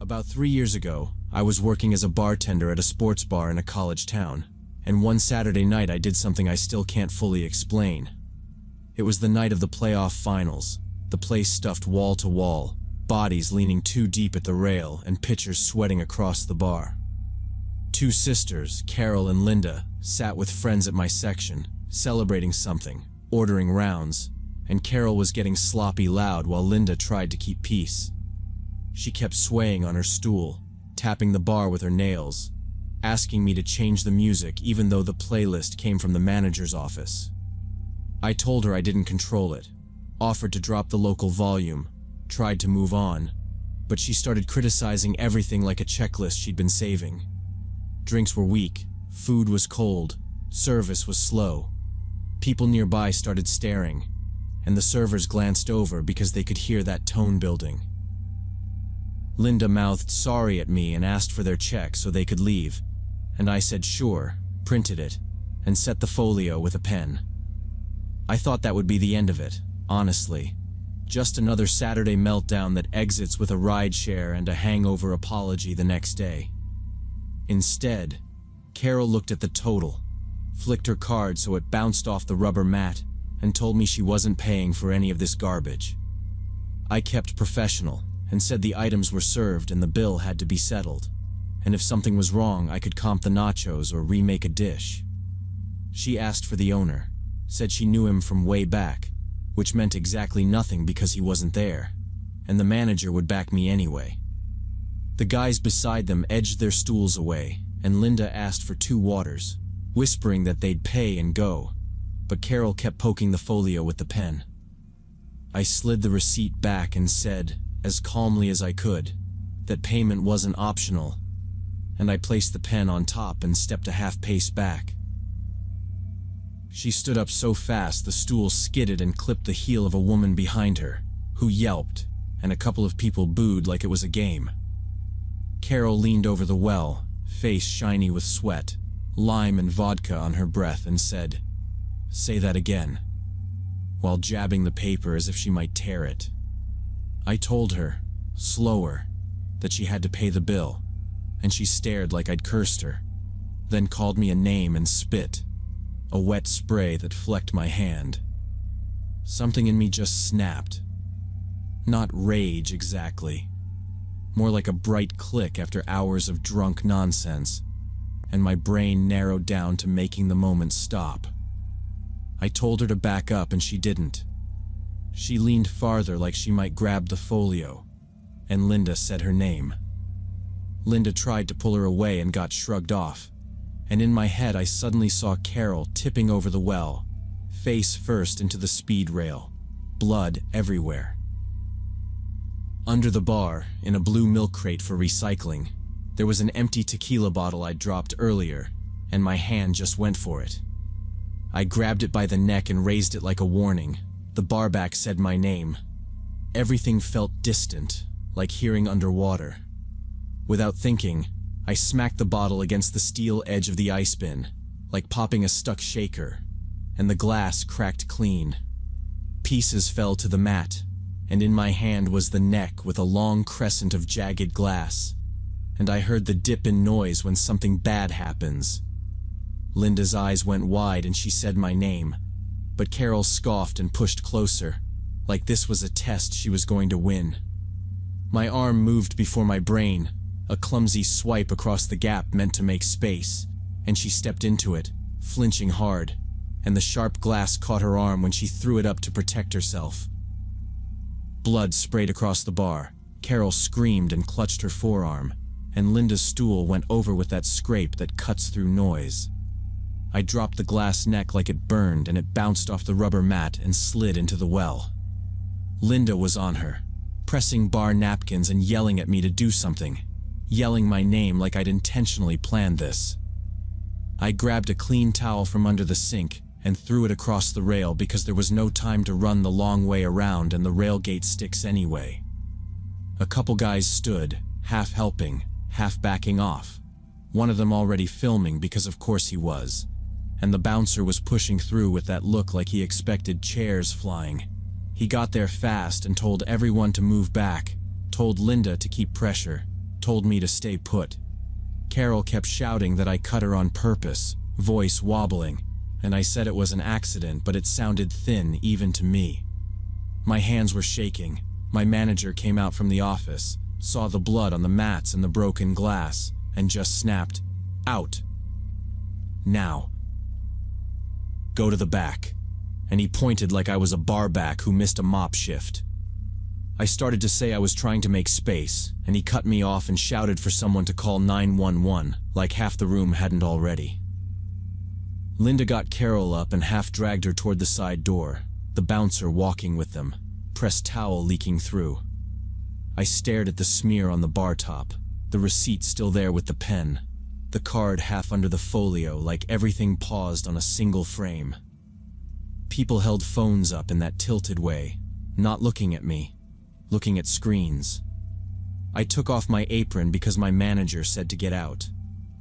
About 3 years ago, I was working as a bartender at a sports bar in a college town, and one Saturday night I did something I still can't fully explain. It was the night of the playoff finals, the place stuffed wall to wall, bodies leaning too deep at the rail and pitchers sweating across the bar. Two sisters, Carol and Linda, sat with friends at my section, celebrating something, ordering rounds, and Carol was getting sloppy loud while Linda tried to keep peace. She kept swaying on her stool, tapping the bar with her nails, asking me to change the music even though the playlist came from the manager's office. I told her I didn't control it, offered to drop the local volume, tried to move on, but she started criticizing everything like a checklist she'd been saving. Drinks were weak, food was cold, service was slow. People nearby started staring, and the servers glanced over because they could hear that tone building. Linda mouthed sorry at me and asked for their check so they could leave, and I said sure, printed it, and set the folio with a pen. I thought that would be the end of it, honestly. Just another Saturday meltdown that exits with a rideshare and a hangover apology the next day. Instead, Carol looked at the total, flicked her card so it bounced off the rubber mat, and told me she wasn't paying for any of this garbage. I kept professional and said the items were served and the bill had to be settled, and if something was wrong I could comp the nachos or remake a dish. She asked for the owner, said she knew him from way back, which meant exactly nothing because he wasn't there, and the manager would back me anyway. The guys beside them edged their stools away, and Linda asked for 2 waters, whispering that they'd pay and go, but Carol kept poking the folio with the pen. I slid the receipt back and said, as calmly as I could, that payment wasn't optional, and I placed the pen on top and stepped a half pace back. She stood up so fast the stool skidded and clipped the heel of a woman behind her, who yelped, and a couple of people booed like it was a game. Carol leaned over the well, face shiny with sweat, lime and vodka on her breath, and said, "Say that again," while jabbing the paper as if she might tear it. I told her, slower, that she had to pay the bill, and she stared like I'd cursed her, then called me a name and spit, a wet spray that flecked my hand. Something in me just snapped. Not rage exactly, more like a bright click after hours of drunk nonsense, and my brain narrowed down to making the moment stop. I told her to back up and she didn't. She leaned farther like she might grab the folio, and Linda said her name. Linda tried to pull her away and got shrugged off, and in my head I suddenly saw Carol tipping over the well, face first into the speed rail, blood everywhere. Under the bar, in a blue milk crate for recycling, there was an empty tequila bottle I'd dropped earlier, and my hand just went for it. I grabbed it by the neck and raised it like a warning. The barback said my name. Everything felt distant, like hearing underwater. Without thinking, I smacked the bottle against the steel edge of the ice bin, like popping a stuck shaker, and the glass cracked clean. Pieces fell to the mat, and in my hand was the neck with a long crescent of jagged glass, and I heard the dip in noise when something bad happens. Linda's eyes went wide and she said my name, but Carol scoffed and pushed closer, like this was a test she was going to win. My arm moved before my brain, a clumsy swipe across the gap meant to make space, and she stepped into it, flinching hard, and the sharp glass caught her arm when she threw it up to protect herself. Blood sprayed across the bar. Carol screamed and clutched her forearm, and Linda's stool went over with that scrape that cuts through noise. I dropped the glass neck like it burned, and it bounced off the rubber mat and slid into the well. Linda was on her, pressing bar napkins and yelling at me to do something, yelling my name like I'd intentionally planned this. I grabbed a clean towel from under the sink and threw it across the rail because there was no time to run the long way around and the railgate sticks anyway. A couple guys stood, half helping, half backing off, one of them already filming because of course he was, and the bouncer was pushing through with that look like he expected chairs flying. He got there fast and told everyone to move back, told Linda to keep pressure, told me to stay put. Carol kept shouting that I cut her on purpose, voice wobbling, and I said it was an accident, but it sounded thin even to me. My hands were shaking. My manager came out from the office, saw the blood on the mats and the broken glass, and just snapped, "Out. Now. Go to the back." And he pointed like I was a barback who missed a mop shift. I started to say I was trying to make space, and he cut me off and shouted for someone to call 911, like half the room hadn't already. Linda got Carol up and half dragged her toward the side door, the bouncer walking with them, pressed towel leaking through. I stared at the smear on the bar top, the receipt still there with the pen, the card half under the folio like everything paused on a single frame. People held phones up in that tilted way, not looking at me, looking at screens. I took off my apron because my manager said to get out,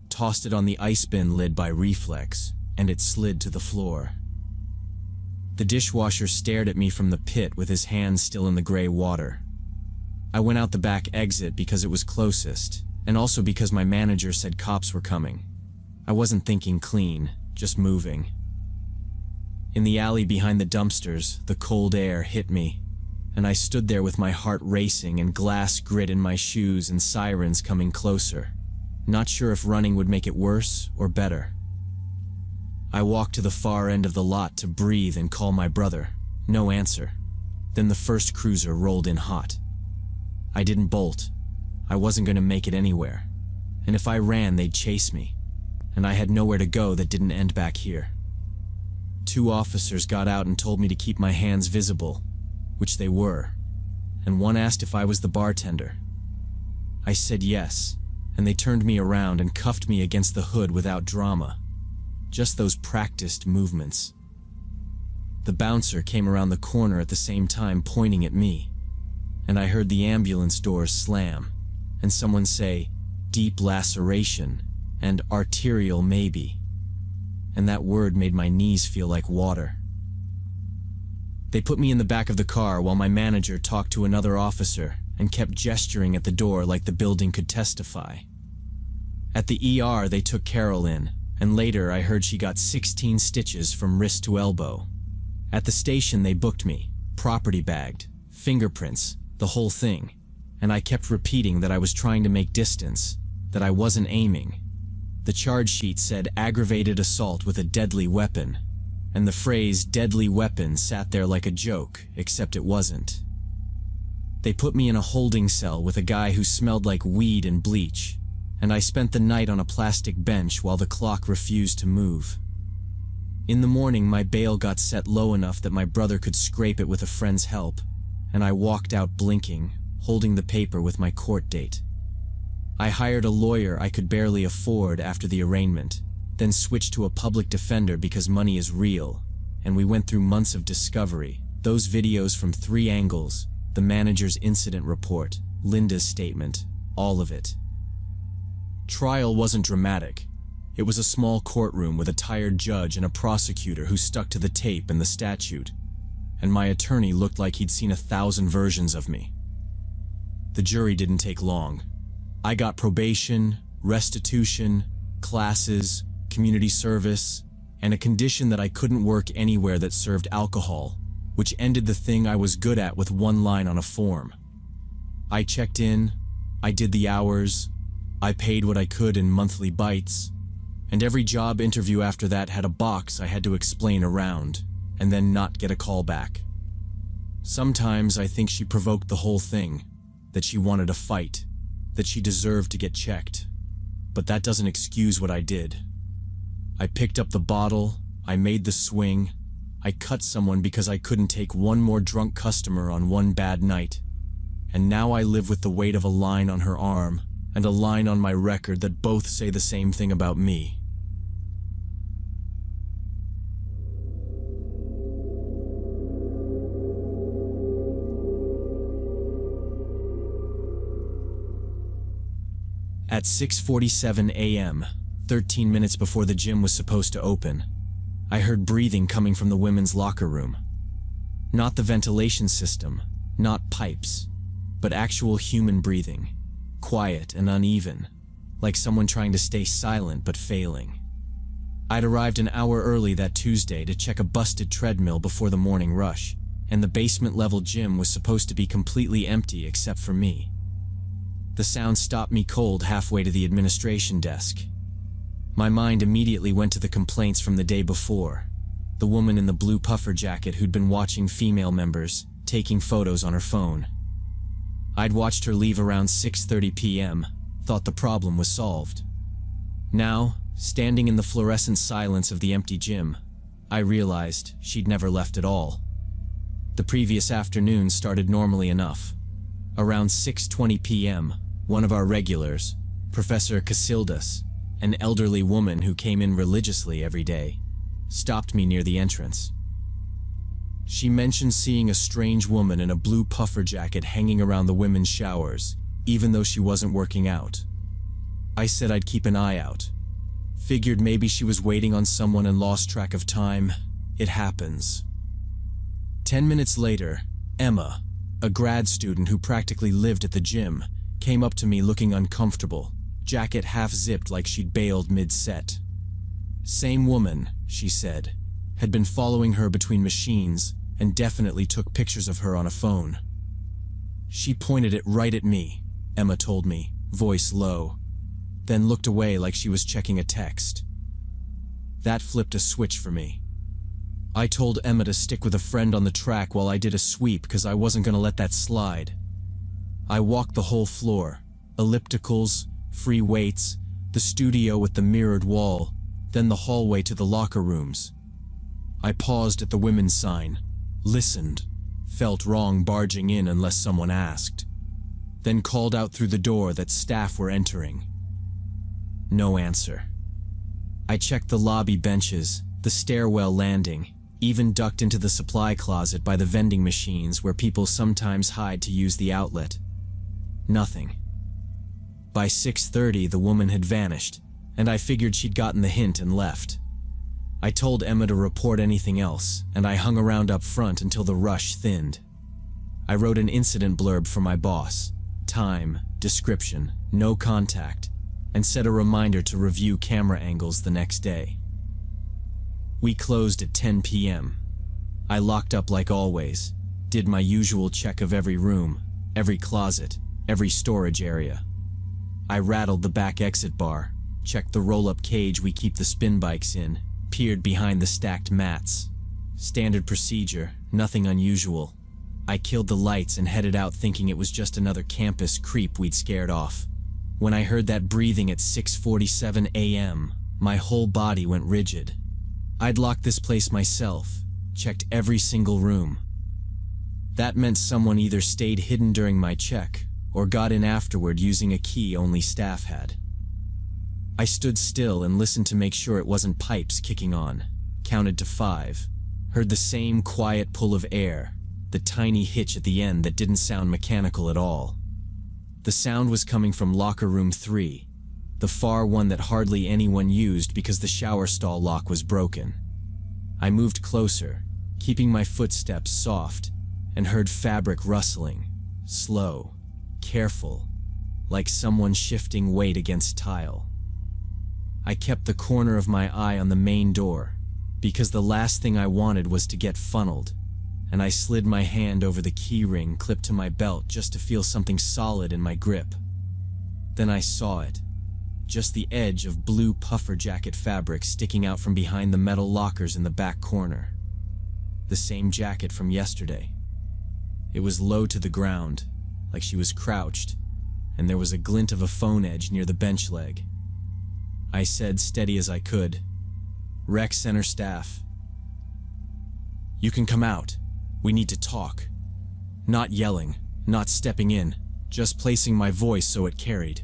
tossed it on the ice bin lid by reflex, and it slid to the floor. The dishwasher stared at me from the pit with his hands still in the gray water. I went out the back exit because it was closest, and also because my manager said cops were coming. I wasn't thinking clean, just moving. In the alley behind the dumpsters, the cold air hit me, and I stood there with my heart racing and glass grit in my shoes and sirens coming closer, not sure if running would make it worse or better. I walked to the far end of the lot to breathe and call my brother. No answer. Then the first cruiser rolled in hot. I didn't bolt. I wasn't going to make it anywhere. And if I ran, they'd chase me. And I had nowhere to go that didn't end back here. 2 officers got out and told me to keep my hands visible, which they were. And one asked if I was the bartender. I said yes, and they turned me around and cuffed me against the hood without drama. Just those practiced movements. The bouncer came around the corner at the same time pointing at me, and I heard the ambulance doors slam, and someone say, "Deep laceration," and "arterial maybe." And that word made my knees feel like water. They put me in the back of the car while my manager talked to another officer and kept gesturing at the door like the building could testify. At the ER, they took Carol in, and later I heard she got 16 stitches from wrist to elbow. At the station, they booked me, property bagged, fingerprints, the whole thing, and I kept repeating that I was trying to make distance, that I wasn't aiming. The charge sheet said aggravated assault with a deadly weapon, and the phrase deadly weapon sat there like a joke, except it wasn't. They put me in a holding cell with a guy who smelled like weed and bleach, and I spent the night on a plastic bench while the clock refused to move. In the morning, my bail got set low enough that my brother could scrape it with a friend's help, and I walked out blinking, holding the paper with my court date. I hired a lawyer I could barely afford after the arraignment, then switched to a public defender because money is real, and we went through months of discovery, those videos from 3 angles, the manager's incident report, Linda's statement, all of it. Trial wasn't dramatic. It was a small courtroom with a tired judge and a prosecutor who stuck to the tape and the statute, and my attorney looked like he'd seen 1,000 versions of me. The jury didn't take long. I got probation, restitution, classes, community service, and a condition that I couldn't work anywhere that served alcohol, which ended the thing I was good at with one line on a form. I checked in, I did the hours, I paid what I could in monthly bites, and every job interview after that had a box I had to explain around, and then not get a call back. Sometimes I think she provoked the whole thing, that she wanted a fight, that she deserved to get checked. But that doesn't excuse what I did. I picked up the bottle, I made the swing, I cut someone because I couldn't take one more drunk customer on one bad night, and now I live with the weight of a line on her arm and a line on my record that both say the same thing about me. At 6:47 a.m., 13 minutes before the gym was supposed to open, I heard breathing coming from the women's locker room. Not the ventilation system, not pipes, but actual human breathing. quiet and uneven, like someone trying to stay silent but failing. I'd arrived an hour early that Tuesday to check a busted treadmill before the morning rush, and the basement-level gym was supposed to be completely empty except for me. The sound stopped me cold halfway to the administration desk. My mind immediately went to the complaints from the day before. The woman in the blue puffer jacket who'd been watching female members, taking photos on her phone. I'd watched her leave around 6:30 p.m., thought the problem was solved. Now, standing in the fluorescent silence of the empty gym, I realized she'd never left at all. The previous afternoon started normally enough. Around 6:20 p.m., one of our regulars, Professor Casildas, an elderly woman who came in religiously every day, stopped me near the entrance. She mentioned seeing a strange woman in a blue puffer jacket hanging around the women's showers, even though she wasn't working out. I said I'd keep an eye out. Figured maybe she was waiting on someone and lost track of time. It happens. 10 minutes later, Emma, a grad student who practically lived at the gym, came up to me looking uncomfortable, jacket half-zipped like she'd bailed mid-set. Same woman, she said, had been following her between machines and definitely took pictures of her on a phone. She pointed it right at me, Emma told me, voice low, then looked away like she was checking a text. That flipped a switch for me. I told Emma to stick with a friend on the track while I did a sweep because I wasn't going to let that slide. I walked the whole floor, ellipticals, free weights, the studio with the mirrored wall, then the hallway to the locker rooms. I paused at the women's sign, listened, felt wrong barging in unless someone asked, then called out through the door that staff were entering. No answer. I checked the lobby benches, the stairwell landing, even ducked into the supply closet by the vending machines where people sometimes hide to use the outlet. Nothing. By 6:30, the woman had vanished, and I figured she'd gotten the hint and left. I told Emma to report anything else, and I hung around up front until the rush thinned. I wrote an incident blurb for my boss, time, description, no contact, and set a reminder to review camera angles the next day. We closed at 10 p.m. I locked up like always, did my usual check of every room, every closet, every storage area. I rattled the back exit bar, checked the roll-up cage we keep the spin bikes in, peered behind the stacked mats. Standard procedure, nothing unusual. I killed the lights and headed out thinking it was just another campus creep we'd scared off. When I heard that breathing at 6:47 a.m., my whole body went rigid. I'd locked this place myself, checked every single room. That meant someone either stayed hidden during my check or got in afterward using a key only staff had. I stood still and listened to make sure it wasn't pipes kicking on, counted to 5, heard the same quiet pull of air, the tiny hitch at the end that didn't sound mechanical at all. The sound was coming from locker room 3, the far one that hardly anyone used because the shower stall lock was broken. I moved closer, keeping my footsteps soft, and heard fabric rustling, slow, careful, like someone shifting weight against tile. I kept the corner of my eye on the main door, because the last thing I wanted was to get funneled, and I slid my hand over the key ring clipped to my belt just to feel something solid in my grip. Then I saw it, just the edge of blue puffer jacket fabric sticking out from behind the metal lockers in the back corner. The same jacket from yesterday. It was low to the ground, like she was crouched, and there was a glint of a phone edge near the bench leg. I said, steady as I could, "Rec Center staff. You can come out. We need to talk." Not yelling, not stepping in, just placing my voice so it carried.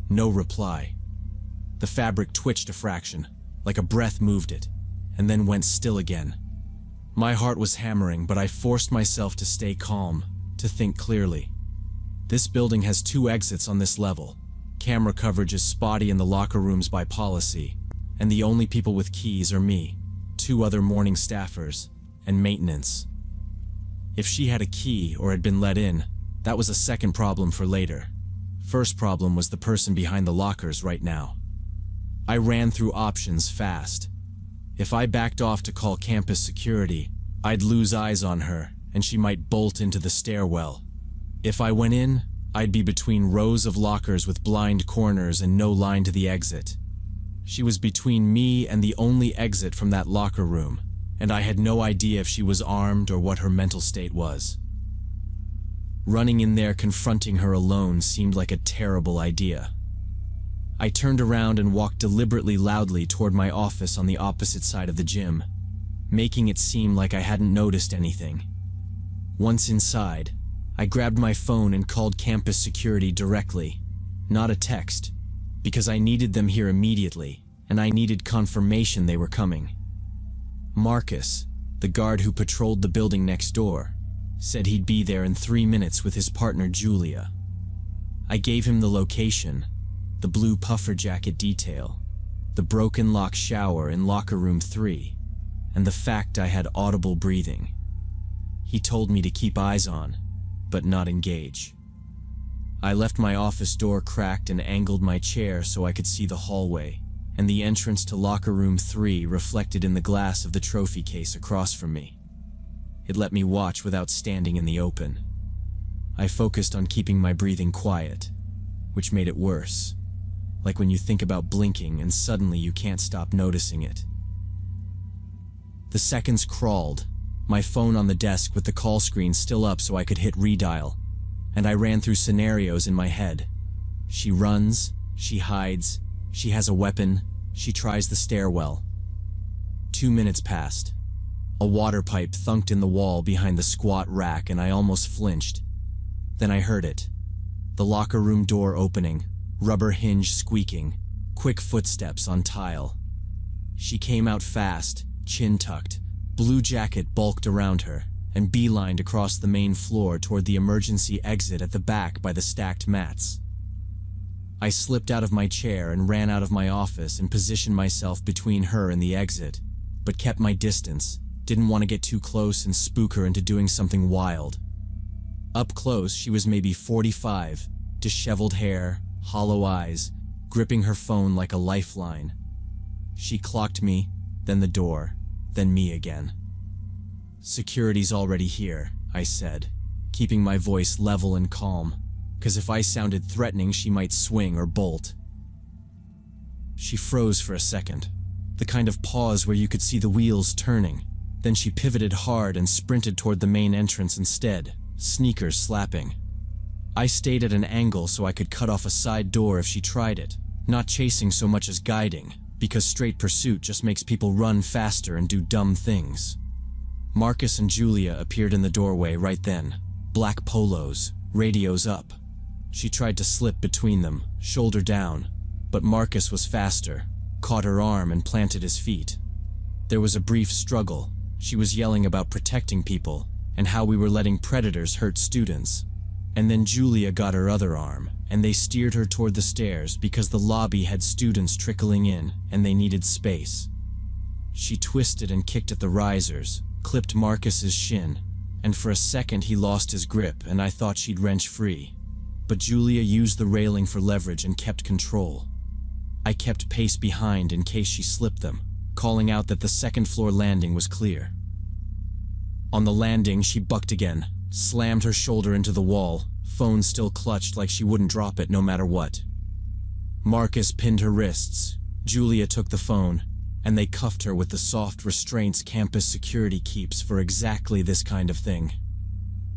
No reply. The fabric twitched a fraction, like a breath moved it, and then went still again. My heart was hammering, but I forced myself to stay calm, to think clearly. This building has 2 exits on this level. Camera coverage is spotty in the locker rooms by policy, and the only people with keys are me, 2 other morning staffers, and maintenance. If she had a key or had been let in, that was a second problem for later. First problem was the person behind the lockers right now. I ran through options fast. If I backed off to call campus security, I'd lose eyes on her and she might bolt into the stairwell. If I went in, I'd be between rows of lockers with blind corners and no line to the exit. She was between me and the only exit from that locker room, and I had no idea if she was armed or what her mental state was. Running in there confronting her alone seemed like a terrible idea. I turned around and walked deliberately loudly toward my office on the opposite side of the gym, making it seem like I hadn't noticed anything. Once inside, I grabbed my phone and called campus security directly, not a text, because I needed them here immediately, and I needed confirmation they were coming. Marcus, the guard who patrolled the building next door, said he'd be there in 3 minutes with his partner Julia. I gave him the location, the blue puffer jacket detail, the broken lock shower in locker room 3, and the fact I had audible breathing. He told me to keep eyes on, but not engage. I left my office door cracked and angled my chair so I could see the hallway, and the entrance to locker room 3 reflected in the glass of the trophy case across from me. It let me watch without standing in the open. I focused on keeping my breathing quiet, which made it worse. Like when you think about blinking and suddenly you can't stop noticing it. The seconds crawled, my phone on the desk with the call screen still up so I could hit redial, and I ran through scenarios in my head. She runs, she hides, she has a weapon, she tries the stairwell. 2 minutes passed. A water pipe thunked in the wall behind the squat rack and I almost flinched. Then I heard it. The locker room door opening, rubber hinge squeaking, quick footsteps on tile. She came out fast, chin tucked, blue jacket bulked around her, and beelined across the main floor toward the emergency exit at the back by the stacked mats. I slipped out of my chair and ran out of my office and positioned myself between her and the exit, but kept my distance. Didn't want to get too close and spook her into doing something wild. Up close, she was maybe 45, disheveled hair, hollow eyes, gripping her phone like a lifeline. She clocked me, then the door, then me again. "Security's already here," I said, keeping my voice level and calm, because if I sounded threatening, she might swing or bolt. She froze for a second, the kind of pause where you could see the wheels turning. Then she pivoted hard and sprinted toward the main entrance instead, sneakers slapping. I stayed at an angle so I could cut off a side door if she tried it, not chasing so much as guiding, because straight pursuit just makes people run faster and do dumb things. Marcus and Julia appeared in the doorway right then, black polos, radios up. She tried to slip between them, shoulder down, but Marcus was faster, caught her arm and planted his feet. There was a brief struggle. She was yelling about protecting people and how we were letting predators hurt students. And then Julia got her other arm, and they steered her toward the stairs because the lobby had students trickling in and they needed space. She twisted and kicked at the risers, clipped Marcus's shin, and for a second he lost his grip and I thought she'd wrench free. But Julia used the railing for leverage and kept control. I kept pace behind in case she slipped them, calling out that the second-floor landing was clear. On the landing, she bucked again, slammed her shoulder into the wall, phone still clutched like she wouldn't drop it no matter what. Marcus pinned her wrists, Julia took the phone, and they cuffed her with the soft restraints campus security keeps for exactly this kind of thing.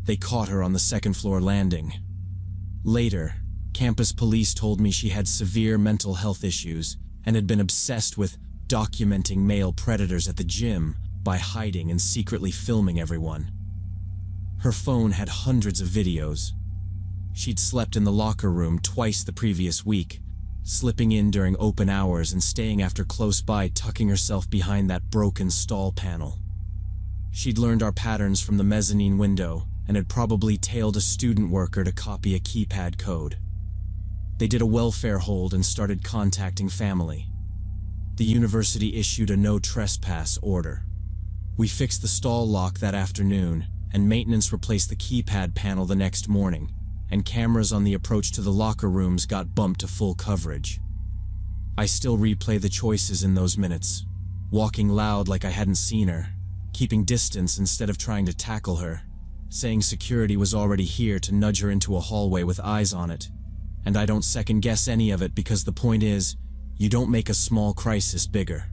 They caught her on the second-floor landing. Later, campus police told me she had severe mental health issues and had been obsessed with documenting male predators at the gym by hiding and secretly filming everyone. Her phone had hundreds of videos. She'd slept in the locker room twice the previous week, slipping in during open hours and staying after close by, tucking herself behind that broken stall panel. She'd learned our patterns from the mezzanine window and had probably tailed a student worker to copy a keypad code. They did a welfare hold and started contacting family. The university issued a no trespass order. We fixed the stall lock that afternoon, and maintenance replaced the keypad panel the next morning, and cameras on the approach to the locker rooms got bumped to full coverage. I still replay the choices in those minutes, walking loud like I hadn't seen her, keeping distance instead of trying to tackle her, saying security was already here to nudge her into a hallway with eyes on it. And I don't second-guess any of it because the point is, you don't make a small crisis bigger.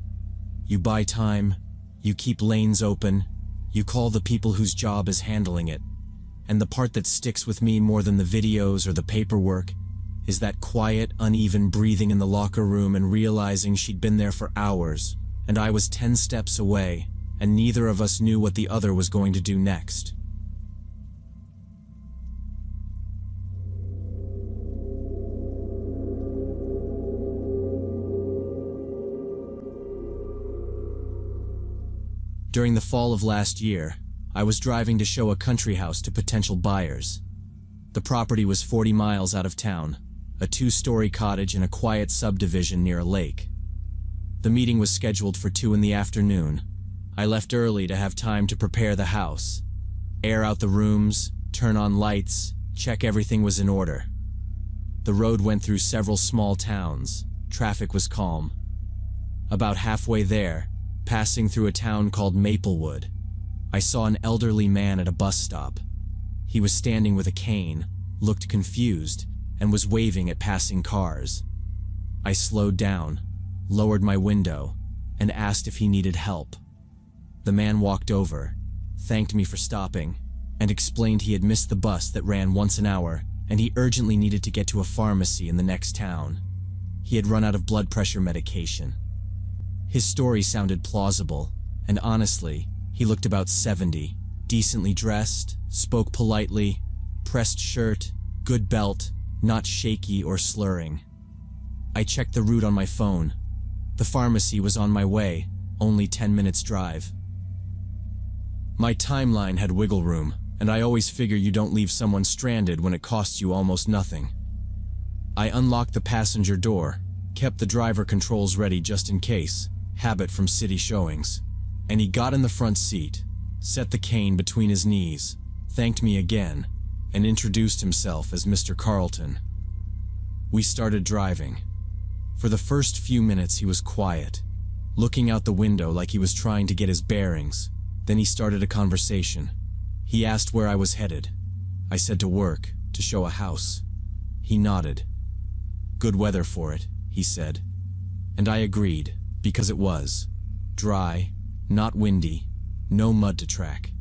You buy time, you keep lanes open, you call the people whose job is handling it. And the part that sticks with me more than the videos or the paperwork is that quiet, uneven breathing in the locker room and realizing she'd been there for hours, and I was 10 steps away, and neither of us knew what the other was going to do next. During the fall of last year, I was driving to show a country house to potential buyers. The property was 40 miles out of town, a 2-story cottage in a quiet subdivision near a lake. The meeting was scheduled for 2 in the afternoon. I left early to have time to prepare the house, air out the rooms, turn on lights, check everything was in order. The road went through several small towns. Traffic was calm. About halfway there, passing through a town called Maplewood, I saw an elderly man at a bus stop. He was standing with a cane, looked confused, and was waving at passing cars. I slowed down, lowered my window, and asked if he needed help. The man walked over, thanked me for stopping, and explained he had missed the bus that ran once an hour and he urgently needed to get to a pharmacy in the next town. He had run out of blood pressure medication. His story sounded plausible, and honestly, he looked about 70, decently dressed, spoke politely, pressed shirt, good belt, not shaky or slurring. I checked the route on my phone. The pharmacy was on my way, only 10 minutes drive. My timeline had wiggle room, and I always figure you don't leave someone stranded when it costs you almost nothing. I unlocked the passenger door, kept the driver controls ready just in case, habit from city showings, and he got in the front seat, set the cane between his knees, thanked me again, and introduced himself as Mr. Carlton. We started driving. For the first few minutes he was quiet, looking out the window like he was trying to get his bearings. Then he started a conversation. He asked where I was headed. I said to work, to show a house. He nodded. Good weather for it, he said. And I agreed, because it was. Dry, not windy, no mud to track.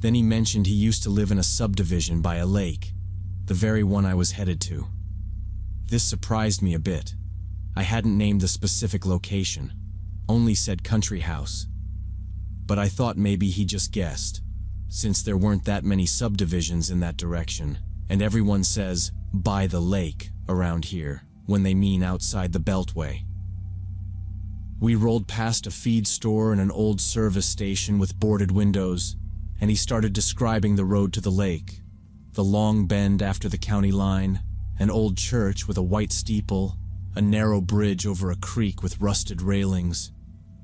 Then he mentioned he used to live in a subdivision by a lake, the very one I was headed to. This surprised me a bit. I hadn't named the specific location, only said country house. But I thought maybe he just guessed, since there weren't that many subdivisions in that direction, and everyone says, by the lake, around here, when they mean outside the Beltway. We rolled past a feed store and an old service station with boarded windows, and he started describing the road to the lake, the long bend after the county line, an old church with a white steeple, a narrow bridge over a creek with rusted railings.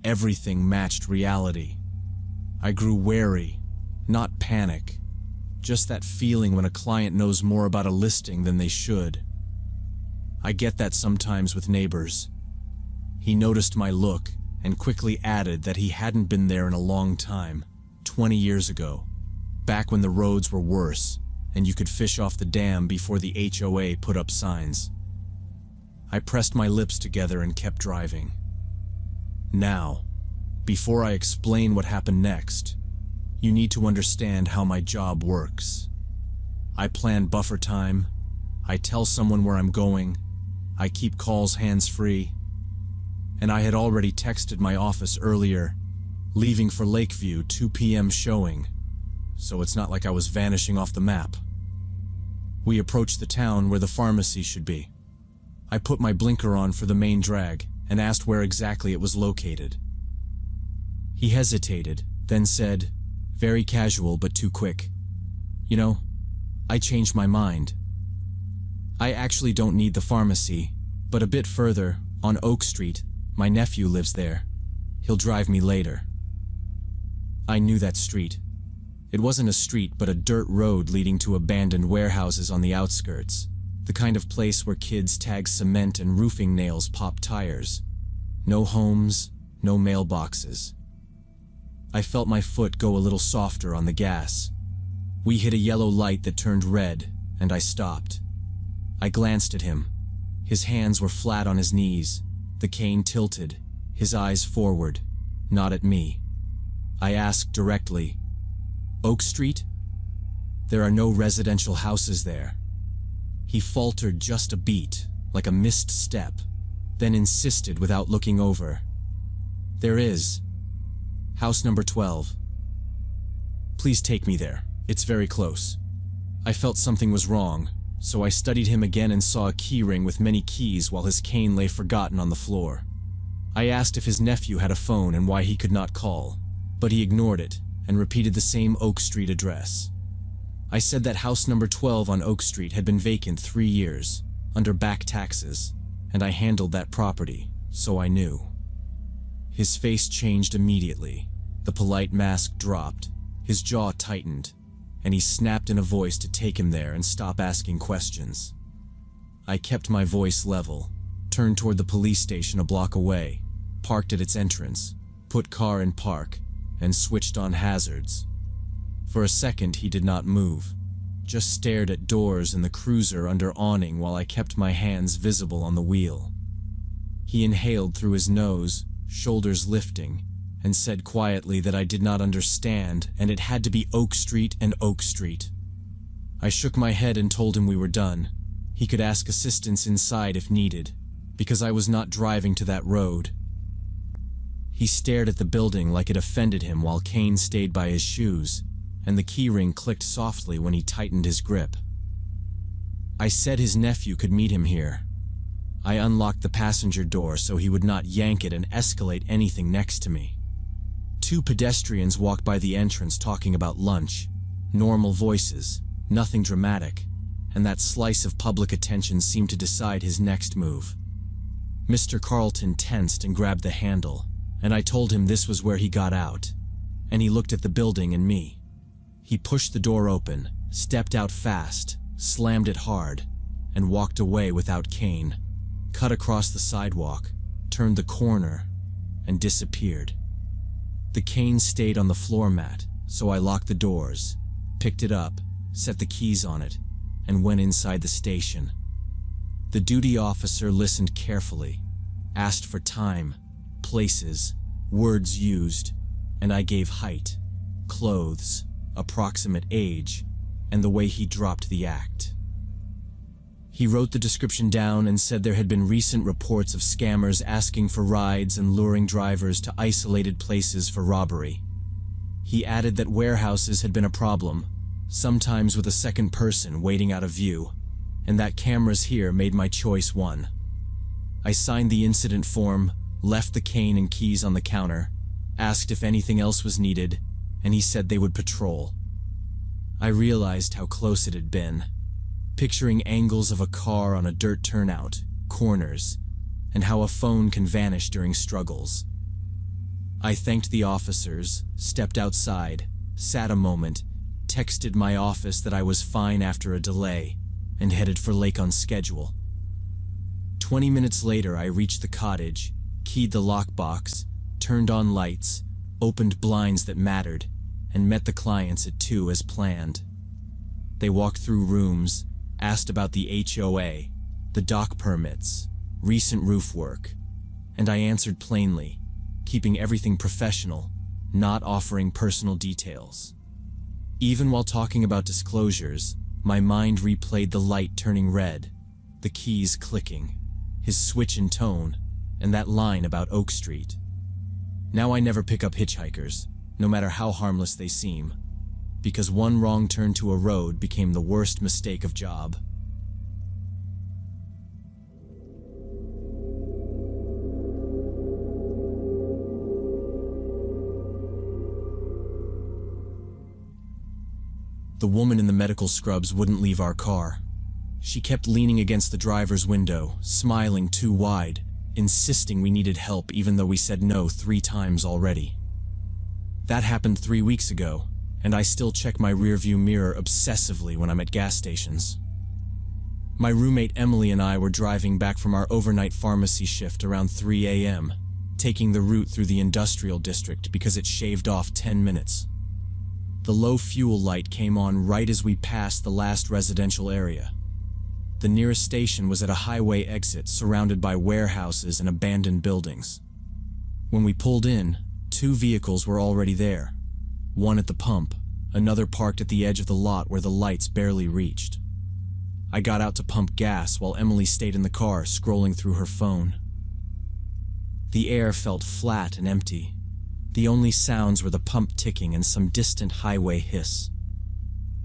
Everything matched reality. I grew wary, not panic, just that feeling when a client knows more about a listing than they should. I get that sometimes with neighbors. He noticed my look and quickly added that he hadn't been there in a long time, 20 years ago, back when the roads were worse and you could fish off the dam before the HOA put up signs. I pressed my lips together and kept driving. Now, before I explain what happened next, you need to understand how my job works. I plan buffer time, I tell someone where I'm going, I keep calls hands-free, and I had already texted my office earlier, leaving for Lakeview 2 p.m. showing, so it's not like I was vanishing off the map. We approached the town where the pharmacy should be. I put my blinker on for the main drag and asked where exactly it was located. He hesitated, then said, very casual but too quick, "You know, I changed my mind. I actually don't need the pharmacy, but a bit further, on Oak Street, my nephew lives there. He'll drive me later." I knew that street. It wasn't a street, but a dirt road leading to abandoned warehouses on the outskirts, the kind of place where kids tag cement and roofing nails pop tires. No homes, no mailboxes. I felt my foot go a little softer on the gas. We hit a yellow light that turned red, and I stopped. I glanced at him. His hands were flat on his knees, the cane tilted, his eyes forward, not at me. I asked directly, "Oak Street?" "There are no residential houses there." He faltered just a beat, like a missed step, then insisted without looking over. "There is. House number 12. Please take me there. It's very close." I felt something was wrong, so I studied him again and saw a key ring with many keys while his cane lay forgotten on the floor. I asked if his nephew had a phone and why he could not call, but he ignored it and repeated the same Oak Street address. I said that house number 12 on Oak Street had been vacant 3 years, under back taxes, and I handled that property, so I knew. His face changed immediately. The polite mask dropped, his jaw tightened, and he snapped in a voice to take him there and stop asking questions. I kept my voice level, turned toward the police station a block away, parked at its entrance, put car in park, and switched on hazards. For a second he did not move, just stared at doors in the cruiser under awning while I kept my hands visible on the wheel. He inhaled through his nose, shoulders lifting, and said quietly that I did not understand and it had to be Oak Street and Oak Street. I shook my head and told him we were done. He could ask assistance inside if needed, because I was not driving to that road. He stared at the building like it offended him while Kane stayed by his shoes, and the keyring clicked softly when he tightened his grip. I said his nephew could meet him here. I unlocked the passenger door so he would not yank it and escalate anything next to me. 2 pedestrians walked by the entrance talking about lunch, normal voices, nothing dramatic, and that slice of public attention seemed to decide his next move. Mr. Carlton tensed and grabbed the handle, and I told him this was where he got out, and he looked at the building and me. He pushed the door open, stepped out fast, slammed it hard, and walked away without Kane, cut across the sidewalk, turned the corner, and disappeared. The cane stayed on the floor mat, so I locked the doors, picked it up, set the keys on it, and went inside the station. The duty officer listened carefully, asked for time, places, words used, and I gave height, clothes, approximate age, and the way he dropped the act. He wrote the description down and said there had been recent reports of scammers asking for rides and luring drivers to isolated places for robbery. He added that warehouses had been a problem, sometimes with a second person waiting out of view, and that cameras here made my choice one. I signed the incident form, left the cane and keys on the counter, asked if anything else was needed, and he said they would patrol. I realized how close it had been, picturing angles of a car on a dirt turnout, corners, and how a phone can vanish during struggles. I thanked the officers, stepped outside, sat a moment, texted my office that I was fine after a delay, and headed for Lake on schedule. 20 minutes later, I reached the cottage, keyed the lockbox, turned on lights, opened blinds that mattered, and met the clients at 2 as planned. They walked through rooms, asked about the HOA, the dock permits, recent roof work, and I answered plainly, keeping everything professional, not offering personal details. Even while talking about disclosures, my mind replayed the light turning red, the keys clicking, his switch in tone, and that line about Oak Street. Now I never pick up hitchhikers, no matter how harmless they seem, because one wrong turn to a road became the worst mistake of job. The woman in the medical scrubs wouldn't leave our car. She kept leaning against the driver's window, smiling too wide, insisting we needed help even though we said no 3 times already. That happened 3 weeks ago, and I still check my rearview mirror obsessively when I'm at gas stations. My roommate Emily and I were driving back from our overnight pharmacy shift around 3 a.m., taking the route through the industrial district because it shaved off 10 minutes. The low fuel light came on right as we passed the last residential area. The nearest station was at a highway exit surrounded by warehouses and abandoned buildings. When we pulled in, 2 vehicles were already there. One at the pump, another parked at the edge of the lot where the lights barely reached. I got out to pump gas while Emily stayed in the car scrolling through her phone. The air felt flat and empty. The only sounds were the pump ticking and some distant highway hiss.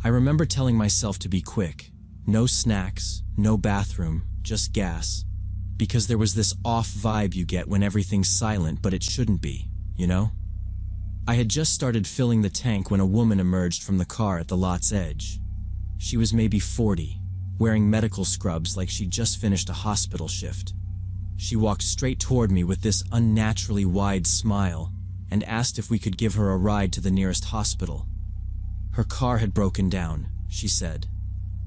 I remember telling myself to be quick. No snacks, no bathroom, just gas. Because there was this off vibe you get when everything's silent, but it shouldn't be, you know? I had just started filling the tank when a woman emerged from the car at the lot's edge. She was maybe 40, wearing medical scrubs like she'd just finished a hospital shift. She walked straight toward me with this unnaturally wide smile and asked if we could give her a ride to the nearest hospital. Her car had broken down, she said.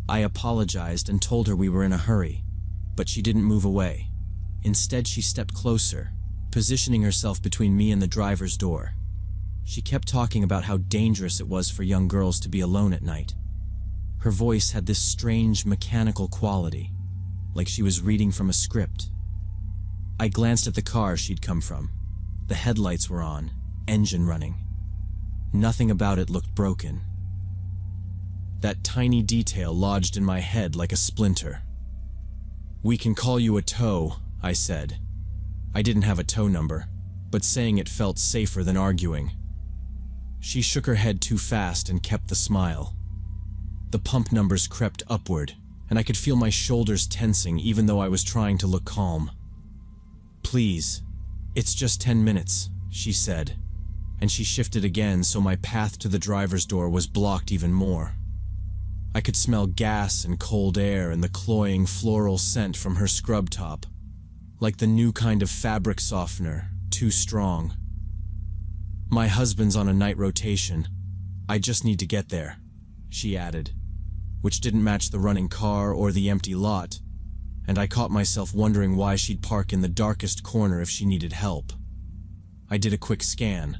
I apologized and told her we were in a hurry, but she didn't move away. Instead, she stepped closer, positioning herself between me and the driver's door. She kept talking about how dangerous it was for young girls to be alone at night. Her voice had this strange mechanical quality, like she was reading from a script. I glanced at the car she'd come from. The headlights were on, engine running. Nothing about it looked broken. That tiny detail lodged in my head like a splinter. "We can call you a tow," I said. I didn't have a tow number, but saying it felt safer than arguing. She shook her head too fast and kept the smile. The pump numbers crept upward, and I could feel my shoulders tensing even though I was trying to look calm. "Please, it's just 10 minutes, she said, and she shifted again so my path to the driver's door was blocked even more. I could smell gas and cold air and the cloying floral scent from her scrub top, like the new kind of fabric softener, too strong. "My husband's on a night rotation. I just need to get there," she added, which didn't match the running car or the empty lot, and I caught myself wondering why she'd park in the darkest corner if she needed help. I did a quick scan.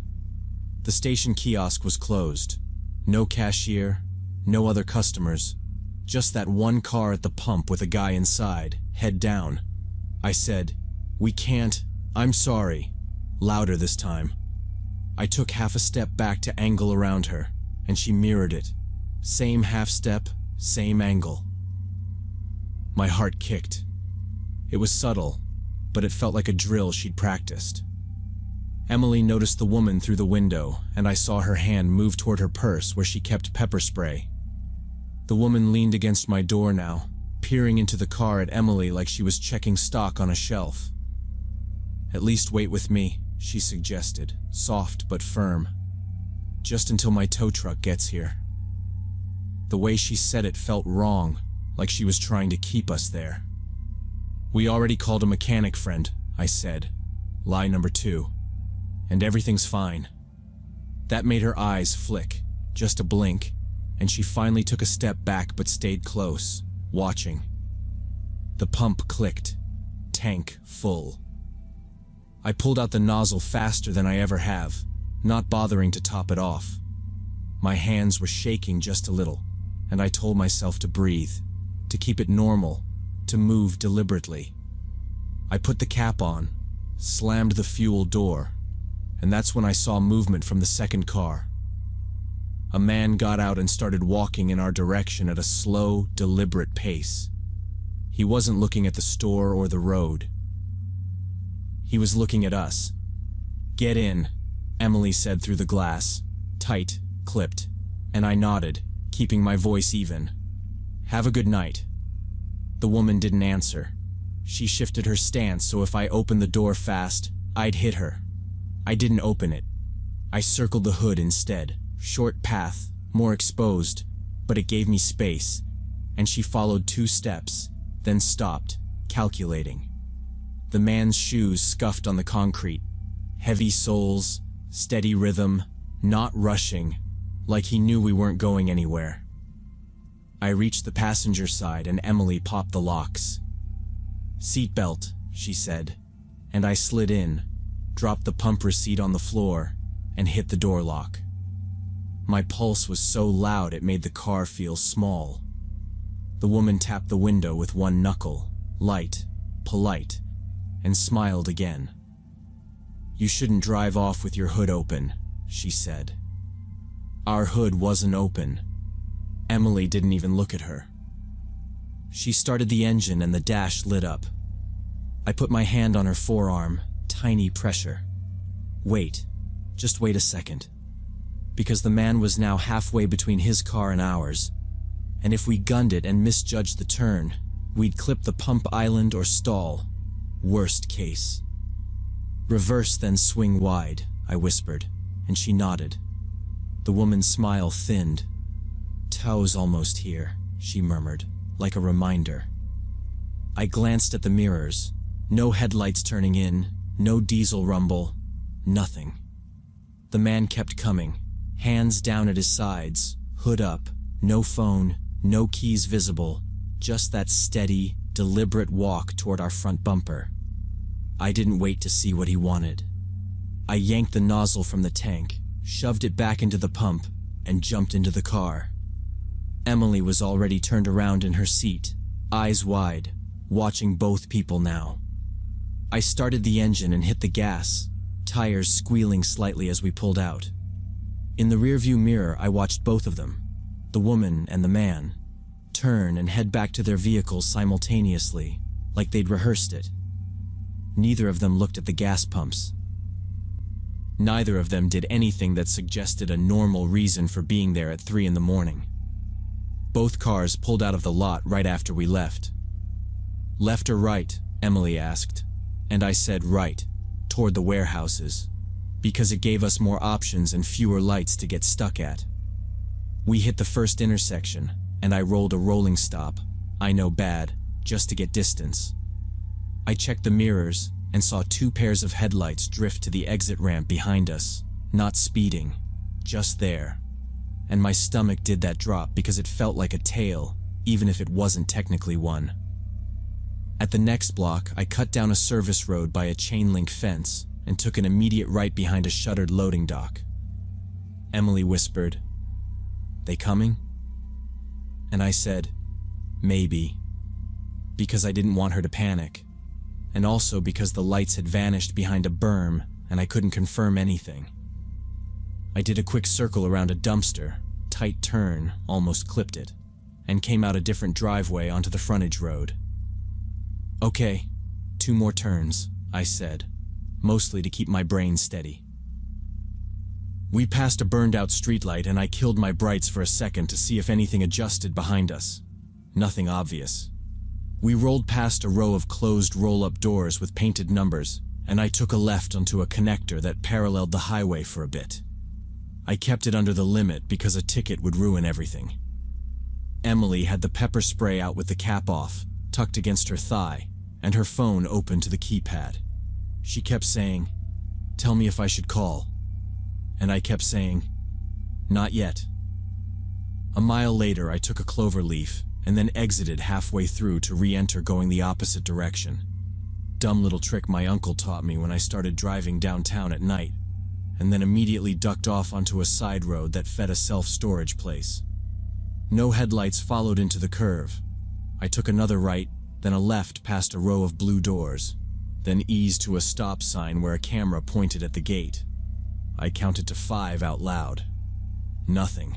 The station kiosk was closed. No cashier, no other customers, just that one car at the pump with a guy inside, head down. I said, "We can't, I'm sorry," louder this time. I took half a step back to angle around her, and she mirrored it. Same half step, same angle. My heart kicked. It was subtle, but it felt like a drill she'd practiced. Emily noticed the woman through the window, and I saw her hand move toward her purse where she kept pepper spray. The woman leaned against my door now, peering into the car at Emily like she was checking stock on a shelf. "At least wait with me," she suggested, soft but firm. "Just until my tow truck gets here." The way she said it felt wrong, like she was trying to keep us there. "We already called a mechanic friend," I said, lie number 2, "and everything's fine." That made her eyes flick, just a blink, and she finally took a step back but stayed close, watching. The pump clicked, tank full. I pulled out the nozzle faster than I ever have, not bothering to top it off. My hands were shaking just a little, and I told myself to breathe, to keep it normal, to move deliberately. I put the cap on, slammed the fuel door, and that's when I saw movement from the second car. A man got out and started walking in our direction at a slow, deliberate pace. He wasn't looking at the store or the road. He was looking at us. "Get in," Emily said through the glass, tight, clipped, and I nodded, keeping my voice even. "Have a good night." The woman didn't answer. She shifted her stance so if I opened the door fast, I'd hit her. I didn't open it. I circled the hood instead. Short path, more exposed, but it gave me space, and she followed 2 steps, then stopped, calculating. The man's shoes scuffed on the concrete. Heavy soles, steady rhythm, not rushing, like he knew we weren't going anywhere. I reached the passenger side and Emily popped the locks. "Seatbelt," she said, and I slid in, dropped the pump receipt on the floor, and hit the door lock. My pulse was so loud it made the car feel small. The woman tapped the window with one knuckle, light, polite, and smiled again. "You shouldn't drive off with your hood open," she said. Our hood wasn't open. Emily didn't even look at her. She started the engine and the dash lit up. I put my hand on her forearm, tiny pressure. Wait, just wait a second. Because the man was now halfway between his car and ours, and if we gunned it and misjudged the turn, we'd clip the pump island or stall. Worst case. "Reverse, then swing wide," I whispered, and she nodded. The woman's smile thinned. "Tow's almost here," she murmured, like a reminder. I glanced at the mirrors. No headlights turning in, no diesel rumble, nothing. The man kept coming, hands down at his sides, hood up, no phone, no keys visible, just that steady, deliberate walk toward our front bumper. I didn't wait to see what he wanted. I yanked the nozzle from the tank, shoved it back into the pump, and jumped into the car. Emily was already turned around in her seat, eyes wide, watching both people now. I started the engine and hit the gas, tires squealing slightly as we pulled out. In the rearview mirror, I watched both of them, the woman and the man, turn and head back to their vehicles simultaneously, like they'd rehearsed it. Neither of them looked at the gas pumps. Neither of them did anything that suggested a normal reason for being there at 3 in the morning. Both cars pulled out of the lot right after we left. "Left or right?" Emily asked, and I said right, toward the warehouses, because it gave us more options and fewer lights to get stuck at. We hit the first intersection, and I rolled a rolling stop, I know bad, just to get distance. I checked the mirrors and saw 2 pairs of headlights drift to the exit ramp behind us, not speeding, just there. And my stomach did that drop because it felt like a tail, even if it wasn't technically one. At the next block, I cut down a service road by a chain-link fence and took an immediate right behind a shuttered loading dock. Emily whispered, "They coming?" And I said, "Maybe," because I didn't want her to panic, and also because the lights had vanished behind a berm and I couldn't confirm anything. I did a quick circle around a dumpster, tight turn, almost clipped it, and came out a different driveway onto the frontage road. "Okay, 2 more turns," I said, mostly to keep my brain steady. We passed a burned-out streetlight and I killed my brights for a second to see if anything adjusted behind us. Nothing obvious. We rolled past a row of closed roll-up doors with painted numbers, and I took a left onto a connector that paralleled the highway for a bit. I kept it under the limit because a ticket would ruin everything. Emily had the pepper spray out with the cap off, tucked against her thigh, and her phone open to the keypad. She kept saying, "Tell me if I should call." And I kept saying, "Not yet." A mile later, I took a clover leaf and then exited halfway through to re-enter going the opposite direction. Dumb little trick my uncle taught me when I started driving downtown at night, and then immediately ducked off onto a side road that fed a self-storage place. No headlights followed into the curve. I took another right, then a left past a row of blue doors, then eased to a stop sign where a camera pointed at the gate. I counted to 5 out loud. Nothing.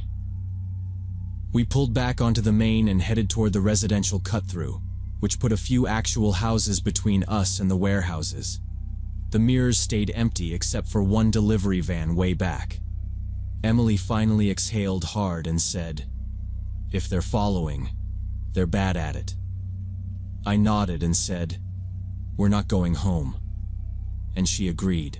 We pulled back onto the main and headed toward the residential cut-through, which put a few actual houses between us and the warehouses. The mirrors stayed empty except for one delivery van way back. Emily finally exhaled hard and said, "If they're following, they're bad at it." I nodded and said, "We're not going home." And she agreed.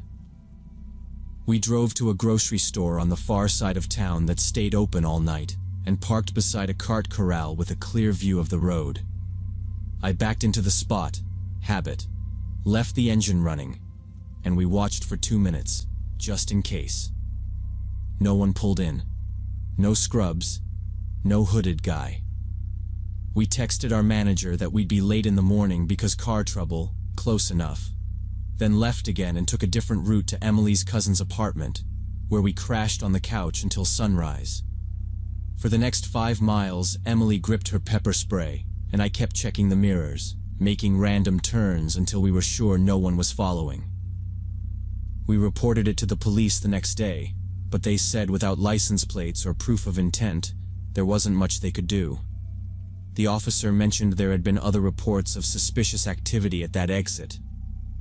We drove to a grocery store on the far side of town that stayed open all night and parked beside a cart corral with a clear view of the road. I backed into the spot, habit, left the engine running, and we watched for 2 minutes, just in case. No one pulled in. No scrubs, no hooded guy. We texted our manager that we'd be late in the morning because car trouble, close enough. Then left again and took a different route to Emily's cousin's apartment, where we crashed on the couch until sunrise. For the next 5 miles, Emily gripped her pepper spray, and I kept checking the mirrors, making random turns until we were sure no one was following. We reported it to the police the next day, but they said without license plates or proof of intent, there wasn't much they could do. The officer mentioned there had been other reports of suspicious activity at that exit.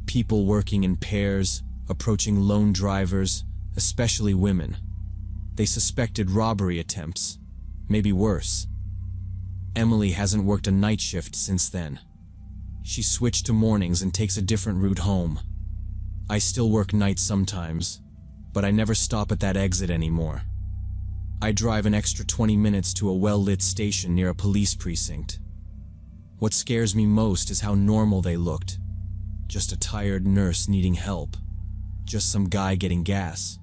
People working in pairs, approaching lone drivers, especially women. They suspected robbery attempts, maybe worse. Emily hasn't worked a night shift since then. She switched to mornings and takes a different route home. I still work nights sometimes, but I never stop at that exit anymore. I drive an extra 20 minutes to a well-lit station near a police precinct. What scares me most is how normal they looked. Just a tired nurse needing help. Just some guy getting gas.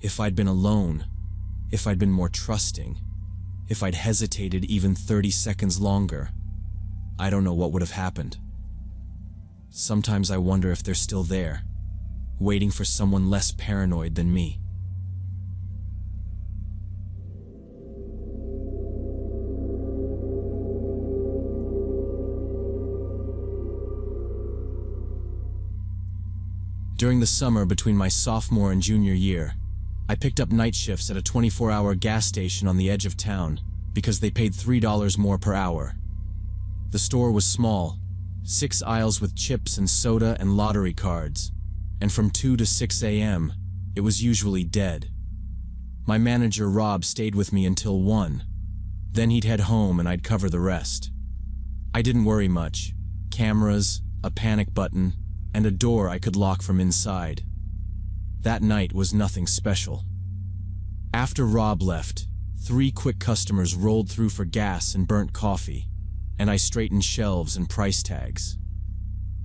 If I'd been alone, if I'd been more trusting, if I'd hesitated even 30 seconds longer, I don't know what would have happened. Sometimes I wonder if they're still there, waiting for someone less paranoid than me. During the summer between my sophomore and junior year, I picked up night shifts at a 24-hour gas station on the edge of town because they paid $3 more per hour. The store was small, 6 aisles with chips and soda and lottery cards, and from 2 to 6 a.m., it was usually dead. My manager Rob stayed with me until 1. Then he'd head home and I'd cover the rest. I didn't worry much. Cameras, a panic button, and a door I could lock from inside. That night was nothing special. After Rob left, 3 quick customers rolled through for gas and burnt coffee, and I straightened shelves and price tags.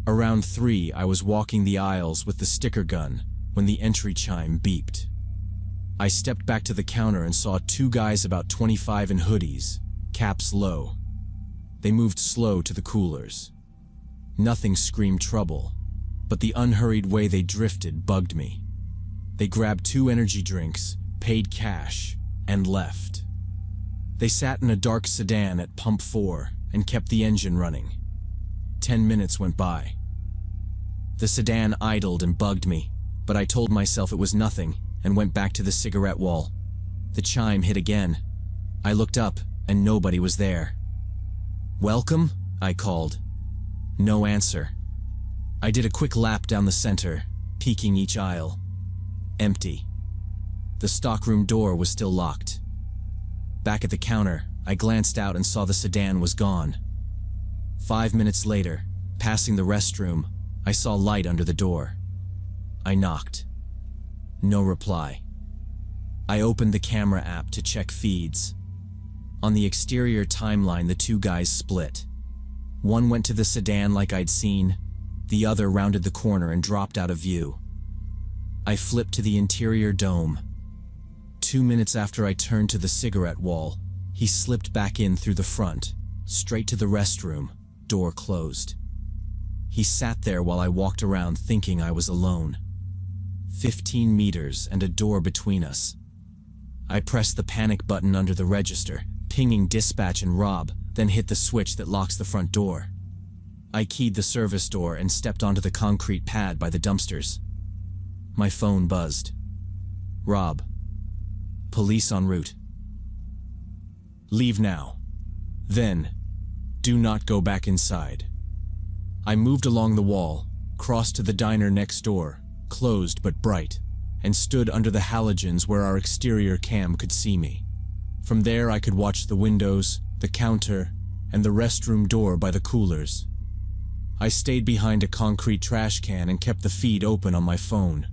Around 3, I was walking the aisles with the sticker gun when the entry chime beeped. I stepped back to the counter and saw 2 guys about 25 in hoodies, caps low. They moved slow to the coolers. Nothing screamed trouble, but the unhurried way they drifted bugged me. They grabbed 2 energy drinks, paid cash, and left. They sat in a dark sedan at pump 4 and kept the engine running. 10 minutes went by. The sedan idled and bugged me, but I told myself it was nothing and went back to the cigarette wall. The chime hit again. I looked up and nobody was there. "Welcome?" I called. No answer. I did a quick lap down the center, peeking each aisle. Empty. The stockroom door was still locked. Back at the counter, I glanced out and saw the sedan was gone. 5 minutes later, passing the restroom, I saw light under the door. I knocked. No reply. I opened the camera app to check feeds. On the exterior timeline, the 2 guys split. One went to the sedan like I'd seen, the other rounded the corner and dropped out of view. I flipped to the interior dome. 2 minutes after I turned to the cigarette wall, he slipped back in through the front, straight to the restroom, door closed. He sat there while I walked around thinking I was alone. 15 meters and a door between us. I pressed the panic button under the register, pinging dispatch and Rob, then hit the switch that locks the front door. I keyed the service door and stepped onto the concrete pad by the dumpsters. My phone buzzed. Rob. Police en route. Leave now. Then, do not go back inside. I moved along the wall, crossed to the diner next door, closed but bright, and stood under the halogens where our exterior cam could see me. From there I could watch the windows, the counter, and the restroom door by the coolers. I stayed behind a concrete trash can and kept the feed open on my phone.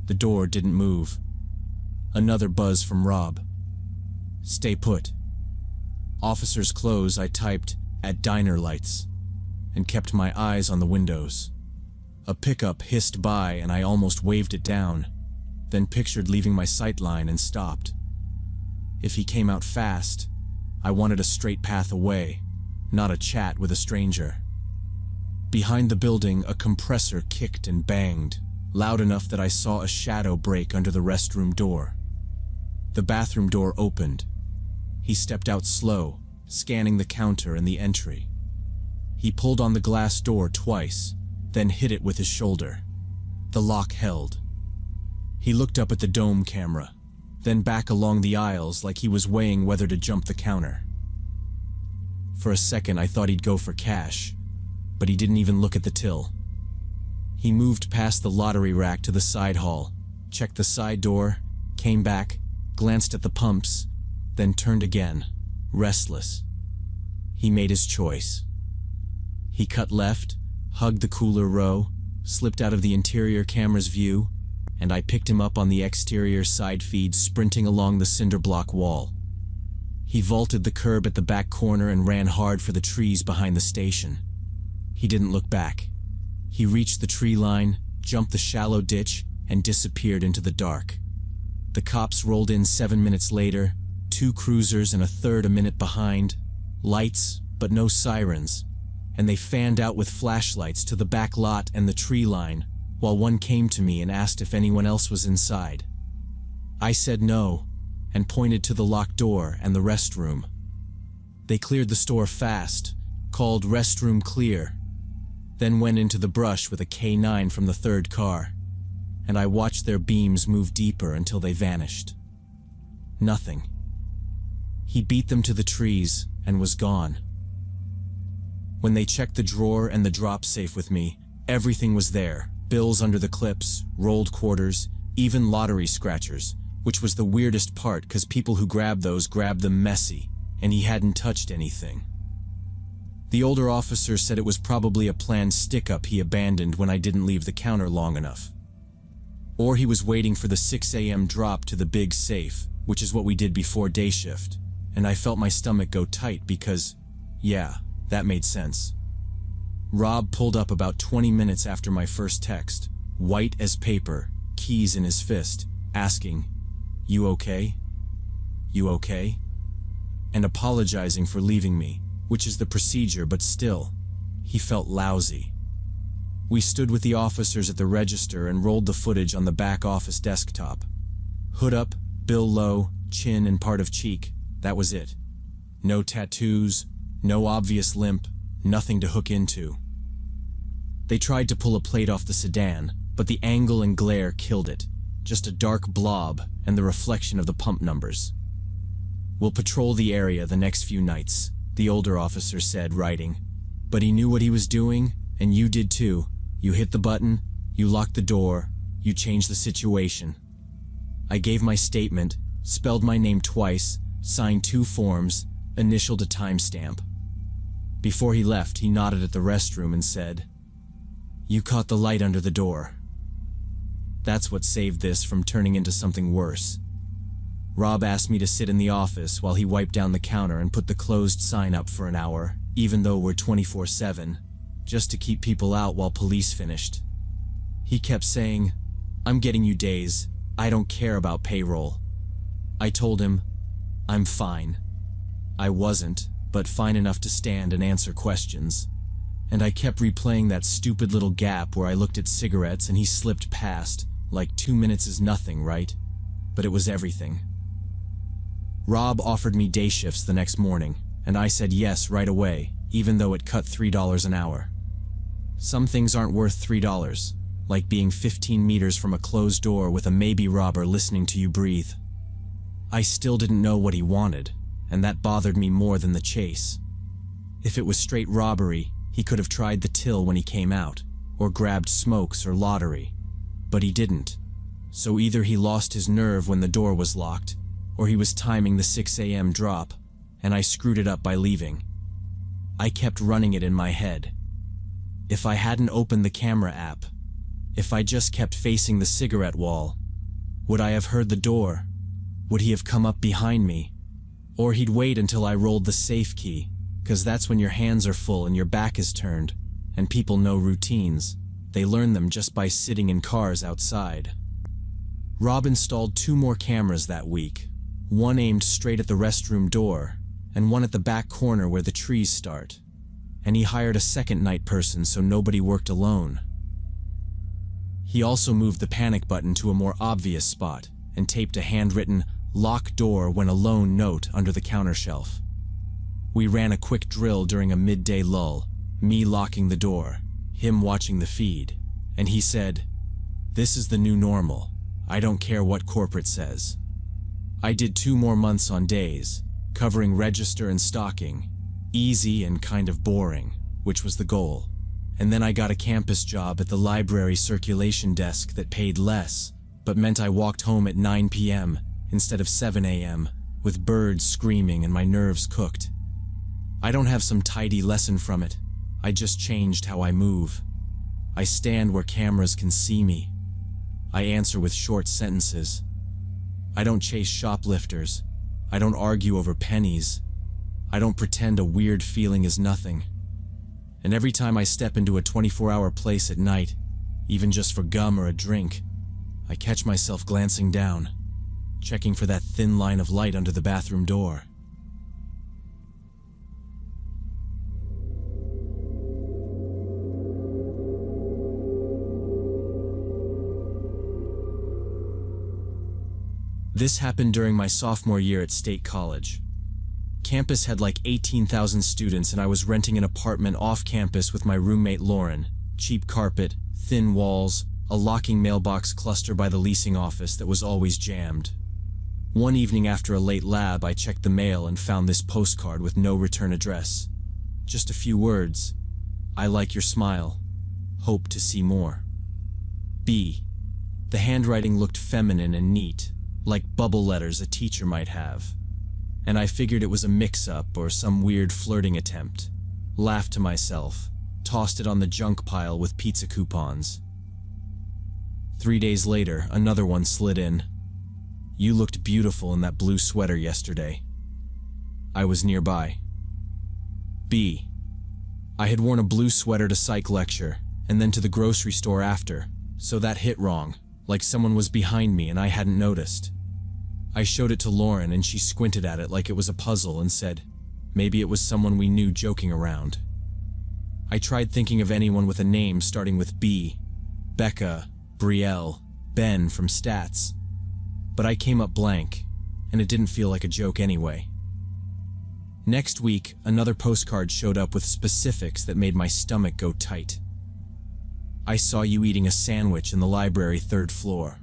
The door didn't move. Another buzz from Rob. Stay put. Officers close, I typed, at diner lights, and kept my eyes on the windows. A pickup hissed by and I almost waved it down, then pictured leaving my sight line and stopped. If he came out fast, I wanted a straight path away, not a chat with a stranger. Behind the building, a compressor kicked and banged, loud enough that I saw a shadow break under the restroom door. The bathroom door opened. He stepped out slow, scanning the counter and the entry. He pulled on the glass door twice, then hit it with his shoulder. The lock held. He looked up at the dome camera, then back along the aisles like he was weighing whether to jump the counter. For a second I thought he'd go for cash, but he didn't even look at the till. He moved past the lottery rack to the side hall, checked the side door, came back, glanced at the pumps, then turned again, restless. He made his choice. He cut left, hugged the cooler row, slipped out of the interior camera's view, and I picked him up on the exterior side feed, sprinting along the cinder block wall. He vaulted the curb at the back corner and ran hard for the trees behind the station. He didn't look back. He reached the tree line, jumped the shallow ditch, and disappeared into the dark. The cops rolled in 7 minutes later, 2 cruisers and a third a minute behind, lights but no sirens, and they fanned out with flashlights to the back lot and the tree line, while one came to me and asked if anyone else was inside. I said no, and pointed to the locked door and the restroom. They cleared the store fast, called restroom clear, then went into the brush with a K9 from the third car, and I watched their beams move deeper until they vanished. Nothing. He beat them to the trees and was gone. When they checked the drawer and the drop safe with me, everything was there. Bills under the clips, rolled quarters, even lottery scratchers, which was the weirdest part because people who grabbed those grabbed them messy, and he hadn't touched anything. The older officer said it was probably a planned stick-up he abandoned when I didn't leave the counter long enough. Or he was waiting for the 6 a.m. drop to the big safe, which is what we did before day shift, and I felt my stomach go tight because, yeah, that made sense. Rob pulled up about 20 minutes after my first text, white as paper, keys in his fist, asking, "You okay? You okay?" and apologizing for leaving me, which is the procedure, but still, he felt lousy. We stood with the officers at the register and rolled the footage on the back office desktop. Hood up, bill low, chin and part of cheek, that was it. No tattoos, no obvious limp, nothing to hook into. They tried to pull a plate off the sedan, but the angle and glare killed it. Just a dark blob and the reflection of the pump numbers. "We'll patrol the area the next few nights," the older officer said, writing. "But he knew what he was doing, and you did too. You hit the button, you locked the door, you changed the situation." I gave my statement, spelled my name twice, signed 2 forms, initialed a timestamp. Before he left, he nodded at the restroom and said, "You caught the light under the door." That's what saved this from turning into something worse. Rob asked me to sit in the office while he wiped down the counter and put the closed sign up for an hour, even though we're 24/7, just to keep people out while police finished. He kept saying, "I'm getting you days. I don't care about payroll." I told him, "I'm fine." I wasn't, but fine enough to stand and answer questions. And I kept replaying that stupid little gap where I looked at cigarettes and he slipped past, like 2 minutes is nothing, right? But it was everything. Rob offered me day shifts the next morning, and I said yes right away, even though it cut $3 an hour. Some things aren't worth $3, like being 15 meters from a closed door with a maybe robber listening to you breathe. I still didn't know what he wanted, and that bothered me more than the chase. If it was straight robbery, he could have tried the till when he came out, or grabbed smokes or lottery. But he didn't. So either he lost his nerve when the door was locked, or he was timing the 6 a.m. drop, and I screwed it up by leaving. I kept running it in my head. If I hadn't opened the camera app, if I just kept facing the cigarette wall, would I have heard the door? Would he have come up behind me? Or he'd wait until I rolled the safe key, 'cause that's when your hands are full and your back is turned, and people know routines. They learn them just by sitting in cars outside. Rob installed 2 more cameras that week, one aimed straight at the restroom door, and one at the back corner where the trees start. And he hired a second night person so nobody worked alone. He also moved the panic button to a more obvious spot and taped a handwritten "lock door when alone" note under the counter shelf. We ran a quick drill during a midday lull, me locking the door, him watching the feed, and he said, "This is the new normal. I don't care what corporate says." I did 2 more months on days, covering register and stocking, easy and kind of boring, which was the goal. And then I got a campus job at the library circulation desk that paid less, but meant I walked home at 9 p.m. instead of 7 a.m., with birds screaming and my nerves cooked. I don't have some tidy lesson from it. I just changed how I move. I stand where cameras can see me. I answer with short sentences. I don't chase shoplifters. I don't argue over pennies. I don't pretend a weird feeling is nothing. And every time I step into a 24-hour place at night, even just for gum or a drink, I catch myself glancing down, checking for that thin line of light under the bathroom door. This happened during my sophomore year at State College. Campus had like 18,000 students and I was renting an apartment off campus with my roommate Lauren. Cheap carpet, thin walls, a locking mailbox cluster by the leasing office that was always jammed. One evening after a late lab, I checked the mail and found this postcard with no return address. Just a few words. "I like your smile. Hope to see more. B." The handwriting looked feminine and neat, like bubble letters a teacher might have. And I figured it was a mix-up or some weird flirting attempt. Laughed to myself, tossed it on the junk pile with pizza coupons. 3 days later, another one slid in. "You looked beautiful in that blue sweater yesterday." I was nearby. B. I had worn a blue sweater to psych lecture, and then to the grocery store after, so that hit wrong, like someone was behind me and I hadn't noticed. I showed it to Lauren and she squinted at it like it was a puzzle and said, maybe it was someone we knew joking around. I tried thinking of anyone with a name starting with B, Becca, Brielle, Ben from Stats, but I came up blank, and it didn't feel like a joke anyway. Next week, another postcard showed up with specifics that made my stomach go tight. "I saw you eating a sandwich in the library 3rd floor.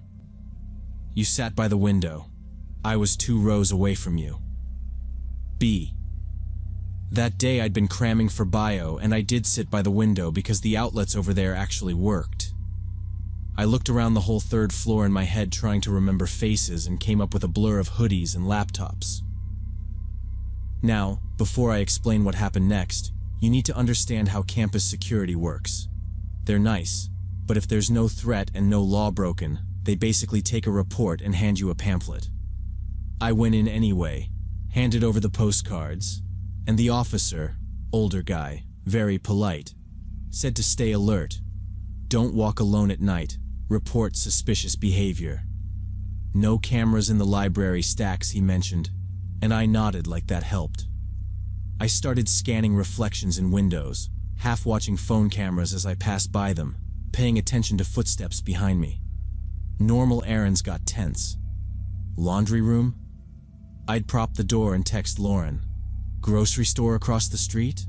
You sat by the window. I was 2 rows away from you. B. That day I'd been cramming for bio and I did sit by the window because the outlets over there actually worked. I looked around the whole 3rd floor in my head trying to remember faces and came up with a blur of hoodies and laptops. Now, before I explain what happened next, you need to understand how campus security works. They're nice, but if there's no threat and no law broken, they basically take a report and hand you a pamphlet. I went in anyway, handed over the postcards, and the officer, older guy, very polite, said to stay alert. Don't walk alone at night, report suspicious behavior. No cameras in the library stacks, he mentioned, and I nodded like that helped. I started scanning reflections in windows, half watching phone cameras as I passed by them, paying attention to footsteps behind me. Normal errands got tense. Laundry room? I'd prop the door and text Lauren. Grocery store across the street?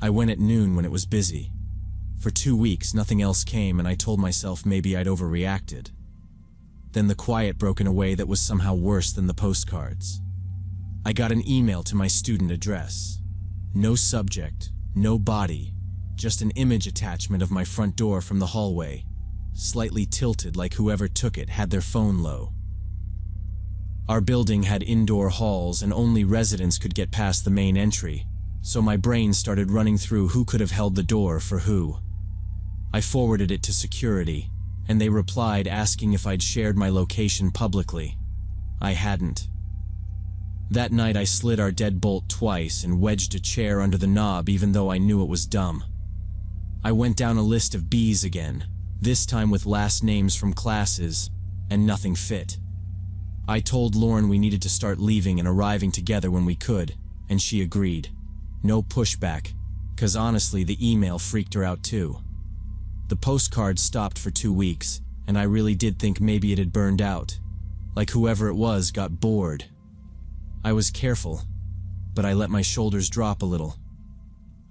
I went at noon when it was busy. For 2 weeks, nothing else came, and I told myself maybe I'd overreacted. Then the quiet broke in a way that was somehow worse than the postcards. I got an email to my student address. No subject, no body, just an image attachment of my front door from the hallway, slightly tilted like whoever took it had their phone low. Our building had indoor halls and only residents could get past the main entry, so my brain started running through who could have held the door for who. I forwarded it to security, and they replied asking if I'd shared my location publicly. I hadn't. That night I slid our deadbolt twice and wedged a chair under the knob even though I knew it was dumb. I went down a list of B's again, this time with last names from classes, and nothing fit. I told Lauren we needed to start leaving and arriving together when we could, and she agreed. No pushback, 'cause honestly the email freaked her out too. The postcard stopped for 2 weeks, and I really did think maybe it had burned out. Like whoever it was got bored. I was careful, but I let my shoulders drop a little.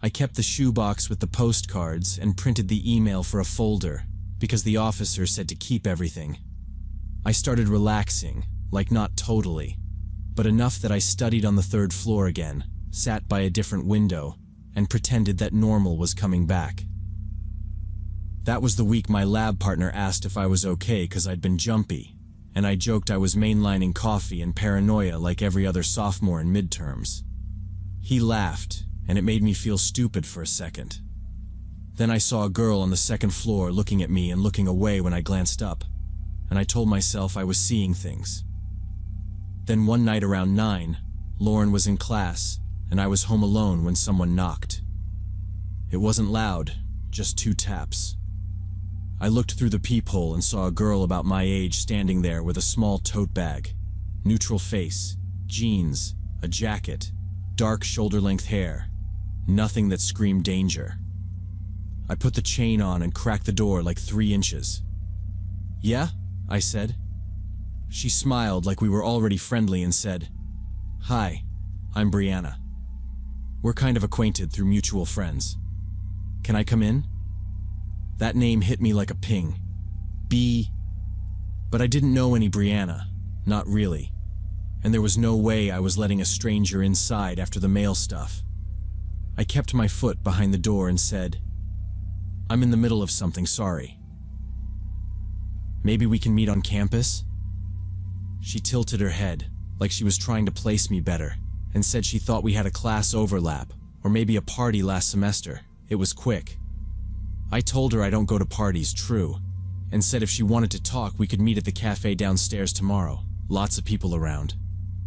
I kept the shoebox with the postcards and printed the email for a folder, because the officer said to keep everything. I started relaxing, like not totally, but enough that I studied on the 3rd floor again, sat by a different window, and pretended that normal was coming back. That was the week my lab partner asked if I was okay because I'd been jumpy, and I joked I was mainlining coffee and paranoia like every other sophomore in midterms. He laughed, and it made me feel stupid for a second. Then I saw a girl on the 2nd floor looking at me and looking away when I glanced up, and I told myself I was seeing things. Then one night around 9, Lauren was in class, and I was home alone when someone knocked. It wasn't loud, just 2 taps. I looked through the peephole and saw a girl about my age standing there with a small tote bag, neutral face, jeans, a jacket, dark shoulder-length hair, nothing that screamed danger. I put the chain on and cracked the door like 3 inches. "Yeah?" I said. She smiled like we were already friendly and said, "Hi, I'm Brianna. We're kind of acquainted through mutual friends. Can I come in?" That name hit me like a ping. But I didn't know any Brianna, not really. And there was no way I was letting a stranger inside after the mail stuff. I kept my foot behind the door and said, "I'm in the middle of something, sorry. Maybe we can meet on campus?" She tilted her head, like she was trying to place me better, and said she thought we had a class overlap, or maybe a party last semester. It was quick. I told her I don't go to parties, true, and said if she wanted to talk we could meet at the cafe downstairs tomorrow, lots of people around.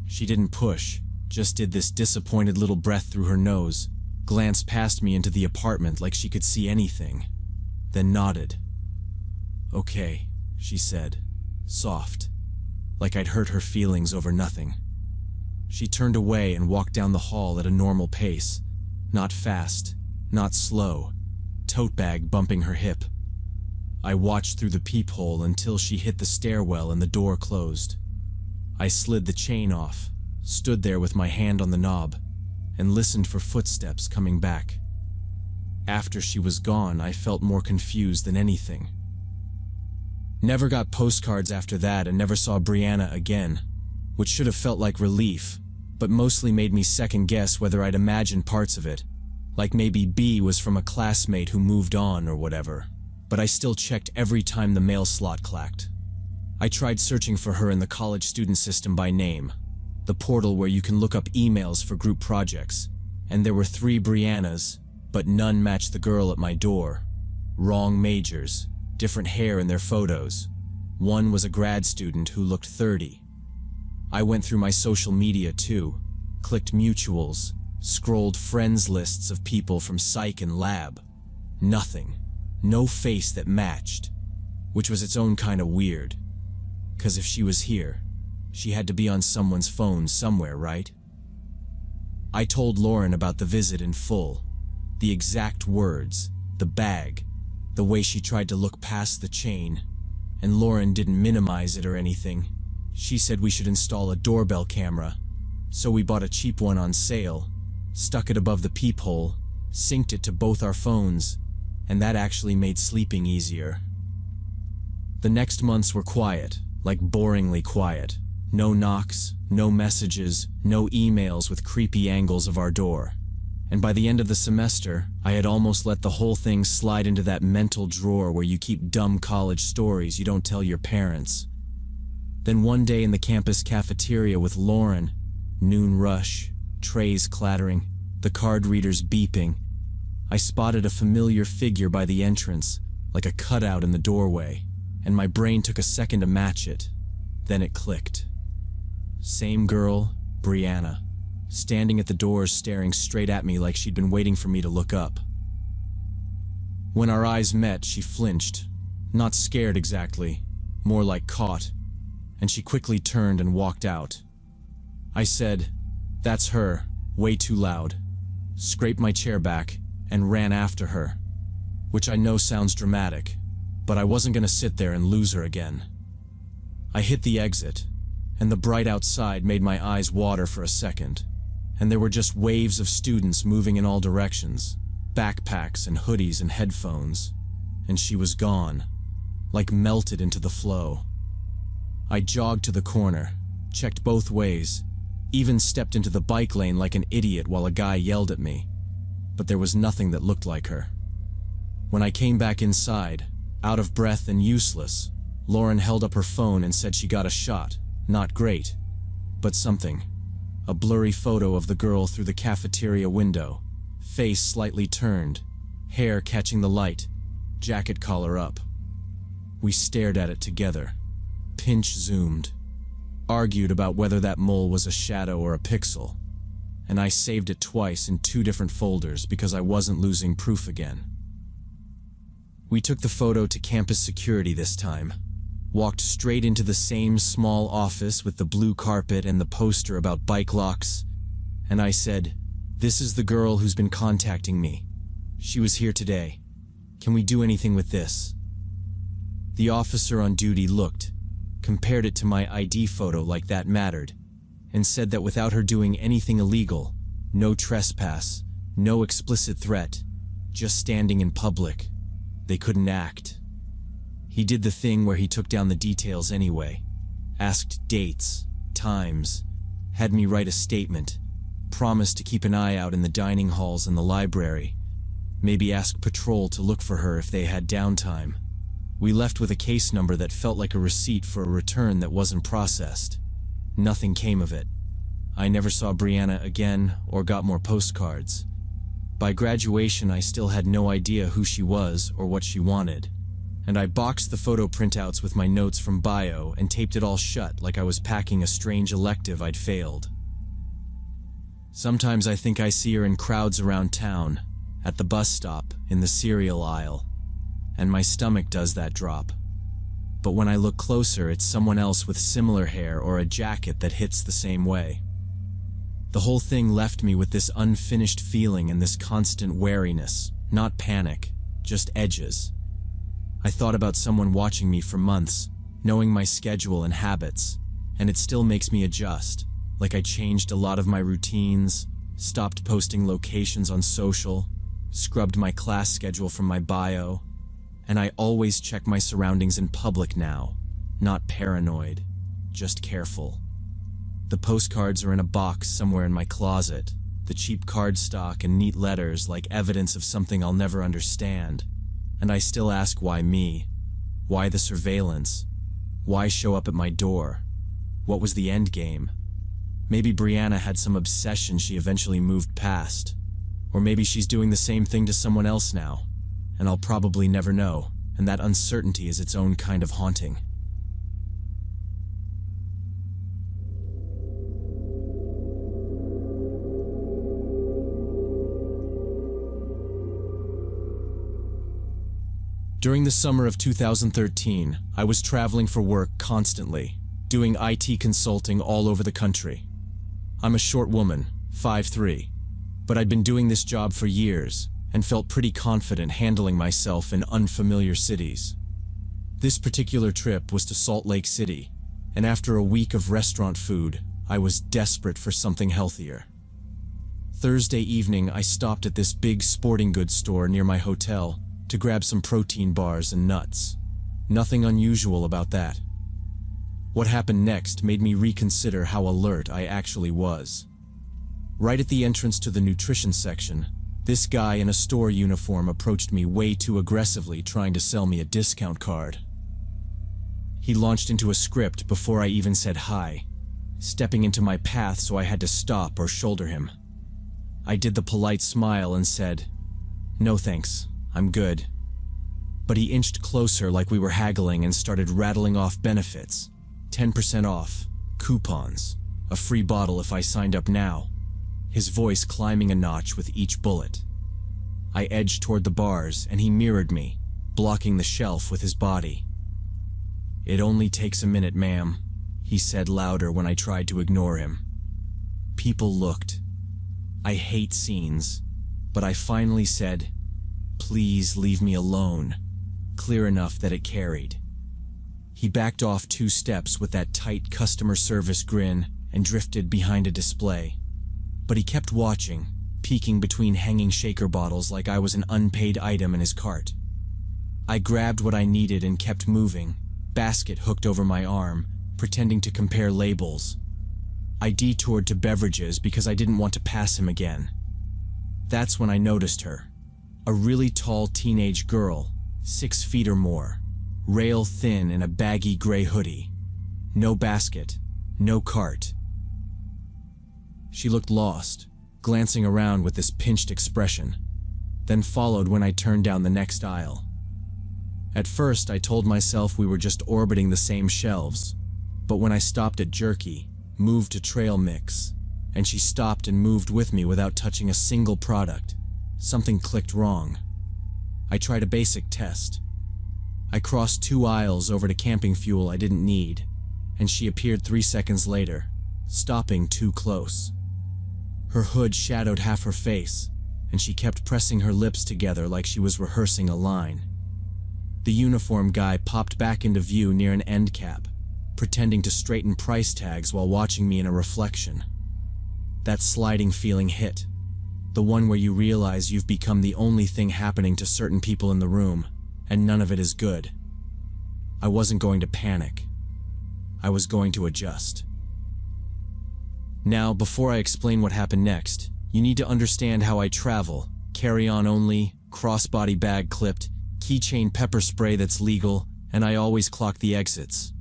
She didn't push, just did this disappointed little breath through her nose, glanced past me into the apartment like she could see anything, then nodded. "Okay," she said, soft, like I'd hurt her feelings over nothing. She turned away and walked down the hall at a normal pace, not fast, not slow, tote bag bumping her hip. I watched through the peephole until she hit the stairwell and the door closed. I slid the chain off, stood there with my hand on the knob, and listened for footsteps coming back. After she was gone, I felt more confused than anything. Never got postcards after that and never saw Brianna again, which should have felt like relief, but mostly made me second guess whether I'd imagined parts of it, like maybe B was from a classmate who moved on or whatever, but I still checked every time the mail slot clacked. I tried searching for her in the college student system by name, the portal where you can look up emails for group projects, and there were 3 Briannas, but none matched the girl at my door. Wrong majors, different hair in their photos. One was a grad student who looked 30. I went through my social media too, clicked mutuals, scrolled friends lists of people from psych and lab. Nothing. No face that matched, which was its own kind of weird. 'Cause if she was here, she had to be on someone's phone somewhere, right? I told Lauren about the visit in full. The exact words, the bag, the way she tried to look past the chain, and Lauren didn't minimize it or anything. She said we should install a doorbell camera, so we bought a cheap one on sale, stuck it above the peephole, synced it to both our phones, and that actually made sleeping easier. The next months were quiet, like boringly quiet. No knocks, no messages, no emails with creepy angles of our door. And by the end of the semester, I had almost let the whole thing slide into that mental drawer where you keep dumb college stories you don't tell your parents. Then one day in the campus cafeteria with Lauren, noon rush, trays clattering, the card readers beeping, I spotted a familiar figure by the entrance, like a cutout in the doorway, and my brain took a second to match it. Then it clicked. Same girl, Brianna, standing at the doors staring straight at me like she'd been waiting for me to look up. When our eyes met, she flinched, not scared exactly, more like caught. and she quickly turned and walked out. I said, "That's her," way too loud, scraped my chair back, and ran after her. Which I know sounds dramatic, but I wasn't going to sit there and lose her again. I hit the exit, and the bright outside made my eyes water for a second, and there were just waves of students moving in all directions, backpacks and hoodies and headphones, and she was gone, like melted into the flow. I jogged to the corner, checked both ways, even stepped into the bike lane like an idiot while a guy yelled at me, but there was nothing that looked like her. When I came back inside, out of breath and useless, Lauren held up her phone and said she got a shot. Not great, but something. A blurry photo of the girl through the cafeteria window, face slightly turned, hair catching the light, jacket collar up. We stared at it together, pinch zoomed, argued about whether that mole was a shadow or a pixel, and I saved it twice in 2 different folders because I wasn't losing proof again. We took the photo to campus security this time, walked straight into the same small office with the blue carpet and the poster about bike locks, and I said, "This is the girl who's been contacting me. She was here today. Can we do anything with this?" The officer on duty looked, compared it to my ID photo like that mattered, and said that without her doing anything illegal, no trespass, no explicit threat, just standing in public, they couldn't act. He did the thing where he took down the details anyway, asked dates, times, had me write a statement, promised to keep an eye out in the dining halls and the library, maybe ask patrol to look for her if they had downtime. We left with a case number that felt like a receipt for a return that wasn't processed. Nothing came of it. I never saw Brianna again or got more postcards. By graduation, I still had no idea who she was or what she wanted, and I boxed the photo printouts with my notes from bio and taped it all shut like I was packing a strange elective I'd failed. Sometimes I think I see her in crowds around town, at the bus stop, in the cereal aisle, and my stomach does that drop. But when I look closer, it's someone else with similar hair or a jacket that hits the same way. The whole thing left me with this unfinished feeling and this constant wariness, not panic, just edges. I thought about someone watching me for months, knowing my schedule and habits, and it still makes me adjust, like I changed a lot of my routines, stopped posting locations on social, scrubbed my class schedule from my bio, and I always check my surroundings in public now, not paranoid, just careful. The postcards are in a box somewhere in my closet, the cheap cardstock and neat letters like evidence of something I'll never understand. And I still ask why me? Why the surveillance? Why show up at my door? What was the end game? Maybe Brianna had some obsession she eventually moved past. Or maybe she's doing the same thing to someone else now, and I'll probably never know, and that uncertainty is its own kind of haunting. During the summer of 2013, I was traveling for work constantly, doing IT consulting all over the country. I'm a short woman, 5'3", but I'd been doing this job for years and felt pretty confident handling myself in unfamiliar cities. This particular trip was to Salt Lake City, and after a week of restaurant food, I was desperate for something healthier. Thursday evening, I stopped at this big sporting goods store near my hotel to grab some protein bars and nuts. Nothing unusual about that. What happened next made me reconsider how alert I actually was. Right at the entrance to the nutrition section, this guy in a store uniform approached me way too aggressively, trying to sell me a discount card. He launched into a script before I even said hi, stepping into my path so I had to stop or shoulder him. I did the polite smile and said, "No thanks, I'm good." But he inched closer like we were haggling and started rattling off benefits. 10% off, coupons, a free bottle if I signed up now, his voice climbing a notch with each bullet. I edged toward the bars and he mirrored me, blocking the shelf with his body. "It only takes a minute, ma'am," he said louder when I tried to ignore him. People looked. I hate scenes, but I finally said, "Please leave me alone," clear enough that it carried. He backed off 2 steps with that tight customer service grin and drifted behind a display. But he kept watching, peeking between hanging shaker bottles like I was an unpaid item in his cart. I grabbed what I needed and kept moving, basket hooked over my arm, pretending to compare labels. I detoured to beverages because I didn't want to pass him again. That's when I noticed her. A really tall teenage girl, 6 feet or more, rail thin in a baggy gray hoodie. No basket, no cart. She looked lost, glancing around with this pinched expression, then followed when I turned down the next aisle. At first, I told myself we were just orbiting the same shelves, but when I stopped at jerky, moved to trail mix, and she stopped and moved with me without touching a single product, something clicked wrong. I tried a basic test. I crossed 2 aisles over to camping fuel I didn't need, and she appeared 3 seconds later, stopping too close. Her hood shadowed half her face, and she kept pressing her lips together like she was rehearsing a line. The uniform guy popped back into view near an end cap, pretending to straighten price tags while watching me in a reflection. That sliding feeling hit, the one where you realize you've become the only thing happening to certain people in the room, and none of it is good. I wasn't going to panic. I was going to adjust. Now, before I explain what happened next, you need to understand how I travel: carry-on only, crossbody bag clipped, keychain pepper spray that's legal, and I always clock the exits.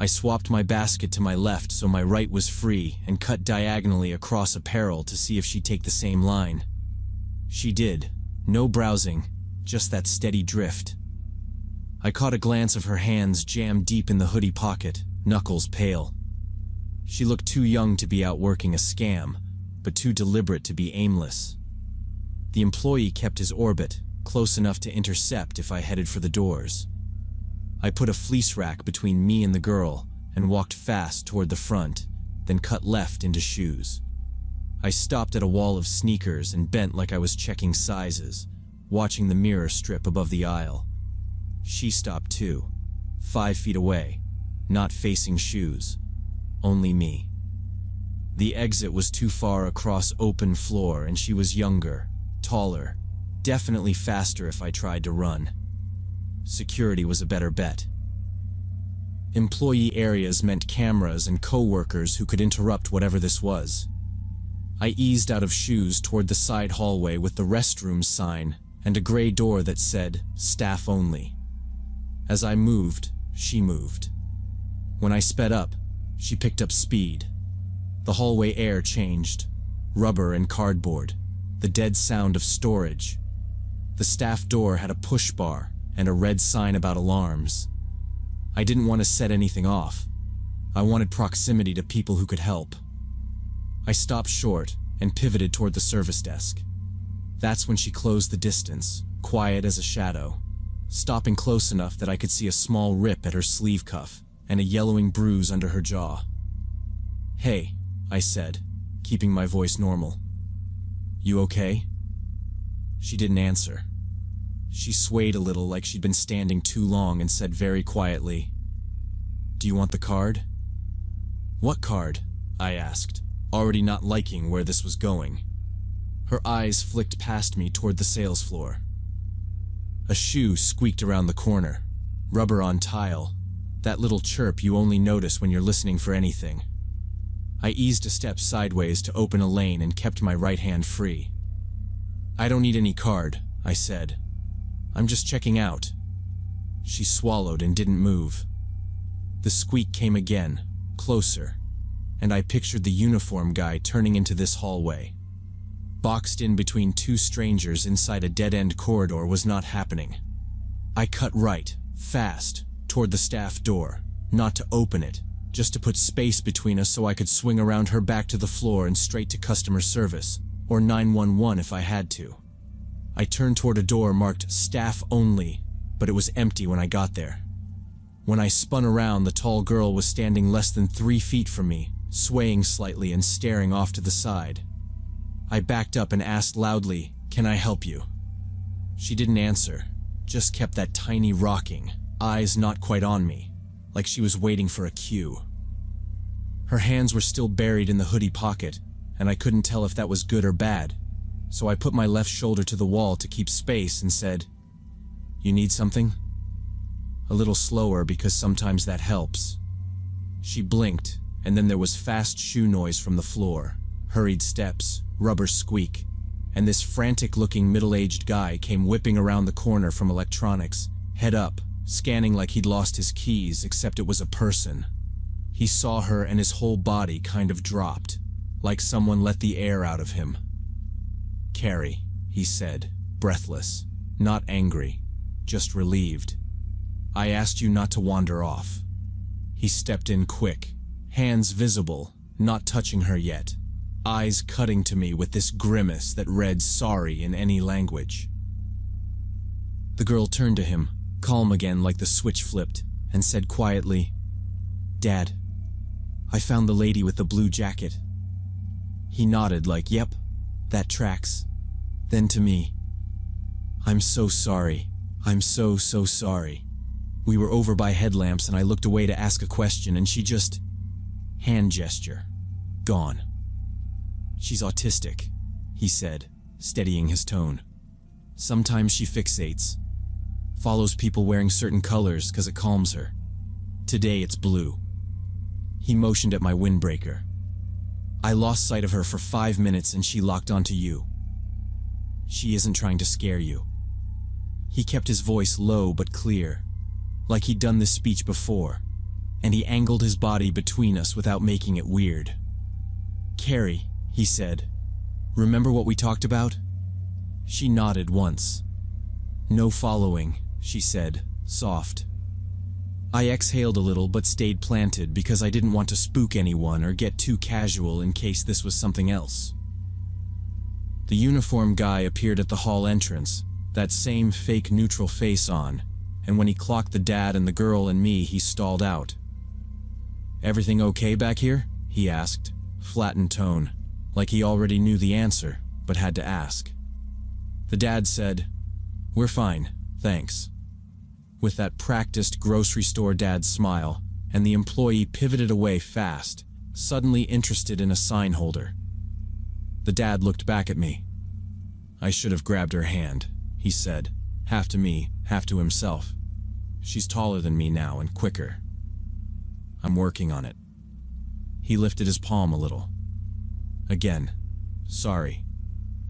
I swapped my basket to my left so my right was free and cut diagonally across apparel to see if she'd take the same line. She did. No browsing, just that steady drift. I caught a glance of her hands jammed deep in the hoodie pocket, knuckles pale. She looked too young to be out working a scam, but too deliberate to be aimless. The employee kept his orbit, close enough to intercept if I headed for the doors. I put a fleece rack between me and the girl and walked fast toward the front, then cut left into shoes. I stopped at a wall of sneakers and bent like I was checking sizes, watching the mirror strip above the aisle. She stopped too, 5 feet away, not facing shoes, only me. The exit was too far across open floor and she was younger, taller, definitely faster if I tried to run. Security was a better bet. Employee areas meant cameras and co-workers who could interrupt whatever this was. I eased out of shoes toward the side hallway with the restrooms sign and a gray door that said, "Staff only." As I moved, she moved. When I sped up, she picked up speed. The hallway air changed. Rubber and cardboard. The dead sound of storage. The staff door had a push bar and a red sign about alarms. I didn't want to set anything off. I wanted proximity to people who could help. I stopped short and pivoted toward the service desk. That's when she closed the distance, quiet as a shadow, stopping close enough that I could see a small rip at her sleeve cuff and a yellowing bruise under her jaw. "Hey," I said, keeping my voice normal. "You okay?" She didn't answer. She swayed a little like she'd been standing too long and said very quietly, "Do you want the card?" "What card?" I asked, already not liking where this was going. Her eyes flicked past me toward the sales floor. A shoe squeaked around the corner, rubber on tile, that little chirp you only notice when you're listening for anything. I eased a step sideways to open a lane and kept my right hand free. "I don't need any card," I said. "I'm just checking out." She swallowed and didn't move. The squeak came again, closer, and I pictured the uniform guy turning into this hallway. Boxed in between 2 strangers inside a dead-end corridor was not happening. I cut right, fast, toward the staff door, not to open it, just to put space between us so I could swing around her back to the floor and straight to customer service, or 911 if I had to. I turned toward a door marked "Staff Only," but it was empty when I got there. When I spun around, the tall girl was standing less than 3 feet from me, swaying slightly and staring off to the side. I backed up and asked loudly, "Can I help you?" She didn't answer, just kept that tiny rocking, eyes not quite on me, like she was waiting for a cue. Her hands were still buried in the hoodie pocket, and I couldn't tell if that was good or bad, so I put my left shoulder to the wall to keep space and said, "You need something?" A little slower because sometimes that helps. She blinked, and then there was fast shoe noise from the floor, hurried steps, rubber squeak, and this frantic-looking middle-aged guy came whipping around the corner from electronics, head up, scanning like he'd lost his keys, except it was a person. He saw her and his whole body kind of dropped, like someone let the air out of him. "Carrie," he said, breathless, not angry, just relieved. "I asked you not to wander off." He stepped in quick, hands visible, not touching her yet, eyes cutting to me with this grimace that read sorry in any language. The girl turned to him, calm again like the switch flipped, and said quietly, "Dad, I found the lady with the blue jacket." He nodded like, "Yep, that tracks." Then to me, "I'm so sorry. I'm so sorry." We were over by headlamps and I looked away to ask a question and she just... hand gesture. Gone. "She's autistic," he said, steadying his tone. "Sometimes she fixates. Follows people wearing certain colors because it calms her. Today it's blue." He motioned at my windbreaker. "I lost sight of her for 5 minutes and she locked onto you. She isn't trying to scare you." He kept his voice low but clear, like he'd done this speech before, and he angled his body between us without making it weird. "Carrie," he said, "remember what we talked about?" She nodded once. "No following," she said, soft. I exhaled a little but stayed planted because I didn't want to spook anyone or get too casual in case this was something else. The uniformed guy appeared at the hall entrance, that same fake neutral face on, and when he clocked the dad and the girl and me, he stalled out. "Everything okay back here?" he asked, flattened tone, like he already knew the answer, but had to ask. The dad said, "We're fine, thanks," with that practiced grocery store dad smile, and the employee pivoted away fast, suddenly interested in a sign holder. The dad looked back at me. "I should have grabbed her hand," he said, half to me, half to himself. "She's taller than me now and quicker. I'm working on it." He lifted his palm a little. Again, "Sorry.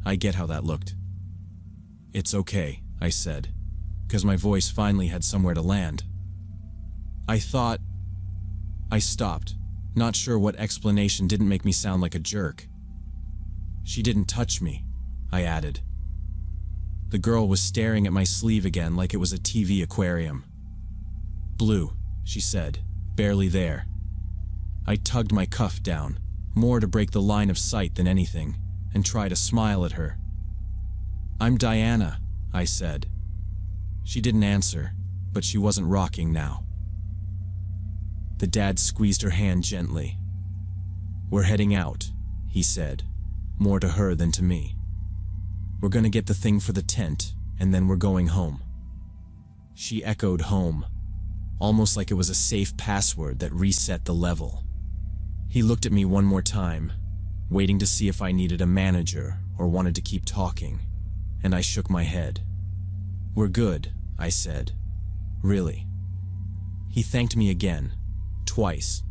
I get how that looked." "It's okay," I said, because my voice finally had somewhere to land. I stopped, not sure what explanation didn't make me sound like a jerk. "She didn't touch me," I added. The girl was staring at my sleeve again like it was a TV aquarium. "Blue," she said, barely there. I tugged my cuff down, more to break the line of sight than anything, and tried to smile at her. "I'm Diana," I said. She didn't answer, but she wasn't rocking now. The dad squeezed her hand gently. "We're heading out," he said, more to her than to me. "We're gonna get the thing for the tent, and then we're going home." She echoed home, almost like it was a safe password that reset the level. He looked at me one more time, waiting to see if I needed a manager or wanted to keep talking, and I shook my head. "We're good," I said. "Really." He thanked me again, twice,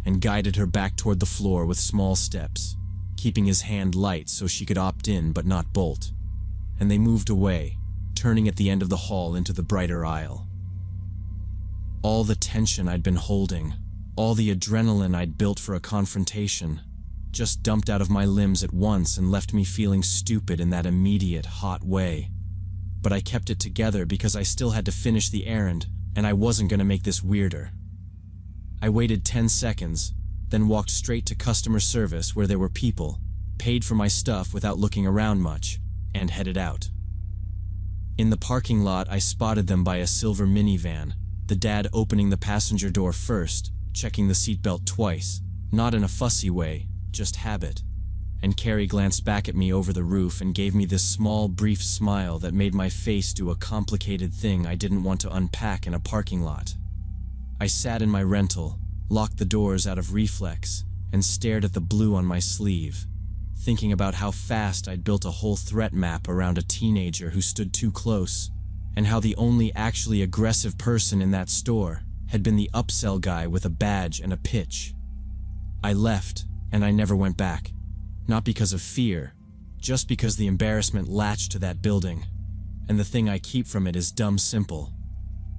and guided her back toward the floor with small steps, keeping his hand light so she could opt in but not bolt, and they moved away, turning at the end of the hall into the brighter aisle. All the tension I'd been holding, all the adrenaline I'd built for a confrontation, just dumped out of my limbs at once and left me feeling stupid in that immediate, hot way. But I kept it together because I still had to finish the errand, and I wasn't going to make this weirder. I waited 10 seconds, then walked straight to customer service where there were people, paid for my stuff without looking around much, and headed out. In the parking lot, I spotted them by a silver minivan, the dad opening the passenger door first, checking the seatbelt twice, not in a fussy way, just habit. And Carrie glanced back at me over the roof and gave me this small, brief smile that made my face do a complicated thing I didn't want to unpack in a parking lot. I sat in my rental, locked the doors out of reflex, and stared at the blue on my sleeve, thinking about how fast I'd built a whole threat map around a teenager who stood too close, and how the only actually aggressive person in that store had been the upsell guy with a badge and a pitch. I left, and I never went back. Not because of fear, just because the embarrassment latched to that building. And the thing I keep from it is dumb simple.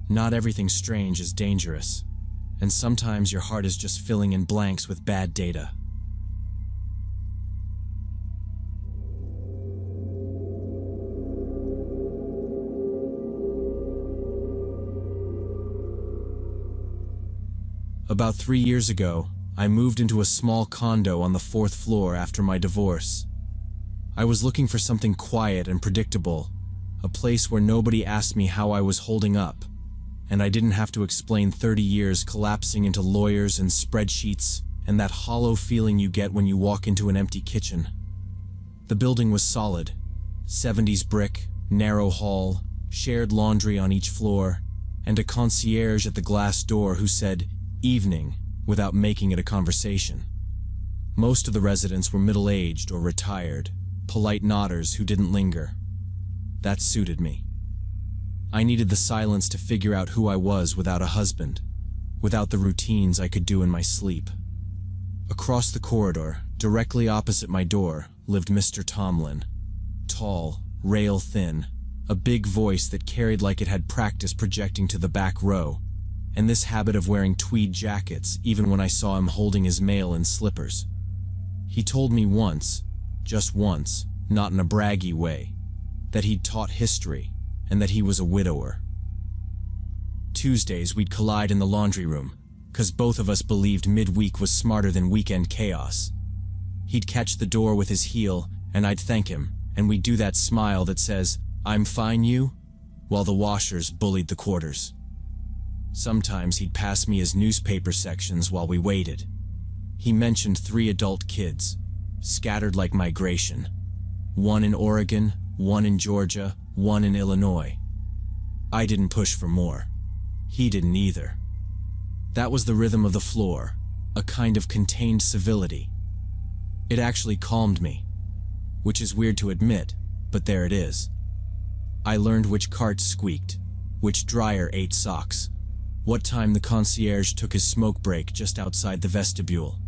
Not everything strange is dangerous. And sometimes your heart is just filling in blanks with bad data. About 3 years ago, I moved into a small condo on the 4th floor after my divorce. I was looking for something quiet and predictable, a place where nobody asked me how I was holding up, and I didn't have to explain 30 years collapsing into lawyers and spreadsheets and that hollow feeling you get when you walk into an empty kitchen. The building was solid, 70s brick, narrow hall, shared laundry on each floor, and a concierge at the glass door who said, "Evening," without making it a conversation. Most of the residents were middle-aged or retired, polite nodders who didn't linger. That suited me. I needed the silence to figure out who I was without a husband, without the routines I could do in my sleep. Across the corridor, directly opposite my door, lived Mr. Tomlin. Tall, rail-thin, a big voice that carried like it had practice projecting to the back row, and this habit of wearing tweed jackets even when I saw him holding his mail in slippers. He told me once, just once, not in a braggy way, that he'd taught history and that he was a widower. Tuesdays we'd collide in the laundry room, 'cause both of us believed midweek was smarter than weekend chaos. He'd catch the door with his heel and I'd thank him, and we'd do that smile that says, "I'm fine, you?" while the washers bullied the quarters. Sometimes he'd pass me his newspaper sections while we waited. He mentioned 3 adult kids, scattered like migration. 1 in Oregon, 1 in Georgia, 1 in Illinois. I didn't push for more. He didn't either. That was the rhythm of the floor, a kind of contained civility. It actually calmed me, which is weird to admit, but there it is. I learned which carts squeaked, which dryer ate socks, what time the concierge took his smoke break just outside the vestibule.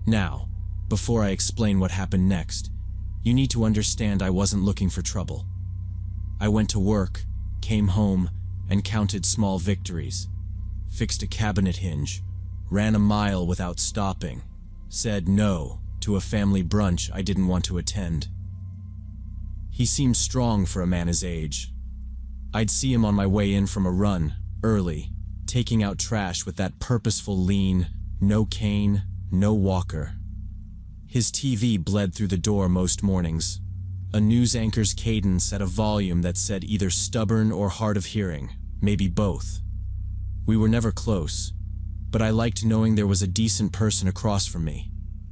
Now, before I explain what happened next, you need to understand I wasn't looking for trouble. I went to work, came home, and counted small victories. Fixed a cabinet hinge, ran a mile without stopping, said no to a family brunch I didn't want to attend. He seemed strong for a man his age. I'd see him on my way in from a run, early, taking out trash with that purposeful lean, no cane, no walker. His TV bled through the door most mornings, a news anchor's cadence at a volume that said either stubborn or hard of hearing, maybe both. We were never close, but I liked knowing there was a decent person across from me,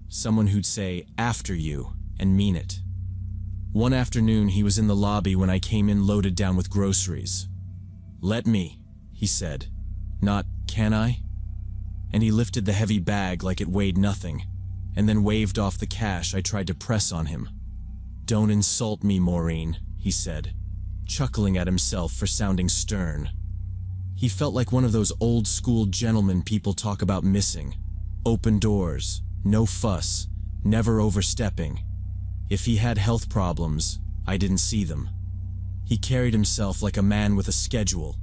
someone who'd say, "After you," and mean it. One afternoon he was in the lobby when I came in loaded down with groceries. "Let me," he said, not "can I?" And he lifted the heavy bag like it weighed nothing, and then waved off the cash I tried to press on him. "Don't insult me, Maureen," he said, chuckling at himself for sounding stern. He felt like one of those old-school gentlemen people talk about missing. Open doors, no fuss, never overstepping. If he had health problems, I didn't see them. He carried himself like a man with a schedule.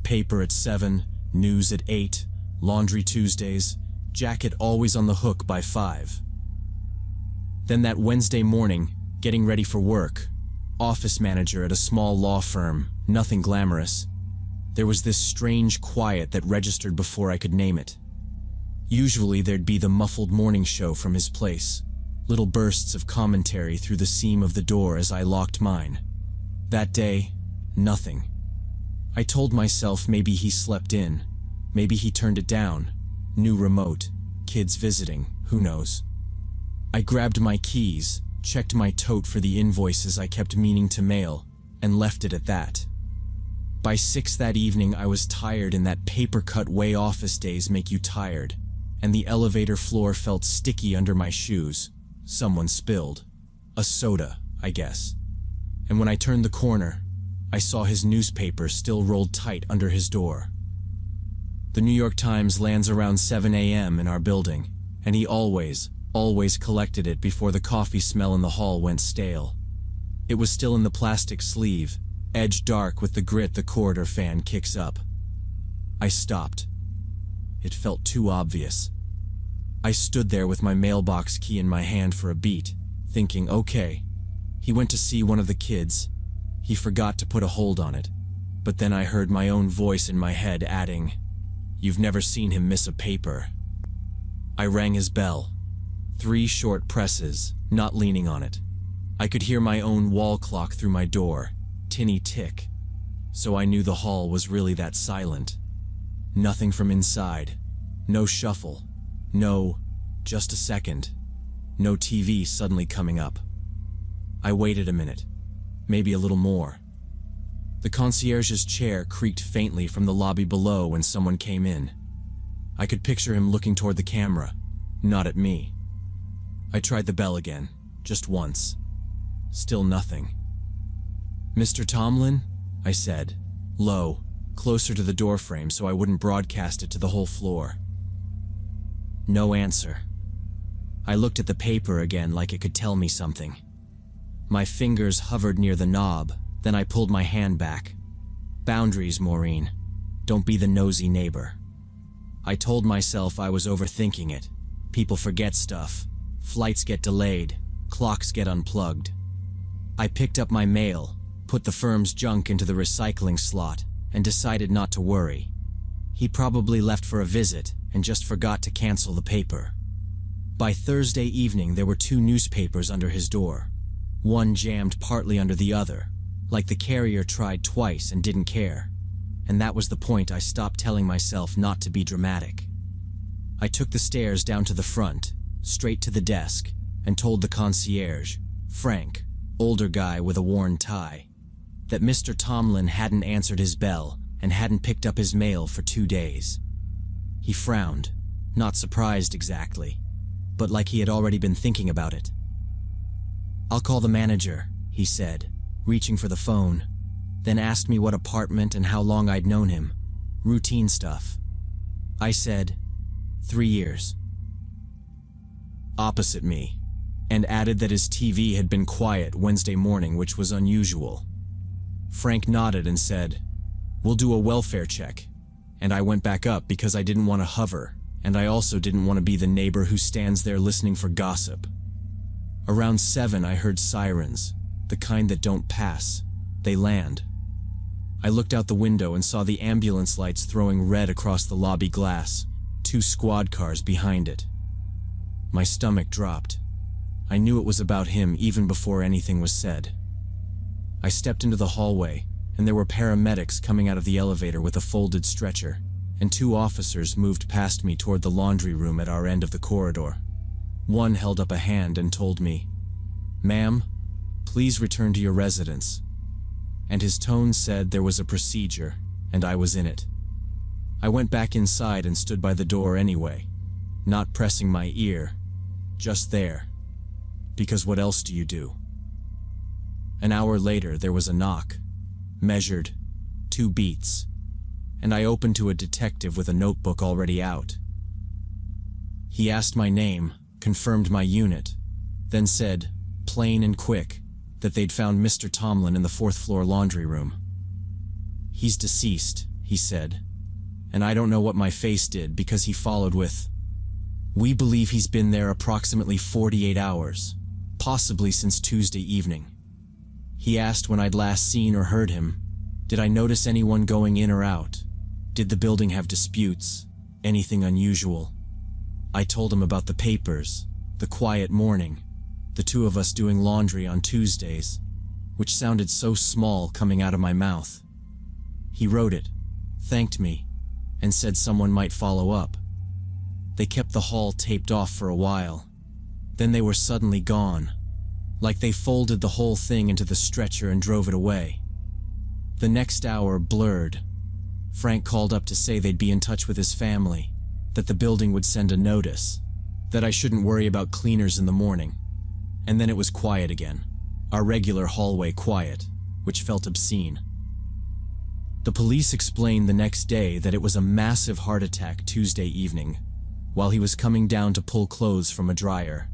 Paper at 7, news at 8, laundry Tuesdays, jacket always on the hook by 5. Then that Wednesday morning, getting ready for work, office manager at a small law firm, nothing glamorous. There was this strange quiet that registered before I could name it. Usually there'd be the muffled morning show from his place, little bursts of commentary through the seam of the door as I locked mine. That day, nothing. I told myself maybe he slept in, maybe he turned it down. New remote, kids visiting, who knows. I grabbed my keys, checked my tote for the invoices I kept meaning to mail, and left it at that. By 6 that evening I was tired, and that paper-cut way office days make you tired, and the elevator floor felt sticky under my shoes. Someone spilled. A soda, I guess. And when I turned the corner, I saw his newspaper still rolled tight under his door. The New York Times lands around 7 a.m. in our building, and he always collected it before the coffee smell in the hall went stale. It was still in the plastic sleeve, edged dark with the grit the corridor fan kicks up. I stopped. It felt too obvious. I stood there with my mailbox key in my hand for a beat, thinking, okay, he went to see one of the kids. He forgot to put a hold on it. But then I heard my own voice in my head adding, "You've never seen him miss a paper." I rang his bell. 3 short presses, not leaning on it. I could hear my own wall clock through my door, tinny tick. So I knew the hall was really that silent. Nothing from inside. No shuffle. No, just a second. No TV suddenly coming up. I waited a minute, maybe a little more. The concierge's chair creaked faintly from the lobby below when someone came in. I could picture him looking toward the camera, not at me. I tried the bell again, just once. Still nothing. "Mr. Tomlin?" I said, low, closer to the doorframe so I wouldn't broadcast it to the whole floor. No answer. I looked at the paper again like it could tell me something. My fingers hovered near the knob, then I pulled my hand back. Boundaries, Maureen. Don't be the nosy neighbor. I told myself I was overthinking it. People forget stuff. Flights get delayed. Clocks get unplugged. I picked up my mail, put the firm's junk into the recycling slot, and decided not to worry. He probably left for a visit and just forgot to cancel the paper. By Thursday evening, there were 2 newspapers under his door. One jammed partly under the other, like the carrier tried twice and didn't care. And that was the point I stopped telling myself not to be dramatic. I took the stairs down to the front, straight to the desk, and told the concierge, Frank, older guy with a worn tie, that Mr. Tomlin hadn't answered his bell and hadn't picked up his mail for 2 days. He frowned, not surprised exactly, but like he had already been thinking about it. "I'll call the manager," he said, reaching for the phone, then asked me what apartment and how long I'd known him. Routine stuff. I said, 3 years. Opposite me, and added that his TV had been quiet Wednesday morning, which was unusual. Frank nodded and said, "We'll do a welfare check," and I went back up because I didn't want to hover, and I also didn't want to be the neighbor who stands there listening for gossip. Around 7, I heard sirens, the kind that don't pass. They land. I looked out the window and saw the ambulance lights throwing red across the lobby glass, 2 squad cars behind it. My stomach dropped. I knew it was about him even before anything was said. I stepped into the hallway, and there were paramedics coming out of the elevator with a folded stretcher, and 2 officers moved past me toward the laundry room at our end of the corridor. One held up a hand and told me, "Ma'am, please return to your residence." And his tone said there was a procedure, and I was in it. I went back inside and stood by the door anyway, not pressing my ear, just there. Because what else do you do? An hour later, there was a knock. Measured, 2 beats, and I opened to a detective with a notebook already out. He asked my name, confirmed my unit, then said, plain and quick, that they'd found Mr. Tomlin in the 4th floor laundry room. "He's deceased," he said, and I don't know what my face did because he followed with, "We believe he's been there approximately 48 hours, possibly since Tuesday evening." He asked when I'd last seen or heard him. Did I notice anyone going in or out? Did the building have disputes? Anything unusual? I told him about the papers, the quiet morning, the 2 of us doing laundry on Tuesdays, which sounded so small coming out of my mouth. He wrote it, thanked me, and said someone might follow up. They kept the hall taped off for a while. Then they were suddenly gone, like they folded the whole thing into the stretcher and drove it away. The next hour blurred. Frank called up to say they'd be in touch with his family, that the building would send a notice, that I shouldn't worry about cleaners in the morning. And then it was quiet again, our regular hallway quiet, which felt obscene. The police explained the next day that it was a massive heart attack Tuesday evening, while he was coming down to pull clothes from a dryer.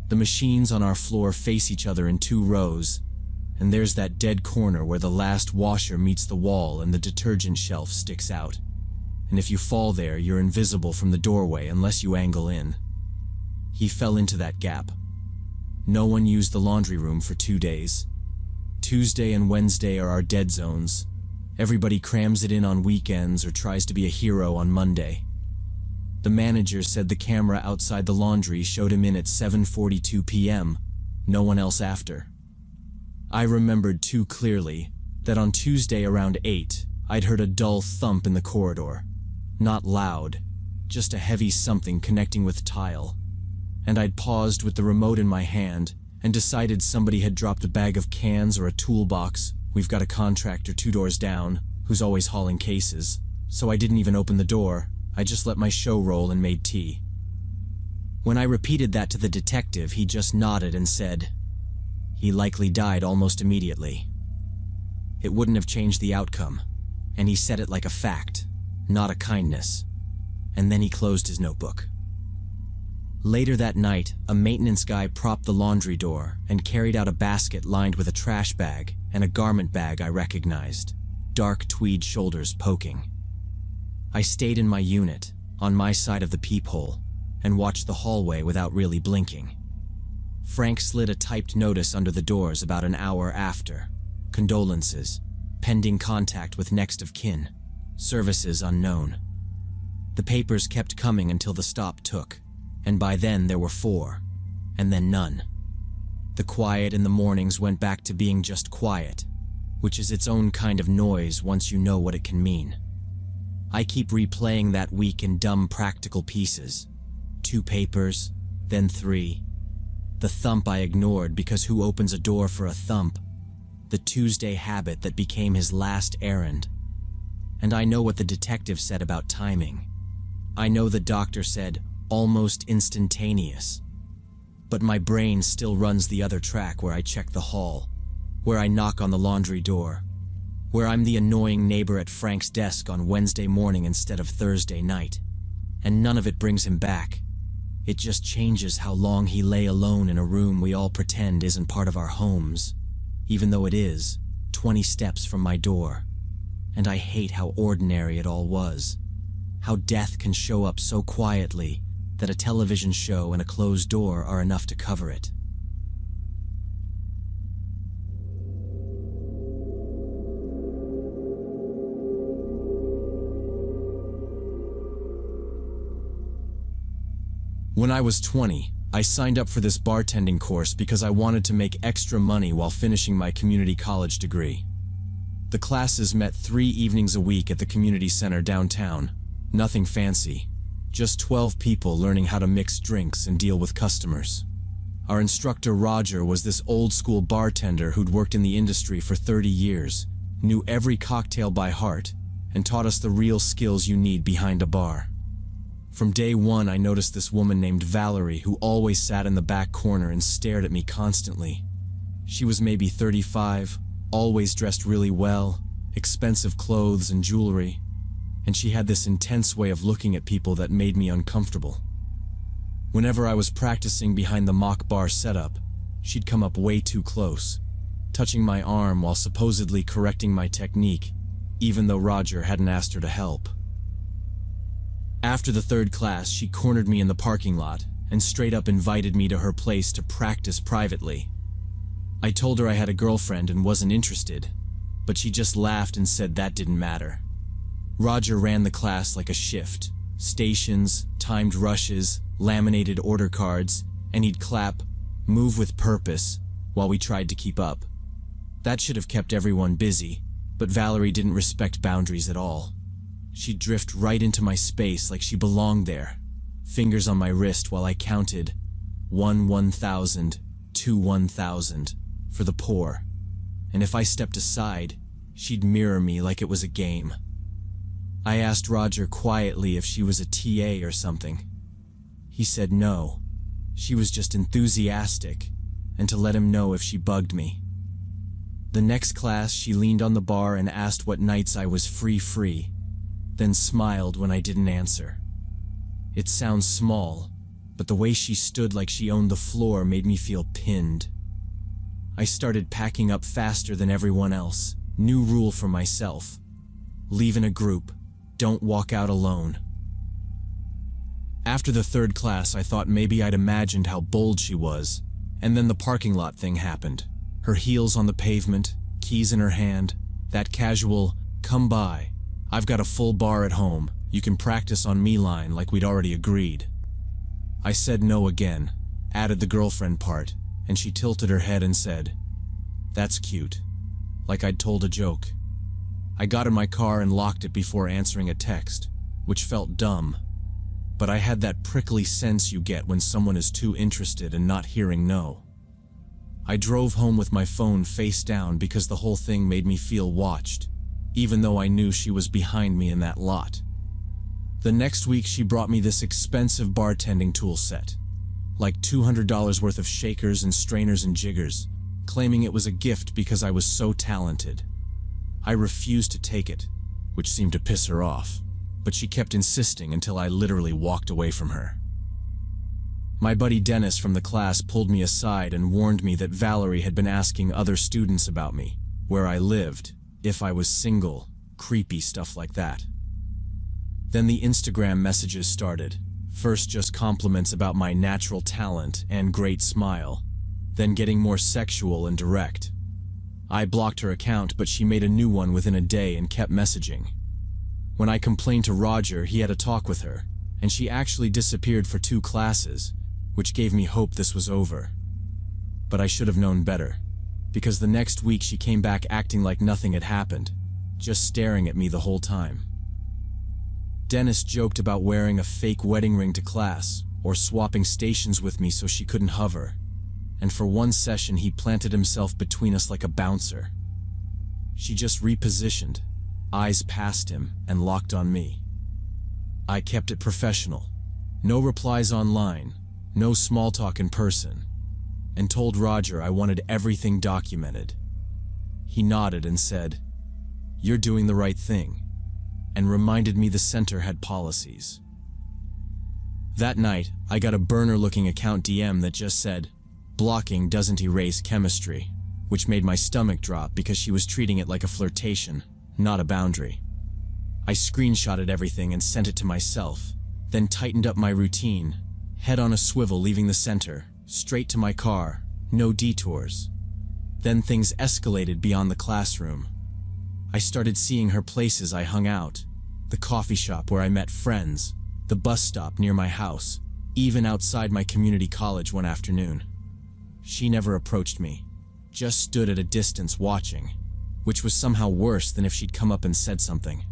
The machines on our floor face each other in 2 rows, and there's that dead corner where the last washer meets the wall and the detergent shelf sticks out. And if you fall there, you're invisible from the doorway unless you angle in. He fell into that gap. No one used the laundry room for 2 days. Tuesday and Wednesday are our dead zones. Everybody crams it in on weekends or tries to be a hero on Monday. The manager said the camera outside the laundry showed him in at 7:42 p.m., no one else after. I remembered too clearly that on Tuesday around 8, I'd heard a dull thump in the corridor. Not loud, just a heavy something connecting with tile. And I'd paused with the remote in my hand and decided somebody had dropped a bag of cans or a toolbox. We've got a contractor 2 doors down who's always hauling cases, so I didn't even open the door. I just let my show roll and made tea. When I repeated that to the detective, he just nodded and said, "He likely died almost immediately." It wouldn't have changed the outcome, and he said it like a fact, not a kindness. And then he closed his notebook. Later that night, a maintenance guy propped the laundry door and carried out a basket lined with a trash bag and a garment bag I recognized, dark tweed shoulders poking. I stayed in my unit, on my side of the peephole, and watched the hallway without really blinking. Frank slid a typed notice under the doors about an hour after. Condolences, pending contact with next of kin, services unknown. The papers kept coming until the stop took, and by then there were 4, and then none. The quiet in the mornings went back to being just quiet, which is its own kind of noise once you know what it can mean. I keep replaying that week in dumb practical pieces. 2 papers, then 3. The thump I ignored because who opens a door for a thump? The Tuesday habit that became his last errand. And I know what the detective said about timing. I know the doctor said almost instantaneous. But my brain still runs the other track where I check the hall, where I knock on the laundry door, where I'm the annoying neighbor at Frank's desk on Wednesday morning instead of Thursday night. And none of it brings him back. It just changes how long he lay alone in a room we all pretend isn't part of our homes, even though it is, 20 steps from my door. And I hate how ordinary it all was. How death can show up so quietly that a television show and a closed door are enough to cover it. When I was 20, I signed up for this bartending course because I wanted to make extra money while finishing my community college degree. The classes met 3 evenings a week at the community center downtown. Nothing fancy, just 12 people learning how to mix drinks and deal with customers. Our instructor Roger was this old-school bartender who'd worked in the industry for 30 years, knew every cocktail by heart, and taught us the real skills you need behind a bar. From day one, I noticed this woman named Valerie who always sat in the back corner and stared at me constantly. She was maybe 35, always dressed really well, expensive clothes and jewelry, and she had this intense way of looking at people that made me uncomfortable. Whenever I was practicing behind the mock bar setup, she'd come up way too close, touching my arm while supposedly correcting my technique, even though Roger hadn't asked her to help. After the 3rd class, she cornered me in the parking lot and straight up invited me to her place to practice privately. I told her I had a girlfriend and wasn't interested, but she just laughed and said that didn't matter. Roger ran the class like a shift. Stations, timed rushes, laminated order cards, and he'd clap, "Move with purpose," while we tried to keep up. That should have kept everyone busy, But Valerie didn't respect boundaries at all. She'd drift right into my space like she belonged there, fingers on my wrist while I counted 1,000, 2 1,000 for the poor. And if I stepped aside, she'd mirror me like it was a game. I asked Roger quietly if she was a TA or something. He said no, she was just enthusiastic, and to let him know if she bugged me. The next class, she leaned on the bar and asked what nights I was free, then smiled when I didn't answer. It sounds small, but the way she stood like she owned the floor made me feel pinned. I started packing up faster than everyone else. New rule for myself: leave in a group, don't walk out alone. After the third class, I thought maybe I'd imagined how bold she was, and then the parking lot thing happened. Her heels on the pavement, keys in her hand, that casual, "Come by, I've got a full bar at home, you can practice on me" line like we'd already agreed. I said no again, added the girlfriend part, and she tilted her head and said, "That's cute," like I'd told a joke. I got in my car and locked it before answering a text, which felt dumb, but I had that prickly sense you get when someone is too interested and not hearing no. I drove home with my phone face down because the whole thing made me feel watched, even though I knew she was behind me in that lot. The next week she brought me this expensive bartending tool set, like $200 worth of shakers and strainers and jiggers, claiming it was a gift because I was so talented. I refused to take it, which seemed to piss her off, but she kept insisting until I literally walked away from her. My buddy Dennis from the class pulled me aside and warned me that Valerie had been asking other students about me, where I lived, if I was single, creepy stuff like that. Then the Instagram messages started. First just compliments about my natural talent and great smile, then getting more sexual and direct. I blocked her account, but she made a new one within a day and kept messaging. When I complained to Roger, he had a talk with her, and she actually disappeared for 2 classes, which gave me hope this was over. But I should have known better, because the next week she came back acting like nothing had happened, just staring at me the whole time. Dennis joked about wearing a fake wedding ring to class, or swapping stations with me so she couldn't hover, and for one session he planted himself between us like a bouncer. She just repositioned, eyes past him, and locked on me. I kept it professional, no replies online, no small talk in person, and told Roger I wanted everything documented. He nodded and said, "You're doing the right thing," and reminded me the center had policies. That night, I got a burner-looking account DM that just said, "Blocking doesn't erase chemistry," which made my stomach drop because she was treating it like a flirtation, not a boundary. I screenshotted everything and sent it to myself, then tightened up my routine, head on a swivel leaving the center, straight to my car, no detours. Then things escalated beyond the classroom. I started seeing her places I hung out, the coffee shop where I met friends, the bus stop near my house, even outside my community college one afternoon. She never approached me, just stood at a distance watching, which was somehow worse than if she'd come up and said something.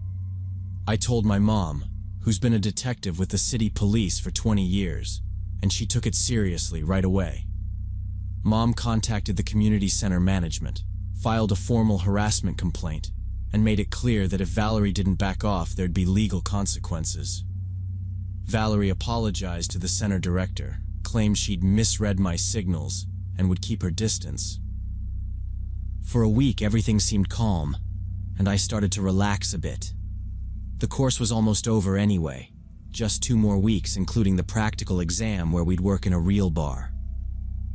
I told my mom, who's been a detective with the city police for 20 years, and she took it seriously right away. Mom contacted the community center management, filed a formal harassment complaint, and made it clear that if Valerie didn't back off, there'd be legal consequences. Valerie apologized to the center director, claimed she'd misread my signals, and would keep her distance. For a week, everything seemed calm, and I started to relax a bit. The course was almost over anyway, just 2 more weeks, including the practical exam where we'd work in a real bar.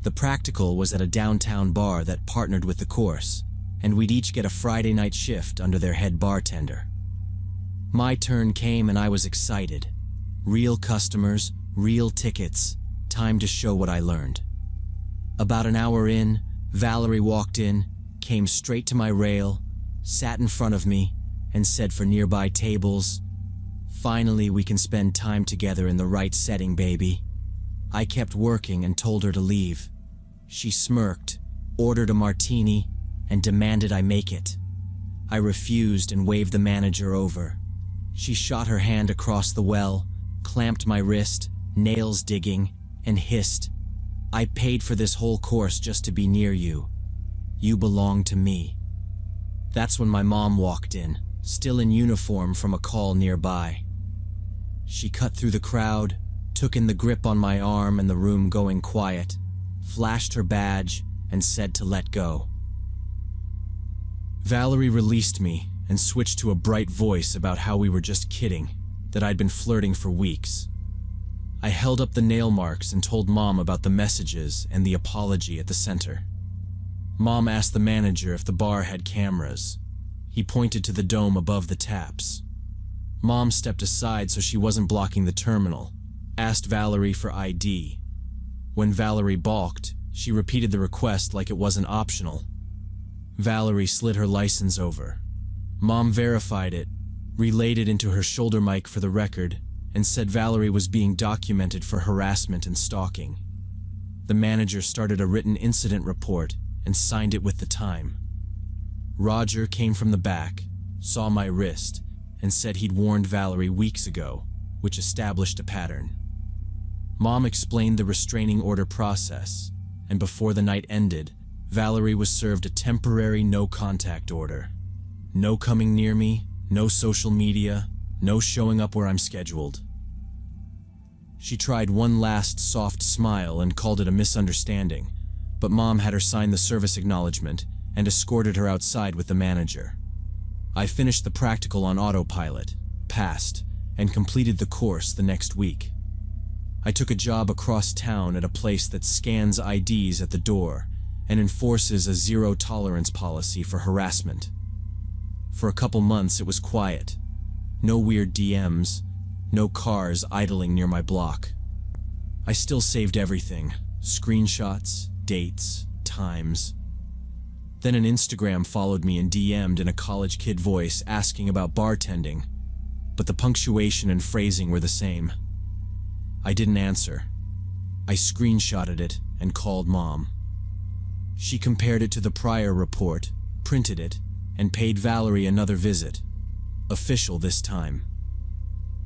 The practical was at a downtown bar that partnered with the course, and we'd each get a Friday night shift under their head bartender. My turn came and I was excited. Real customers, real tickets, time to show what I learned. About an hour in, Valerie walked in, came straight to my rail, sat in front of me, and said for nearby tables, "Finally we can spend time together in the right setting, baby." I kept working and told her to leave. She smirked, ordered a martini, and demanded I make it. I refused and waved the manager over. She shot her hand across the well, clamped my wrist, nails digging, and hissed, "I paid for this whole course just to be near you. You belong to me." That's when my mom walked in, still in uniform from a call nearby. She cut through the crowd, took in the grip on my arm and the room going quiet, flashed her badge, and said to let go. Valerie released me and switched to a bright voice about how we were just kidding, that I'd been flirting for weeks. I held up the nail marks and told Mom about the messages and the apology at the center. Mom asked the manager if the bar had cameras. He pointed to the dome above the taps. Mom stepped aside so she wasn't blocking the terminal, asked Valerie for ID. When Valerie balked, she repeated the request like it wasn't optional. Valerie slid her license over. Mom verified it, relayed it into her shoulder mic for the record, and said Valerie was being documented for harassment and stalking. The manager started a written incident report and signed it with the time. Roger came from the back, saw my wrist, and said he'd warned Valerie weeks ago, which established a pattern. Mom explained the restraining order process, and before the night ended, Valerie was served a temporary no-contact order. No coming near me, no social media, no showing up where I'm scheduled. She tried one last soft smile and called it a misunderstanding, but Mom had her sign the service acknowledgement and escorted her outside with the manager. I finished the practical on autopilot, passed, and completed the course the next week. I took a job across town at a place that scans IDs at the door and enforces a zero-tolerance policy for harassment. For a couple months it was quiet. No weird DMs, no cars idling near my block. I still saved everything, screenshots, dates, times. Then an Instagram followed me and DM'd in a college kid voice asking about bartending, but the punctuation and phrasing were the same. I didn't answer. I screenshotted it and called Mom. She compared it to the prior report, printed it, and paid Valerie another visit. Official this time.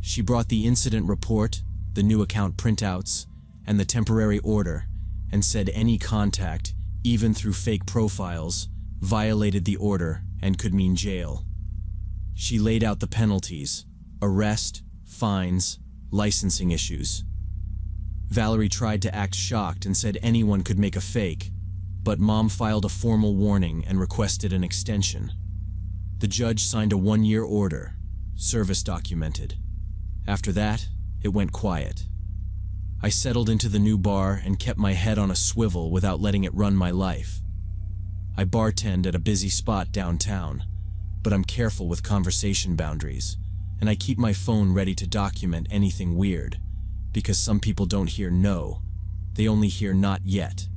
She brought the incident report, the new account printouts, and the temporary order, and said any contact, even through fake profiles, violated the order and could mean jail. She laid out the penalties: arrest, fines, licensing issues. Valerie tried to act shocked and said anyone could make a fake, but Mom filed a formal warning and requested an extension. The judge signed a 1-year order, service documented. After that, it went quiet. I settled into the new bar and kept my head on a swivel without letting it run my life. I bartend at a busy spot downtown, but I'm careful with conversation boundaries, and I keep my phone ready to document anything weird, because some people don't hear no, they only hear not yet,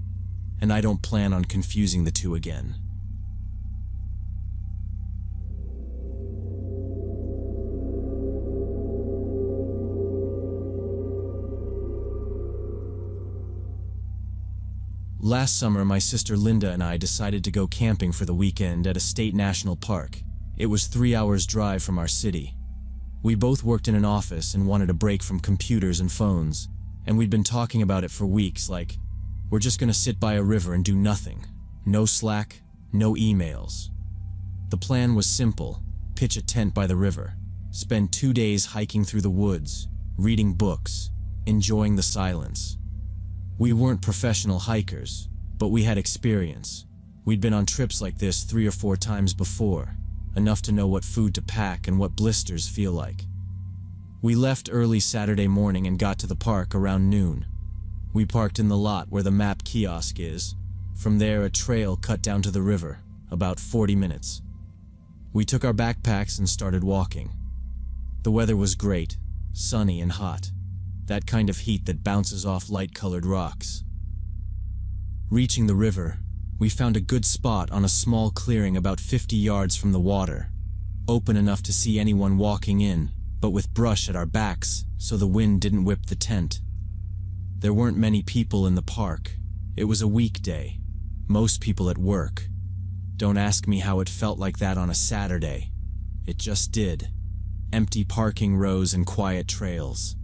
and I don't plan on confusing the two again. Last summer, my sister Linda and I decided to go camping for the weekend at a state national park. It was 3 hours drive from our city. We both worked in an office and wanted a break from computers and phones, and we'd been talking about it for weeks, like, we're just gonna sit by a river and do nothing. No Slack, no emails. The plan was simple: pitch a tent by the river, spend 2 days hiking through the woods, reading books, enjoying the silence. We weren't professional hikers, but we had experience. We'd been on trips like this 3 or 4 times before, enough to know what food to pack and what blisters feel like. We left early Saturday morning and got to the park around noon. We parked in the lot where the map kiosk is. From there, a trail cut down to the river, about 40 minutes. We took our backpacks and started walking. The weather was great, sunny and hot. That kind of heat that bounces off light-colored rocks. Reaching the river, we found a good spot on a small clearing about 50 yards from the water, open enough to see anyone walking in, but with brush at our backs so the wind didn't whip the tent. There weren't many people in the park. It was a weekday, most people at work. Don't ask me how it felt like that on a Saturday. It just did. Empty parking rows and quiet trails.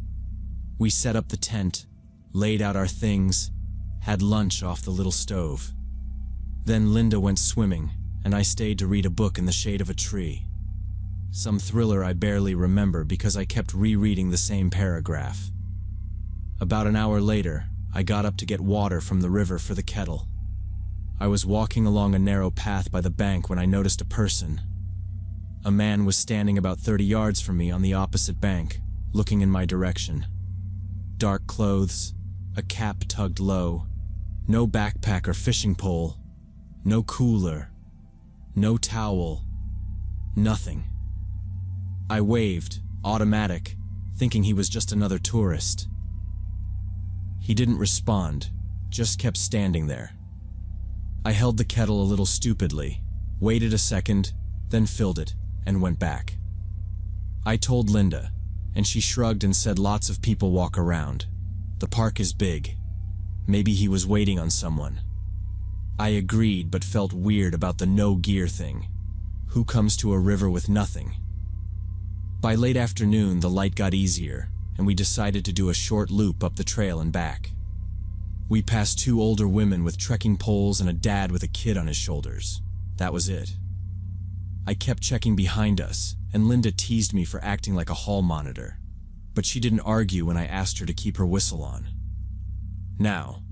We set up the tent, laid out our things, had lunch off the little stove. Then Linda went swimming, and I stayed to read a book in the shade of a tree. Some thriller I barely remember because I kept rereading the same paragraph. About an hour later, I got up to get water from the river for the kettle. I was walking along a narrow path by the bank when I noticed a person. A man was standing about 30 yards from me on the opposite bank, looking in my direction. Dark clothes, a cap tugged low, no backpack or fishing pole, no cooler, no towel, nothing. I waved, automatic, thinking he was just another tourist. He didn't respond, just kept standing there. I held the kettle a little stupidly, waited a second, then filled it, and went back. I told Linda, and she shrugged and said lots of people walk around. The park is big. Maybe he was waiting on someone. I agreed, but felt weird about the no gear thing. Who comes to a river with nothing? By late afternoon, the light got easier, and we decided to do a short loop up the trail and back. We passed 2 older women with trekking poles and a dad with a kid on his shoulders. That was it. I kept checking behind us, and Linda teased me for acting like a hall monitor, but she didn't argue when I asked her to keep her whistle on. Now,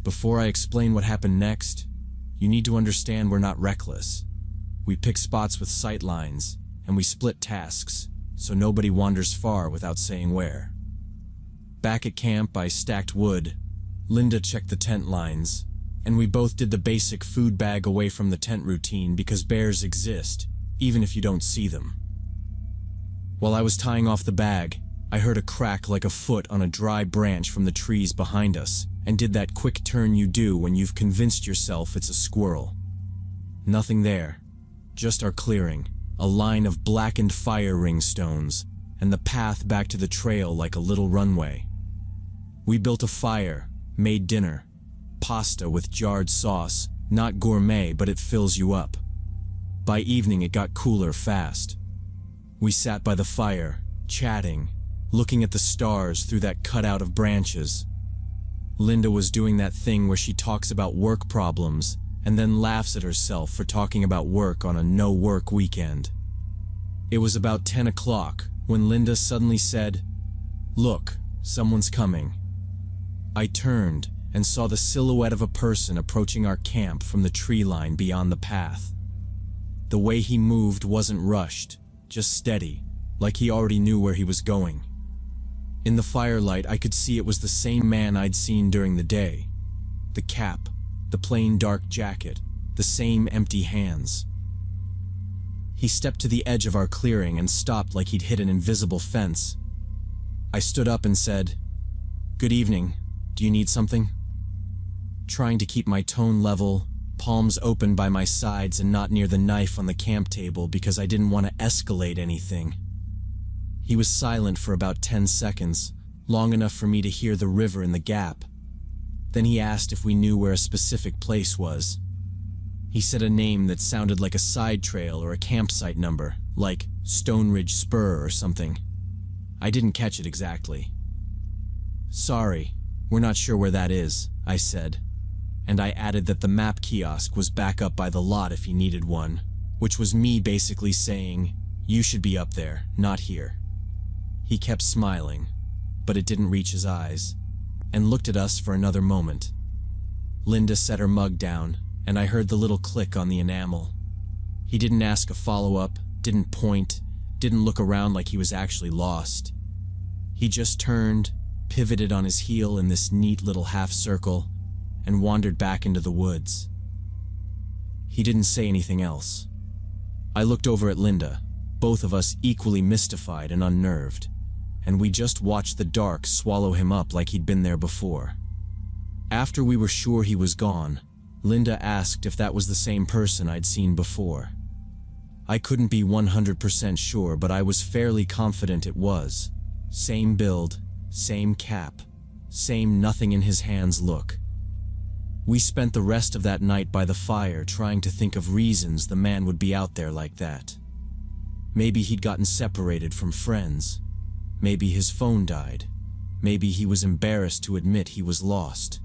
before I explain what happened next, you need to understand we're not reckless. We pick spots with sight lines, and we split tasks, so nobody wanders far without saying where. Back at camp, I stacked wood. Linda checked the tent lines, and we both did the basic food bag away from the tent routine because bears exist, even if you don't see them. While I was tying off the bag, I heard a crack like a foot on a dry branch from the trees behind us, and did that quick turn you do when you've convinced yourself it's a squirrel. Nothing there, just our clearing, a line of blackened fire ring stones, and the path back to the trail like a little runway. We built a fire, made dinner. Pasta with jarred sauce, not gourmet, but it fills you up. By evening it got cooler fast. We sat by the fire, chatting, looking at the stars through that cutout of branches. Linda was doing that thing where she talks about work problems and then laughs at herself for talking about work on a no-work weekend. It was about 10 o'clock when Linda suddenly said, "Look, someone's coming." I turned and saw the silhouette of a person approaching our camp from the tree line beyond the path. The way he moved wasn't rushed, just steady, like he already knew where he was going. In the firelight, I could see it was the same man I'd seen during the day. The cap, the plain dark jacket, the same empty hands. He stepped to the edge of our clearing and stopped like he'd hit an invisible fence. I stood up and said, "Good evening. Do you need something?" Trying to keep my tone level, palms open by my sides and not near the knife on the camp table because I didn't want to escalate anything. He was silent for about 10 seconds, long enough for me to hear the river in the gap. Then he asked if we knew where a specific place was. He said a name that sounded like a side trail or a campsite number, like Stone Ridge Spur or something. I didn't catch it exactly. "Sorry, we're not sure where that is," I said, and I added that the map kiosk was back up by the lot if he needed one, which was me basically saying, "You should be up there, not here." He kept smiling, but it didn't reach his eyes, and looked at us for another moment. Linda set her mug down, and I heard the little click on the enamel. He didn't ask a follow-up, didn't point, didn't look around like he was actually lost. He just turned, pivoted on his heel in this neat little half-circle, and wandered back into the woods. He didn't say anything else. I looked over at Linda, both of us equally mystified and unnerved, and we just watched the dark swallow him up like he'd been there before. After we were sure he was gone, Linda asked if that was the same person I'd seen before. I couldn't be 100% sure, but I was fairly confident it was. Same build, same cap, same nothing in his hands look. We spent the rest of that night by the fire trying to think of reasons the man would be out there like that. Maybe he'd gotten separated from friends. Maybe his phone died. Maybe he was embarrassed to admit he was lost.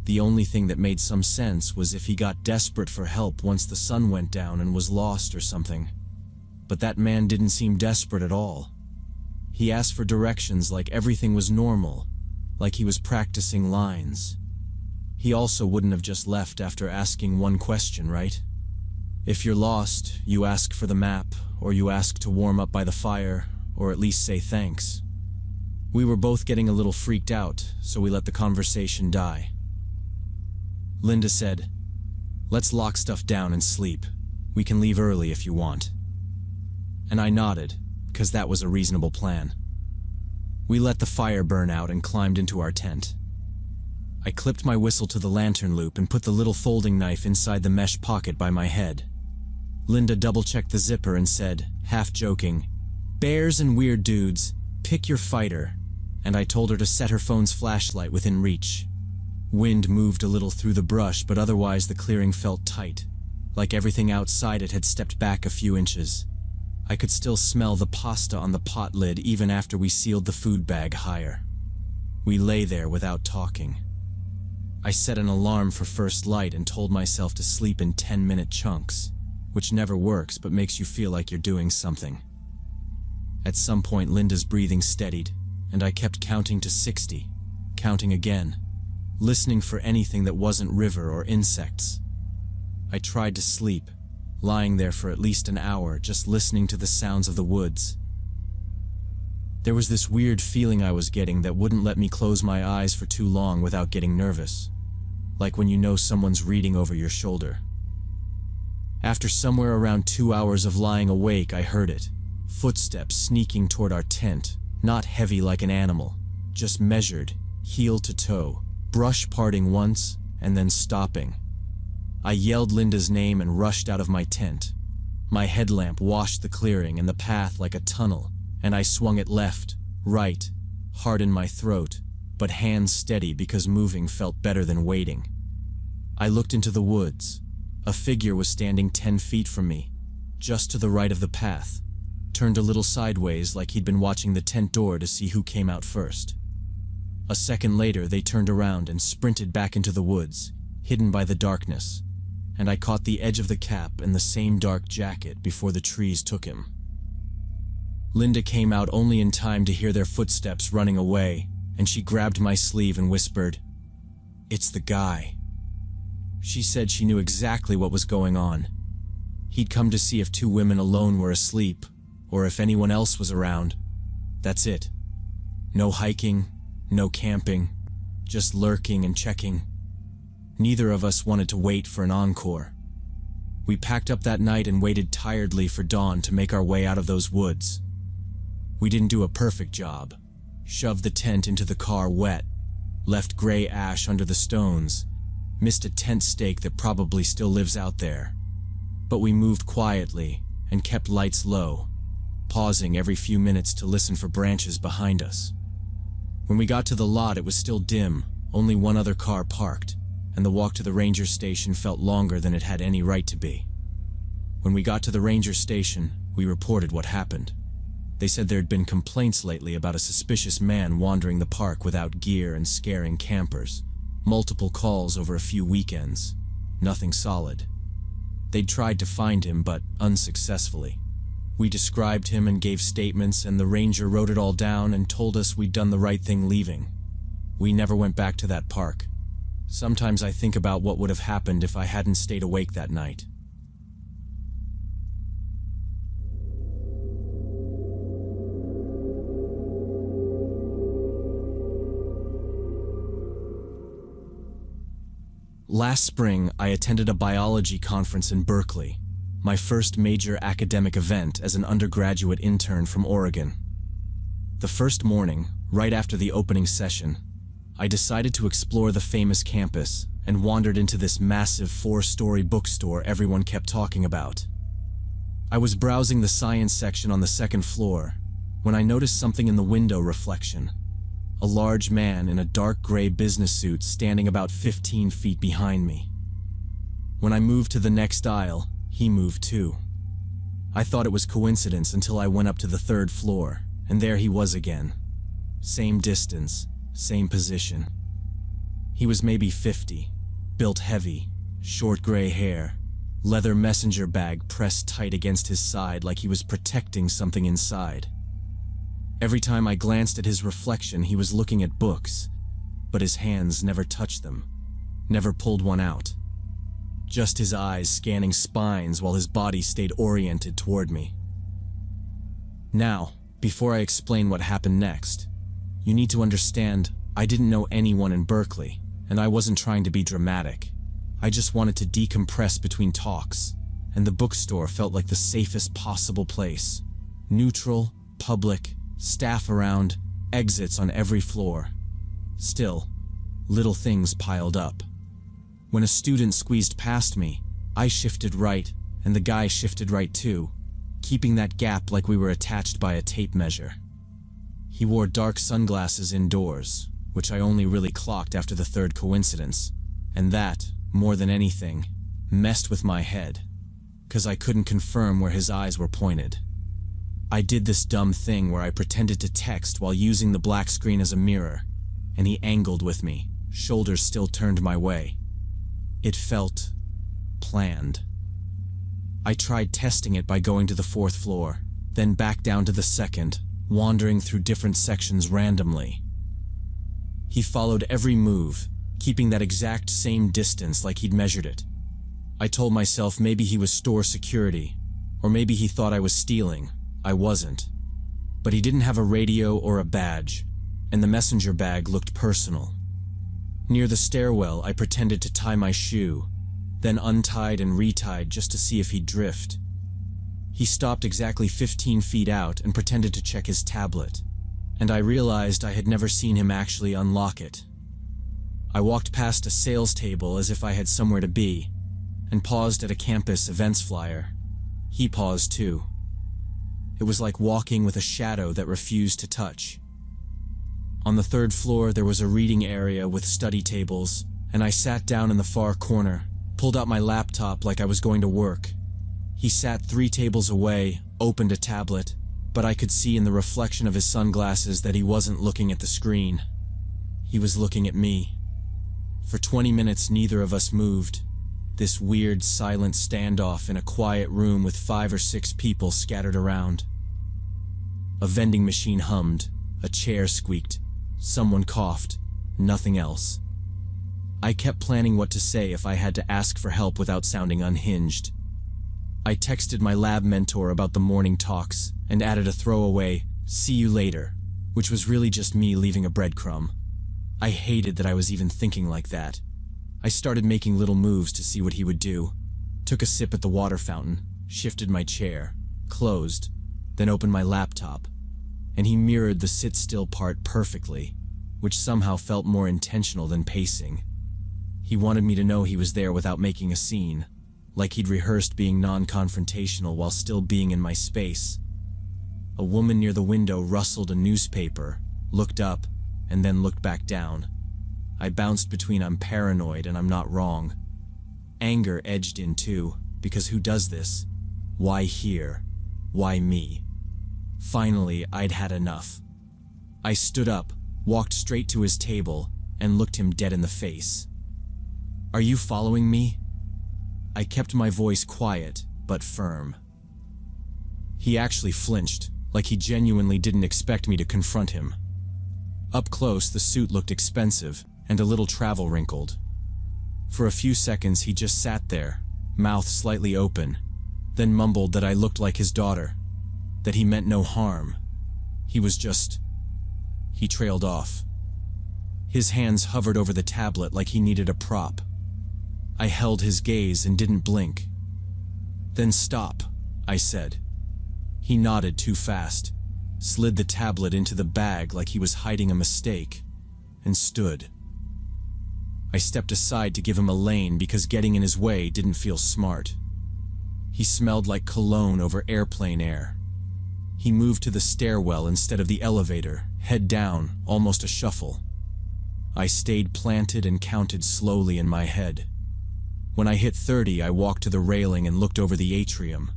The only thing that made some sense was if he got desperate for help once the sun went down and was lost or something. But that man didn't seem desperate at all. He asked for directions like everything was normal, like he was practicing lines. He also wouldn't have just left after asking one question, right? If you're lost, you ask for the map, or you ask to warm up by the fire, or at least say thanks. We were both getting a little freaked out, so we let the conversation die. Linda said, "Let's lock stuff down and sleep. We can leave early if you want." And I nodded, because that was a reasonable plan. We let the fire burn out and climbed into our tent. I clipped my whistle to the lantern loop and put the little folding knife inside the mesh pocket by my head. Linda double-checked the zipper and said, half joking, "Bears and weird dudes, pick your fighter," and I told her to set her phone's flashlight within reach. Wind moved a little through the brush, but otherwise the clearing felt tight, like everything outside it had stepped back a few inches. I could still smell the pasta on the pot lid even after we sealed the food bag higher. We lay there without talking. I set an alarm for first light and told myself to sleep in 10-minute chunks, which never works but makes you feel like you're doing something. At some point Linda's breathing steadied, and I kept counting to 60, counting again, listening for anything that wasn't river or insects. I tried to sleep, lying there for at least an hour just listening to the sounds of the woods. There was this weird feeling I was getting that wouldn't let me close my eyes for too long without getting nervous, like when you know someone's reading over your shoulder. After somewhere around 2 hours of lying awake, I heard it, footsteps sneaking toward our tent, not heavy like an animal, just measured, heel to toe, brush parting once and then stopping. I yelled Linda's name and rushed out of my tent. My headlamp washed the clearing and the path like a tunnel, and I swung it left, right, hard in my throat, but hands steady because moving felt better than waiting. I looked into the woods. A figure was standing 10 feet from me, just to the right of the path, turned a little sideways like he'd been watching the tent door to see who came out first. A second later, they turned around and sprinted back into the woods, hidden by the darkness, and I caught the edge of the cap and the same dark jacket before the trees took him. Linda came out only in time to hear their footsteps running away, and she grabbed my sleeve and whispered, "It's the guy." She said she knew exactly what was going on. He'd come to see if 2 women alone were asleep, or if anyone else was around. That's it. No hiking, no camping, just lurking and checking. Neither of us wanted to wait for an encore. We packed up that night and waited tiredly for dawn to make our way out of those woods. We didn't do a perfect job. Shoved the tent into the car wet, left gray ash under the stones, missed a tent stake that probably still lives out there. But we moved quietly and kept lights low, pausing every few minutes to listen for branches behind us. When we got to the lot, it was still dim, only one other car parked, and the walk to the ranger station felt longer than it had any right to be. When we got to the ranger station, we reported what happened. They said there had been complaints lately about a suspicious man wandering the park without gear and scaring campers. Multiple calls over a few weekends. Nothing solid. They'd tried to find him, but unsuccessfully. We described him and gave statements, and the ranger wrote it all down and told us we'd done the right thing leaving. We never went back to that park. Sometimes I think about what would have happened if I hadn't stayed awake that night. Last spring, I attended a biology conference in Berkeley, my first major academic event as an undergraduate intern from Oregon. The first morning, right after the opening session, I decided to explore the famous campus and wandered into this massive 4-story bookstore everyone kept talking about. I was browsing the science section on the second floor when I noticed something in the window reflection. a large man in a dark gray business suit standing about 15 feet behind me. When I moved to the next aisle, he moved too. I thought it was coincidence until I went up to the third floor, and there he was again. Same distance, same position. He was maybe 50, built heavy, short gray hair, leather messenger bag pressed tight against his side like he was protecting something inside. Every time I glanced at his reflection, he was looking at books, but his hands never touched them, never pulled one out. Just his eyes scanning spines while his body stayed oriented toward me. Now, before I explain what happened next, you need to understand I didn't know anyone in Berkeley, and I wasn't trying to be dramatic. I just wanted to decompress between talks, and the bookstore felt like the safest possible place. Neutral, public, staff around, exits on every floor. Still, little things piled up. When a student squeezed past me, I shifted right, and the guy shifted right too, keeping that gap like we were attached by a tape measure. He wore dark sunglasses indoors, which I only really clocked after the third coincidence, and that, more than anything, messed with my head, 'cause I couldn't confirm where his eyes were pointed. I did this dumb thing where I pretended to text while using the black screen as a mirror, and he angled with me, shoulders still turned my way. It felt planned. I tried testing it by going to the fourth floor, then back down to the second, wandering through different sections randomly. He followed every move, keeping that exact same distance like he'd measured it. I told myself maybe he was store security, or maybe he thought I was stealing. I wasn't. But he didn't have a radio or a badge, and the messenger bag looked personal. Near the stairwell, I pretended to tie my shoe, then untied and retied just to see if he'd drift. He stopped exactly 15 feet out and pretended to check his tablet, and I realized I had never seen him actually unlock it. I walked past a sales table as if I had somewhere to be, and paused at a campus events flyer. He paused too. It was like walking with a shadow that refused to touch. On the third floor, there was a reading area with study tables, and I sat down in the far corner, pulled out my laptop like I was going to work. He sat 3 tables away, opened a tablet, but I could see in the reflection of his sunglasses that he wasn't looking at the screen. He was looking at me. For 20 minutes, neither of us moved. This weird, silent standoff in a quiet room with 5 or 6 people scattered around. A vending machine hummed, a chair squeaked, someone coughed, nothing else. I kept planning what to say if I had to ask for help without sounding unhinged. I texted my lab mentor about the morning talks and added a throwaway, "See you later," which was really just me leaving a breadcrumb. I hated that I was even thinking like that. I started making little moves to see what he would do. Took a sip at the water fountain, shifted my chair, closed, then opened my laptop, and he mirrored the sit-still part perfectly, which somehow felt more intentional than pacing. He wanted me to know he was there without making a scene, like he'd rehearsed being non-confrontational while still being in my space. A woman near the window rustled a newspaper, looked up, and then looked back down. I bounced between I'm paranoid and I'm not wrong. Anger edged in too, because who does this? Why here? Why me? Finally, I'd had enough. I stood up, walked straight to his table, and looked him dead in the face. "Are you following me?" I kept my voice quiet, but firm. He actually flinched, like he genuinely didn't expect me to confront him. Up close, the suit looked expensive, and a little travel wrinkled. For a few seconds, he just sat there, mouth slightly open, then mumbled that I looked like his daughter, that he meant no harm. He trailed off. His hands hovered over the tablet like he needed a prop. I held his gaze and didn't blink. "Then stop," I said. He nodded too fast, slid the tablet into the bag like he was hiding a mistake, and stood. I stepped aside to give him a lane because getting in his way didn't feel smart. He smelled like cologne over airplane air. He moved to the stairwell instead of the elevator, head down, almost a shuffle. I stayed planted and counted slowly in my head. When I hit 30, I walked to the railing and looked over the atrium.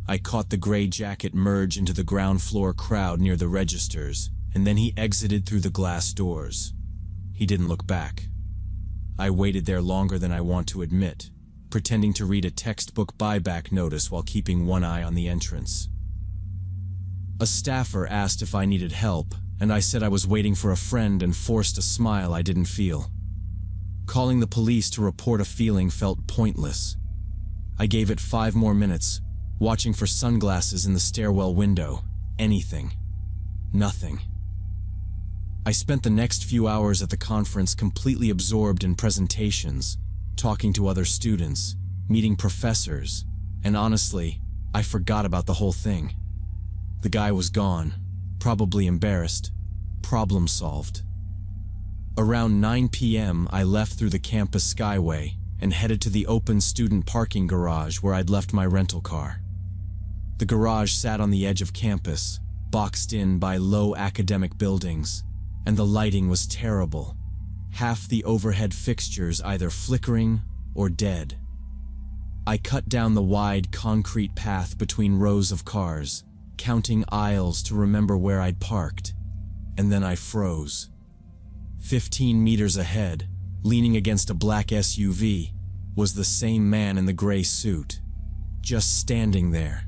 I caught the gray jacket merge into the ground floor crowd near the registers, and then he exited through the glass doors. He didn't look back. I waited there longer than I want to admit, pretending to read a textbook buyback notice while keeping one eye on the entrance. A staffer asked if I needed help, and I said I was waiting for a friend and forced a smile I didn't feel. Calling the police to report a feeling felt pointless. I gave it 5 more minutes, watching for sunglasses in the stairwell window. Anything. Nothing. I spent the next few hours at the conference completely absorbed in presentations, talking to other students, meeting professors, and honestly, I forgot about the whole thing. The guy was gone, probably embarrassed, problem solved. Around 9 p.m., I left through the campus skyway and headed to the open student parking garage where I'd left my rental car. The garage sat on the edge of campus, boxed in by low academic buildings, and the lighting was terrible, half the overhead fixtures either flickering or dead. I cut down the wide concrete path between rows of cars, counting aisles to remember where I'd parked, and then I froze. 15 meters ahead, leaning against a black SUV, was the same man in the gray suit, just standing there,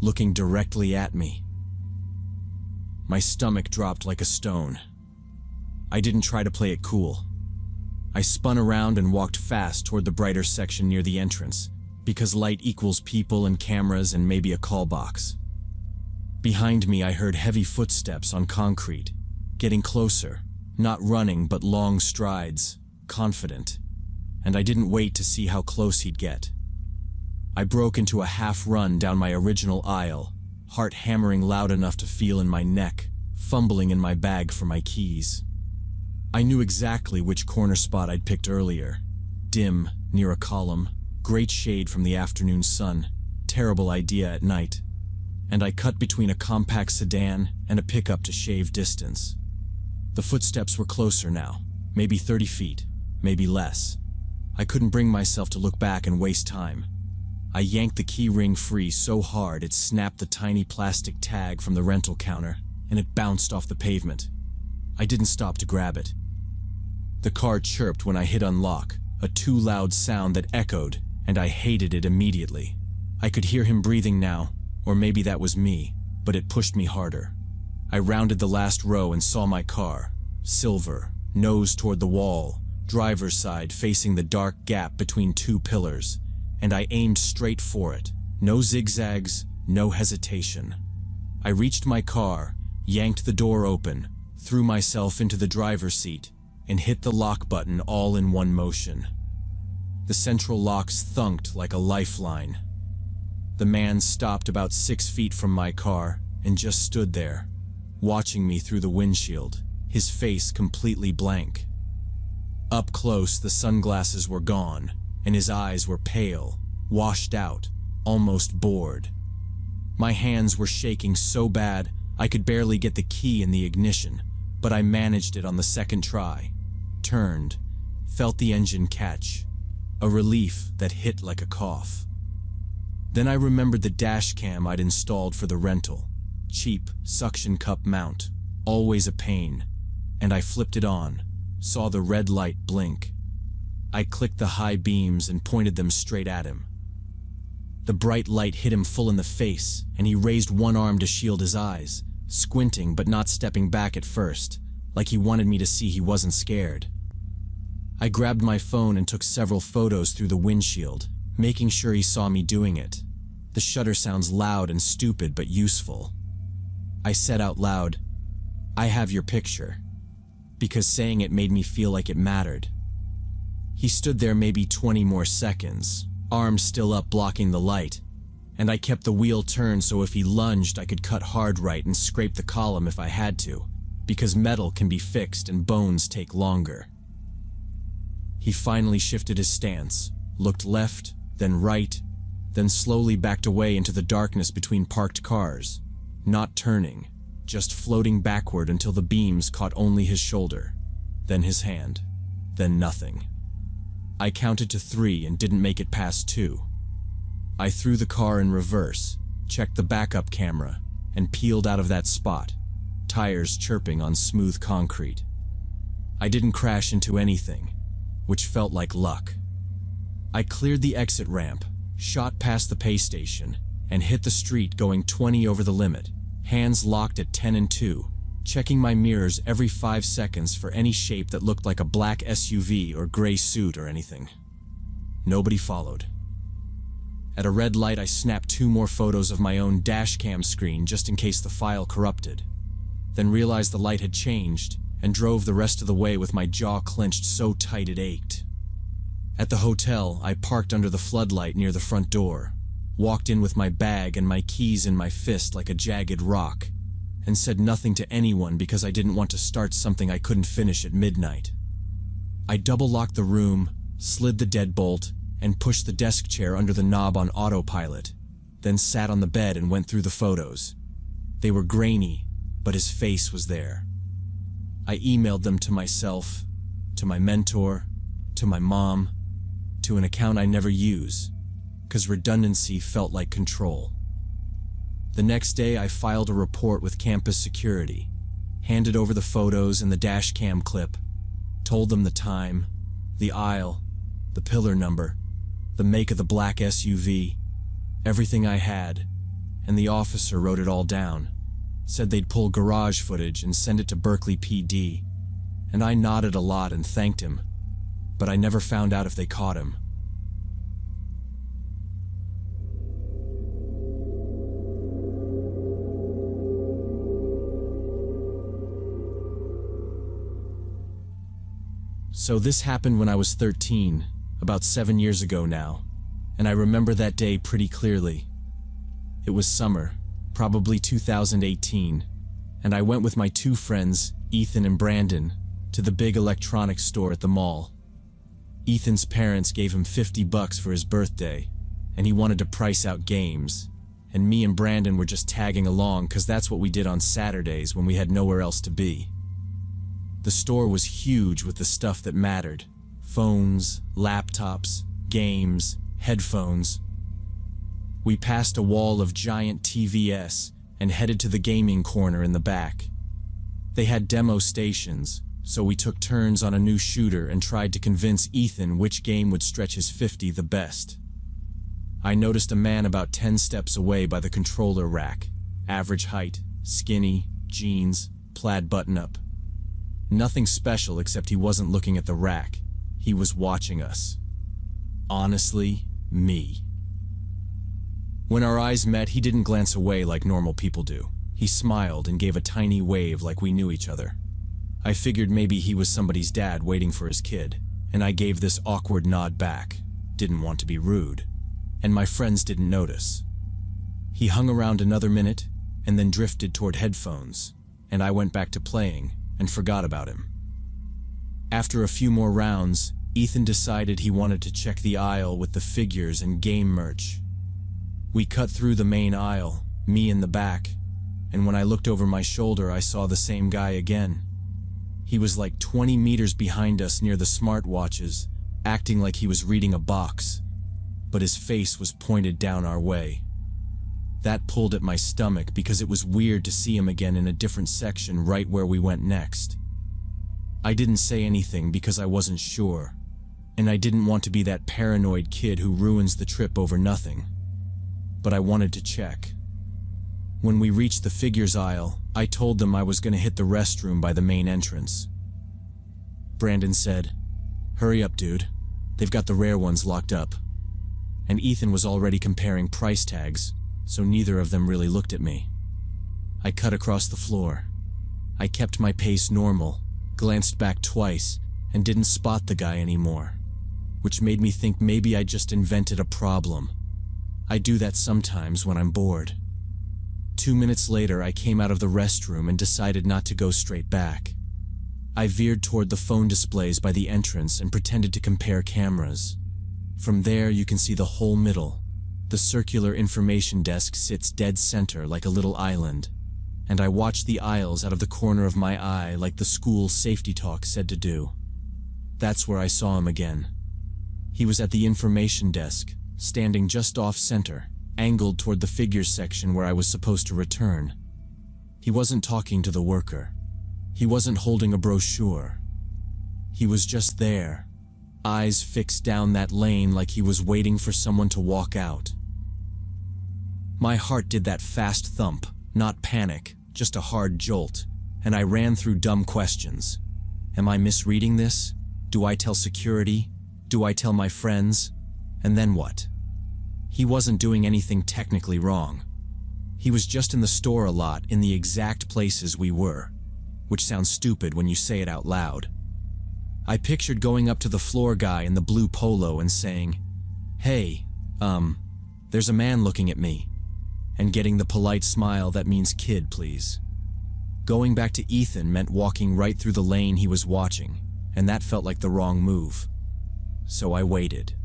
looking directly at me. My stomach dropped like a stone. I didn't try to play it cool. I spun around and walked fast toward the brighter section near the entrance, because light equals people and cameras and maybe a call box. Behind me, I heard heavy footsteps on concrete, getting closer, not running but long strides, confident, and I didn't wait to see how close he'd get. I broke into a half-run down my original aisle, heart hammering loud enough to feel in my neck, fumbling in my bag for my keys. I knew exactly which corner spot I'd picked earlier. Dim, near a column, great shade from the afternoon sun, terrible idea at night. And I cut between a compact sedan and a pickup to shave distance. The footsteps were closer now, maybe 30 feet, maybe less. I couldn't bring myself to look back and waste time. I yanked the key ring free so hard it snapped the tiny plastic tag from the rental counter, and it bounced off the pavement. I didn't stop to grab it. The car chirped when I hit unlock, a too loud sound that echoed, and I hated it immediately. I could hear him breathing now, or maybe that was me, but it pushed me harder. I rounded the last row and saw my car, silver, nose toward the wall, driver's side facing the dark gap between 2 pillars, and I aimed straight for it. No zigzags, no hesitation. I reached my car, yanked the door open, threw myself into the driver's seat, and hit the lock button all in one motion. The central locks thunked like a lifeline. The man stopped about 6 feet from my car and just stood there, watching me through the windshield, his face completely blank. Up close, the sunglasses were gone, and his eyes were pale, washed out, almost bored. My hands were shaking so bad I could barely get the key in the ignition, but I managed it on the second try. Turned, felt the engine catch, a relief that hit like a cough. Then I remembered the dash cam I'd installed for the rental. Cheap, suction cup mount, always a pain, and I flipped it on, saw the red light blink. I clicked the high beams and pointed them straight at him. The bright light hit him full in the face, and he raised one arm to shield his eyes, squinting but not stepping back at first, like he wanted me to see he wasn't scared. I grabbed my phone and took several photos through the windshield, making sure he saw me doing it. The shutter sounds loud and stupid but useful. I said out loud, "I have your picture," because saying it made me feel like it mattered. He stood there maybe 20 more seconds, arms still up blocking the light, and I kept the wheel turned so if he lunged I could cut hard right and scrape the column if I had to, because metal can be fixed and bones take longer. He finally shifted his stance, looked left, then right, then slowly backed away into the darkness between parked cars, not turning, just floating backward until the beams caught only his shoulder, then his hand, then nothing. I counted to 3 and didn't make it past 2. I threw the car in reverse, checked the backup camera, and peeled out of that spot, tires chirping on smooth concrete. I didn't crash into anything, which felt like luck. I cleared the exit ramp, shot past the pay station, and hit the street going 20 over the limit, hands locked at 10 and 2, checking my mirrors every 5 seconds for any shape that looked like a black SUV or gray suit or anything. Nobody followed. At a red light, I snapped 2 more photos of my own dashcam screen just in case the file corrupted, then realized the light had changed and drove the rest of the way with my jaw clenched so tight it ached. At the hotel, I parked under the floodlight near the front door, walked in with my bag and my keys in my fist like a jagged rock, and said nothing to anyone because I didn't want to start something I couldn't finish at midnight. I double-locked the room, slid the deadbolt, and pushed the desk chair under the knob on autopilot, then sat on the bed and went through the photos. They were grainy, but his face was there. I emailed them to myself, to my mentor, to my mom, to an account I never use, because redundancy felt like control. The next day, I filed a report with campus security, handed over the photos and the dash cam clip, told them the time, the aisle, the pillar number, the make of the black SUV, everything I had, and the officer wrote it all down, said they'd pull garage footage and send it to Berkeley PD, and I nodded a lot and thanked him, but I never found out if they caught him. So this happened when I was 13, about 7 years ago now, and I remember that day pretty clearly. It was summer, probably 2018, and I went with my 2 friends, Ethan and Brandon, to the big electronics store at the mall. Ethan's parents gave him $50 for his birthday, and he wanted to price out games, and me and Brandon were just tagging along because that's what we did on Saturdays when we had nowhere else to be. The store was huge with the stuff that mattered: phones, laptops, games, headphones. We passed a wall of giant TVS and headed to the gaming corner in the back. They had demo stations, so we took turns on a new shooter and tried to convince Ethan which game would stretch his 50 the best. I noticed a man about 10 steps away by the controller rack, average height, skinny, jeans, plaid button-up. Nothing special except he wasn't looking at the rack. He was watching us. Honestly, me. When our eyes met, he didn't glance away like normal people do. He smiled and gave a tiny wave like we knew each other. I figured maybe he was somebody's dad waiting for his kid, and I gave this awkward nod back. Didn't want to be rude, and my friends didn't notice. He hung around another minute and then drifted toward headphones, and I went back to playing and forgot about him. After a few more rounds, Ethan decided he wanted to check the aisle with the figures and game merch. We cut through the main aisle, me in the back, and when I looked over my shoulder, I saw the same guy again. He was like 20 meters behind us near the smartwatches, acting like he was reading a box, but his face was pointed down our way. That pulled at my stomach because it was weird to see him again in a different section right where we went next. I didn't say anything because I wasn't sure, and I didn't want to be that paranoid kid who ruins the trip over nothing. But I wanted to check. When we reached the figures aisle, I told them I was going to hit the restroom by the main entrance. Brandon said, "Hurry up, dude. They've got the rare ones locked up." And Ethan was already comparing price tags, so neither of them really looked at me. I cut across the floor. I kept my pace normal, glanced back twice, and didn't spot the guy anymore, which made me think maybe I just invented a problem. I do that sometimes when I'm bored. 2 minutes later, I came out of the restroom and decided not to go straight back. I veered toward the phone displays by the entrance and pretended to compare cameras. From there, you can see the whole middle. The circular information desk sits dead center like a little island, and I watched the aisles out of the corner of my eye like the school safety talk said to do. That's where I saw him again. He was at the information desk, standing just off-center, angled toward the figures section where I was supposed to return. He wasn't talking to the worker. He wasn't holding a brochure. He was just there, eyes fixed down that lane like he was waiting for someone to walk out. My heart did that fast thump, not panic, just a hard jolt, and I ran through dumb questions. Am I misreading this? Do I tell security? Do I tell my friends? And then what? He wasn't doing anything technically wrong. He was just in the store a lot in the exact places we were, which sounds stupid when you say it out loud. I pictured going up to the floor guy in the blue polo and saying, "Hey, there's a man looking at me," and getting the polite smile that means "kid, please." Going back to Ethan meant walking right through the lane he was watching, and that felt like the wrong move. So I waited.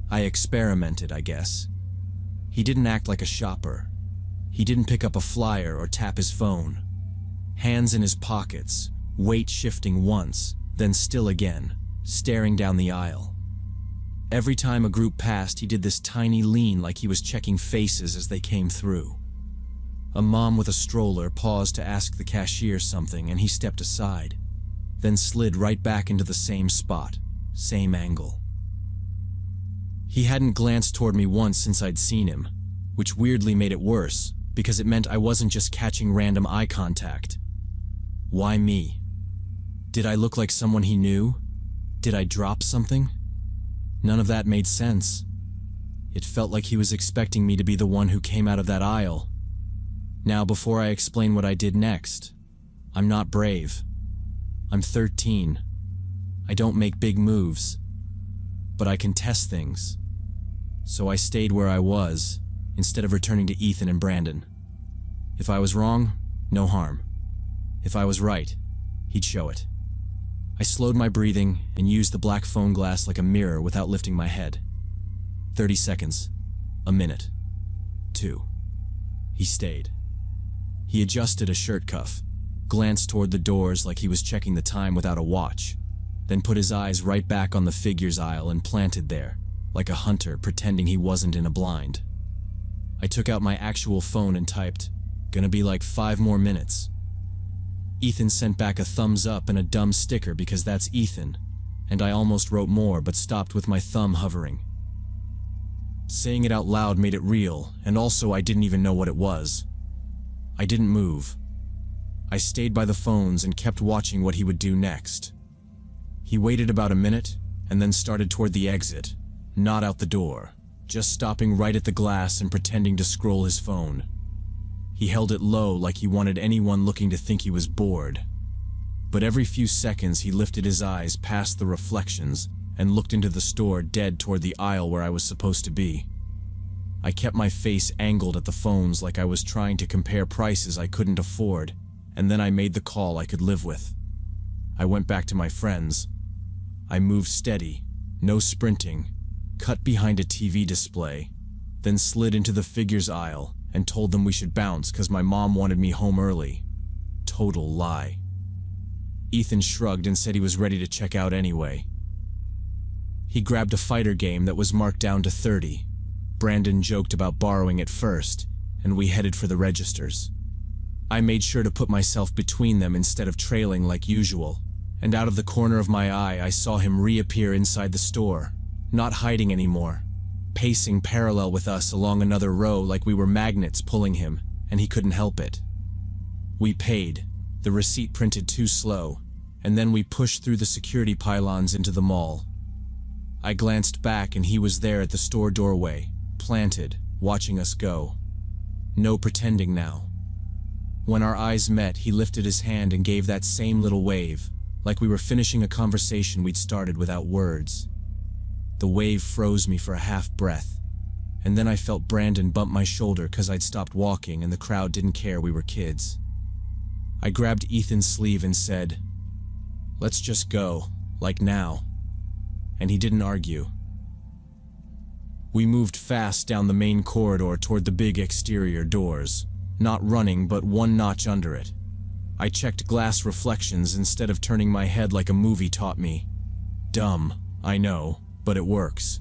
I experimented, I guess. He didn't act like a shopper. He didn't pick up a flyer or tap his phone. Hands in his pockets, weight shifting once, then still again, staring down the aisle. Every time a group passed, he did this tiny lean like he was checking faces as they came through. A mom with a stroller paused to ask the cashier something, and he stepped aside, then slid right back into the same spot, same angle. He hadn't glanced toward me once since I'd seen him, which weirdly made it worse, because it meant I wasn't just catching random eye contact. Why me? Did I look like someone he knew? Did I drop something? None of that made sense. It felt like he was expecting me to be the one who came out of that aisle. Now, before I explain what I did next, I'm not brave. I'm 13. I don't make big moves, but I can test things. So I stayed where I was, instead of returning to Ethan and Brandon. If I was wrong, no harm. If I was right, he'd show it. I slowed my breathing and used the black phone glass like a mirror without lifting my head. 30 seconds. A minute. 2. He stayed. He adjusted a shirt cuff, glanced toward the doors like he was checking the time without a watch, then put his eyes right back on the figures aisle and planted there, like a hunter pretending he wasn't in a blind. I took out my actual phone and typed, "Gonna be like 5 more minutes." Ethan sent back a thumbs up and a dumb sticker because that's Ethan, and I almost wrote more but stopped with my thumb hovering. Saying it out loud made it real, and also I didn't even know what it was. I didn't move. I stayed by the phones and kept watching what he would do next. He waited about a minute and then started toward the exit, not out the door, just stopping right at the glass and pretending to scroll his phone. He held it low like he wanted anyone looking to think he was bored. But every few seconds he lifted his eyes past the reflections and looked into the store dead toward the aisle where I was supposed to be. I kept my face angled at the phones like I was trying to compare prices I couldn't afford, and then I made the call I could live with. I went back to my friends. I moved steady, no sprinting, cut behind a TV display, then slid into the figures aisle and told them we should bounce because my mom wanted me home early. Total lie. Ethan shrugged and said he was ready to check out anyway. He grabbed a fighter game that was marked down to 30. Brandon joked about borrowing it first, and we headed for the registers. I made sure to put myself between them instead of trailing like usual, and out of the corner of my eye I saw him reappear inside the store, not hiding anymore, pacing parallel with us along another row like we were magnets pulling him, and he couldn't help it. We paid, the receipt printed too slow, and then we pushed through the security pylons into the mall. I glanced back and he was there at the store doorway, planted, watching us go. No pretending now. When our eyes met, he lifted his hand and gave that same little wave, like we were finishing a conversation we'd started without words. The wave froze me for a half breath, and then I felt Brandon bump my shoulder because I'd stopped walking and the crowd didn't care we were kids. I grabbed Ethan's sleeve and said, "Let's just go, like now." And he didn't argue. We moved fast down the main corridor toward the big exterior doors. not running but one notch under it. I checked glass reflections instead of turning my head like a movie taught me. Dumb, I know, but it works.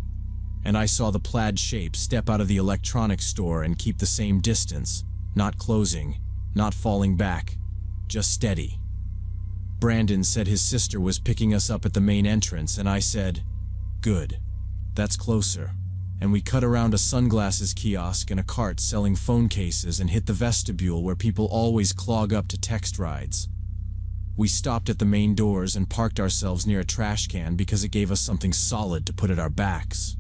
And I saw the plaid shape step out of the electronics store and keep the same distance, not closing, not falling back, just steady. Brandon said his sister was picking us up at the main entrance, and I said, "Good, that's closer." And we cut around a sunglasses kiosk and a cart selling phone cases and hit the vestibule where people always clog up to text rides. We stopped at the main doors and parked ourselves near a trash can because it gave us something solid to put at our backs.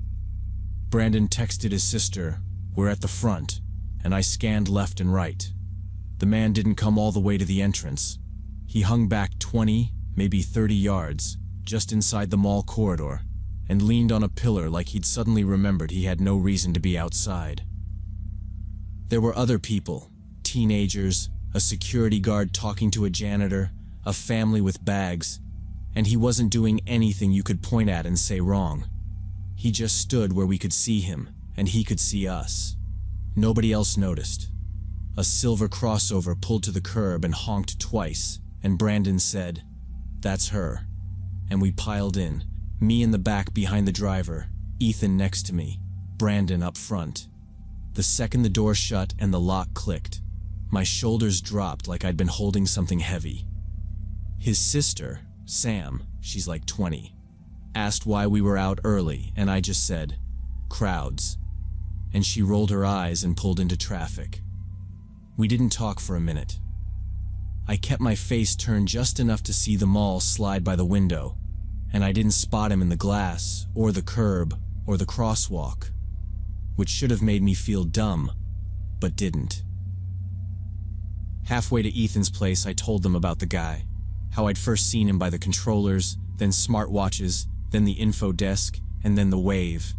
Brandon texted his sister, "We're at the front," and I scanned left and right. The man didn't come all the way to the entrance. He hung back 20, maybe 30 yards, just inside the mall corridor, and leaned on a pillar like he'd suddenly remembered he had no reason to be outside. There were other people, teenagers, a security guard talking to a janitor, a family with bags, and he wasn't doing anything you could point at and say wrong. He just stood where we could see him, and he could see us. Nobody else noticed. A silver crossover pulled to the curb and honked twice, and Brandon said, "That's her." And we piled in, me in the back behind the driver, Ethan next to me, Brandon up front. The second the door shut and the lock clicked, my shoulders dropped like I'd been holding something heavy. His sister, Sam, she's like 20, asked why we were out early, and I just said, "Crowds." And she rolled her eyes and pulled into traffic. We didn't talk for a minute. I kept my face turned just enough to see the mall slide by the window, and I didn't spot him in the glass, or the curb, or the crosswalk, which should have made me feel dumb, but didn't. Halfway to Ethan's place, I told them about the guy, how I'd first seen him by the controllers, then smartwatches, then the info desk, and then the wave.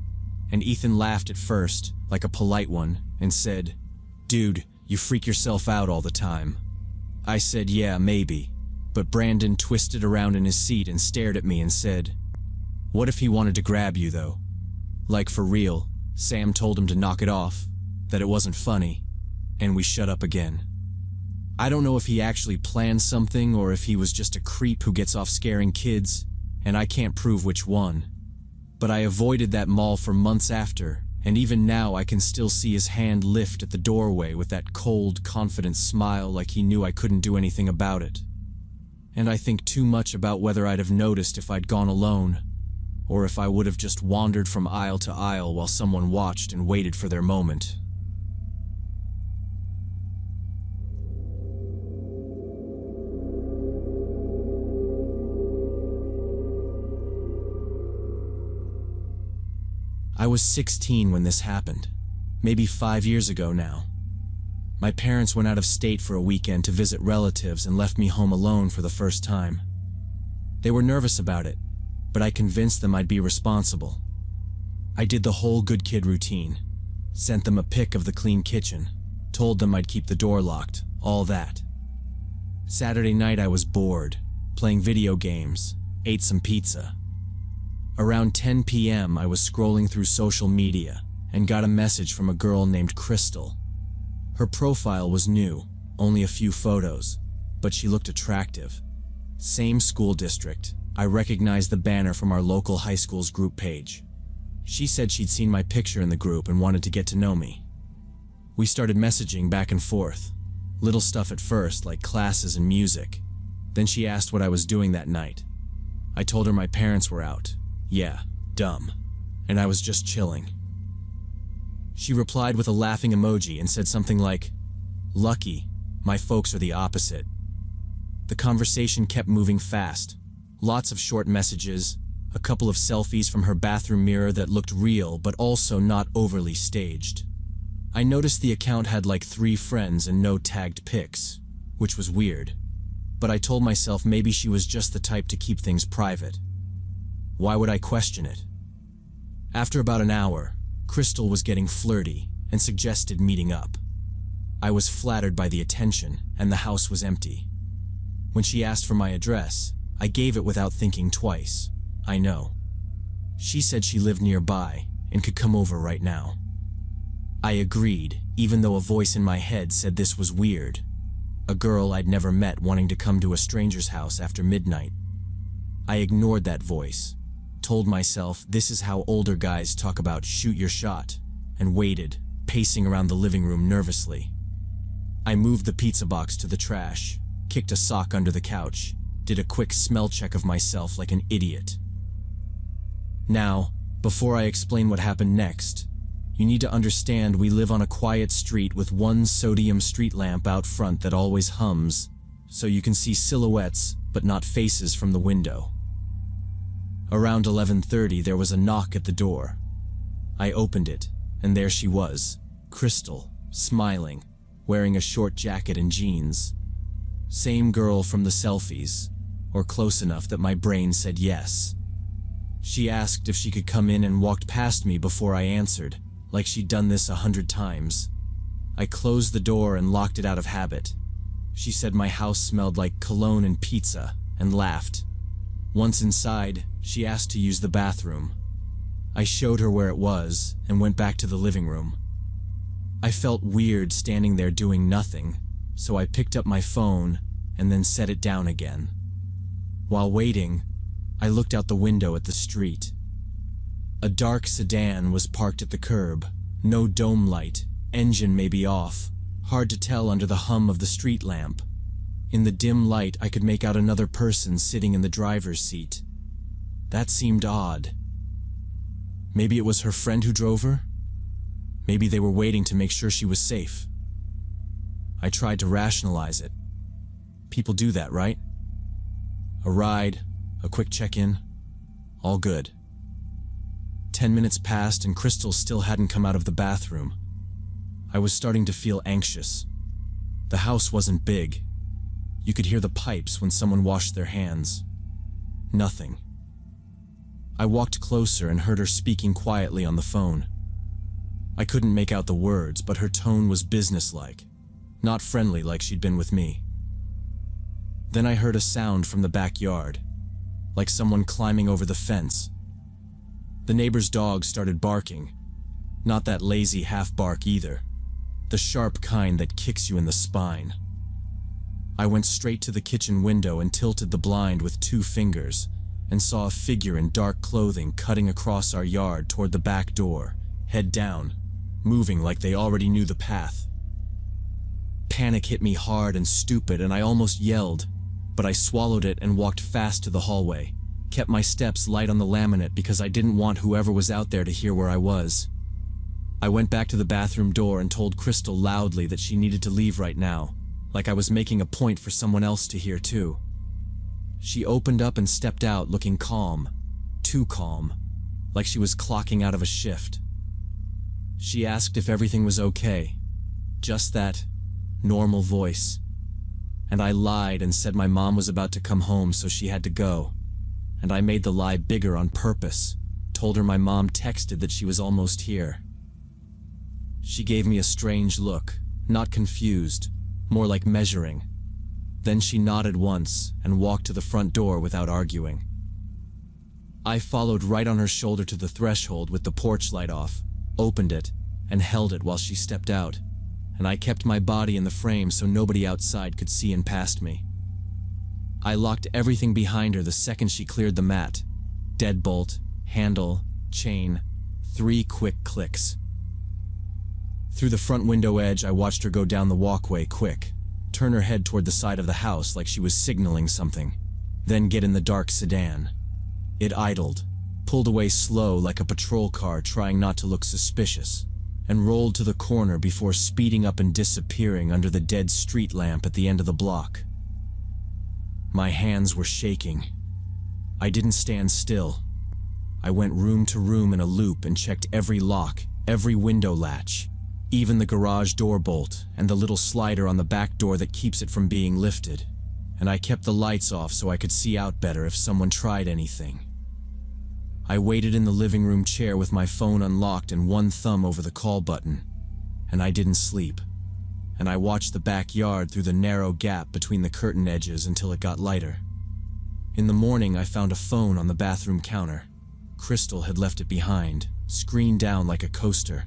And Ethan laughed at first, like a polite one, and said, "Dude, you freak yourself out all the time." I said, "Yeah, maybe." But Brandon twisted around in his seat and stared at me and said, "What if he wanted to grab you, though? Like for real?" Sam told him to knock it off, that it wasn't funny, and we shut up again. I don't know if he actually planned something or if he was just a creep who gets off scaring kids, and I can't prove which one. But I avoided that mall for months after, and even now I can still see his hand lift at the doorway with that cold, confident smile like he knew I couldn't do anything about it. And I think too much about whether I'd have noticed if I'd gone alone, or if I would have just wandered from aisle to aisle while someone watched and waited for their moment. I was 16 when this happened, maybe 5 years ago now. My parents went out of state for a weekend to visit relatives and left me home alone for the first time. They were nervous about it, but I convinced them I'd be responsible. I did the whole good kid routine, sent them a pic of the clean kitchen, told them I'd keep the door locked, all that. Saturday night I was bored, playing video games, ate some pizza. Around 10 p.m. I was scrolling through social media and got a message from a girl named Crystal. Her profile was new, only a few photos, but she looked attractive. Same school district. I recognized the banner from our local high school's group page. She said she'd seen my picture in the group and wanted to get to know me. We started messaging back and forth. Little stuff at first, like classes and music. Then she asked what I was doing that night. I told her my parents were out. Yeah, dumb. And I was just chilling. She replied with a laughing emoji and said something like, "Lucky, my folks are the opposite." The conversation kept moving fast. Lots of short messages, a couple of selfies from her bathroom mirror that looked real but also not overly staged. I noticed the account had like 3 friends and no tagged pics, which was weird. But I told myself maybe she was just the type to keep things private. Why would I question it? After about an hour, Crystal was getting flirty and suggested meeting up. I was flattered by the attention, and the house was empty. When she asked for my address, I gave it without thinking twice. I know. She said she lived nearby and could come over right now. I agreed, even though a voice in my head said this was weird. A girl I'd never met wanting to come to a stranger's house after midnight. I ignored that voice, told myself this is how older guys talk about shoot your shot, and waited, pacing around the living room nervously. I moved the pizza box to the trash, kicked a sock under the couch, did a quick smell check of myself like an idiot. Now, before I explain what happened next, you need to understand we live on a quiet street with one sodium street lamp out front that always hums, so you can see silhouettes but not faces from the window. Around 11:30 there was a knock at the door. I opened it, and there she was, Crystal, smiling, wearing a short jacket and jeans. Same girl from the selfies, or close enough that my brain said yes. She asked if she could come in and walked past me before I answered, like she'd done this 100 times. I closed the door and locked it out of habit. She said my house smelled like cologne and pizza, and laughed. Once inside, she asked to use the bathroom. I showed her where it was and went back to the living room. I felt weird standing there doing nothing, so I picked up my phone and then set it down again. While waiting, I looked out the window at the street. A dark sedan was parked at the curb, no dome light, engine may be off, hard to tell under the hum of the street lamp. In the dim light, I could make out another person sitting in the driver's seat. That seemed odd. Maybe it was her friend who drove her? Maybe they were waiting to make sure she was safe. I tried to rationalize it. People do that, right? A ride, a quick check-in, all good. 10 minutes passed and Crystal still hadn't come out of the bathroom. I was starting to feel anxious. The house wasn't big. You could hear the pipes when someone washed their hands. Nothing. I walked closer and heard her speaking quietly on the phone. I couldn't make out the words, but her tone was businesslike, not friendly like she'd been with me. Then I heard a sound from the backyard, like someone climbing over the fence. The neighbor's dog started barking, not that lazy half-bark either, the sharp kind that kicks you in the spine. I went straight to the kitchen window and tilted the blind with 2 fingers, and saw a figure in dark clothing cutting across our yard toward the back door, head down, moving like they already knew the path. Panic hit me hard and stupid, and I almost yelled, but I swallowed it and walked fast to the hallway, kept my steps light on the laminate because I didn't want whoever was out there to hear where I was. I went back to the bathroom door and told Crystal loudly that she needed to leave right now, like I was making a point for someone else to hear too. She opened up and stepped out looking calm, too calm, like she was clocking out of a shift. She asked if everything was okay, just that normal voice. And I lied and said my mom was about to come home so she had to go. And I made the lie bigger on purpose, told her my mom texted that she was almost here. She gave me a strange look, not confused, more like measuring. Then she nodded once and walked to the front door without arguing. I followed right on her shoulder to the threshold with the porch light off, opened it, and held it while she stepped out, and I kept my body in the frame so nobody outside could see in past me. I locked everything behind her the second she cleared the mat. Deadbolt, handle, chain, 3 quick clicks. Through the front window edge, I watched her go down the walkway quick, turn her head toward the side of the house like she was signaling something, then get in the dark sedan. It idled, pulled away slow like a patrol car trying not to look suspicious, and rolled to the corner before speeding up and disappearing under the dead street lamp at the end of the block. My hands were shaking. I didn't stand still. I went room to room in a loop and checked every lock, every window latch, even the garage door bolt and the little slider on the back door that keeps it from being lifted, and I kept the lights off so I could see out better if someone tried anything. I waited in the living room chair with my phone unlocked and one thumb over the call button, and I didn't sleep, and I watched the backyard through the narrow gap between the curtain edges until it got lighter. In the morning, I found a phone on the bathroom counter. Crystal had left it behind, screen down like a coaster.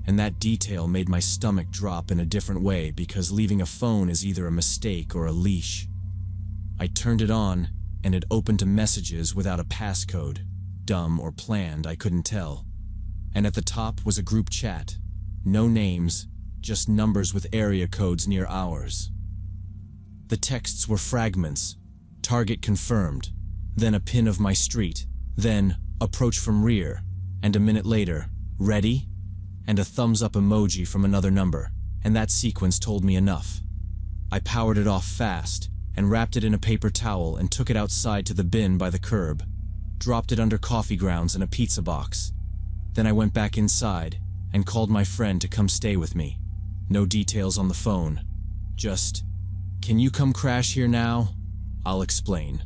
And that detail made my stomach drop in a different way because leaving a phone is either a mistake or a leash. I turned it on, and it opened to messages without a passcode. Dumb or planned, I couldn't tell. And at the top was a group chat. No names, just numbers with area codes near ours. The texts were fragments. Target confirmed. Then a pin of my street. Then, approach from rear. And a minute later, ready? And a thumbs up emoji from another number. And that sequence told me enough. I powered it off fast, and wrapped it in a paper towel and took it outside to the bin by the curb. Dropped it under coffee grounds and a pizza box. Then I went back inside and called my friend to come stay with me. No details on the phone. Just, "Can you come crash here now? I'll explain."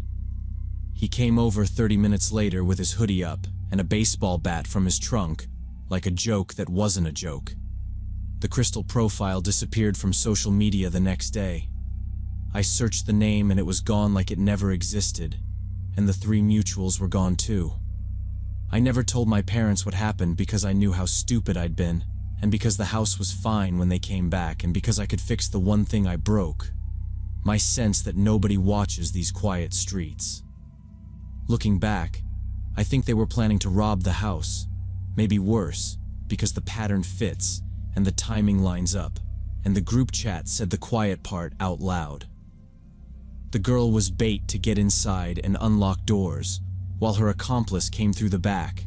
He came over 30 minutes later with his hoodie up and a baseball bat from his trunk, like a joke that wasn't a joke. The crystal profile disappeared from social media the next day. I searched the name and it was gone like it never existed, and the 3 mutuals were gone too. I never told my parents what happened because I knew how stupid I'd been, and because the house was fine when they came back, and because I could fix the one thing I broke: my sense that nobody watches these quiet streets. Looking back, I think they were planning to rob the house. Maybe worse, because the pattern fits, and the timing lines up, and the group chat said the quiet part out loud. The girl was bait to get inside and unlock doors, while her accomplice came through the back,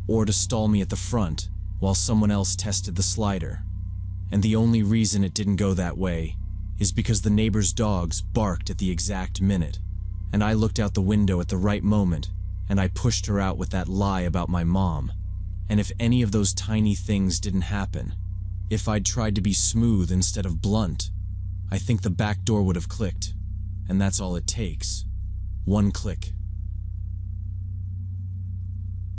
or to stall me at the front, while someone else tested the slider. And the only reason it didn't go that way is because the neighbor's dogs barked at the exact minute, and I looked out the window at the right moment, and I pushed her out with that lie about my mom. And if any of those tiny things didn't happen, if I'd tried to be smooth instead of blunt, I think the back door would have clicked. And that's all it takes. One click.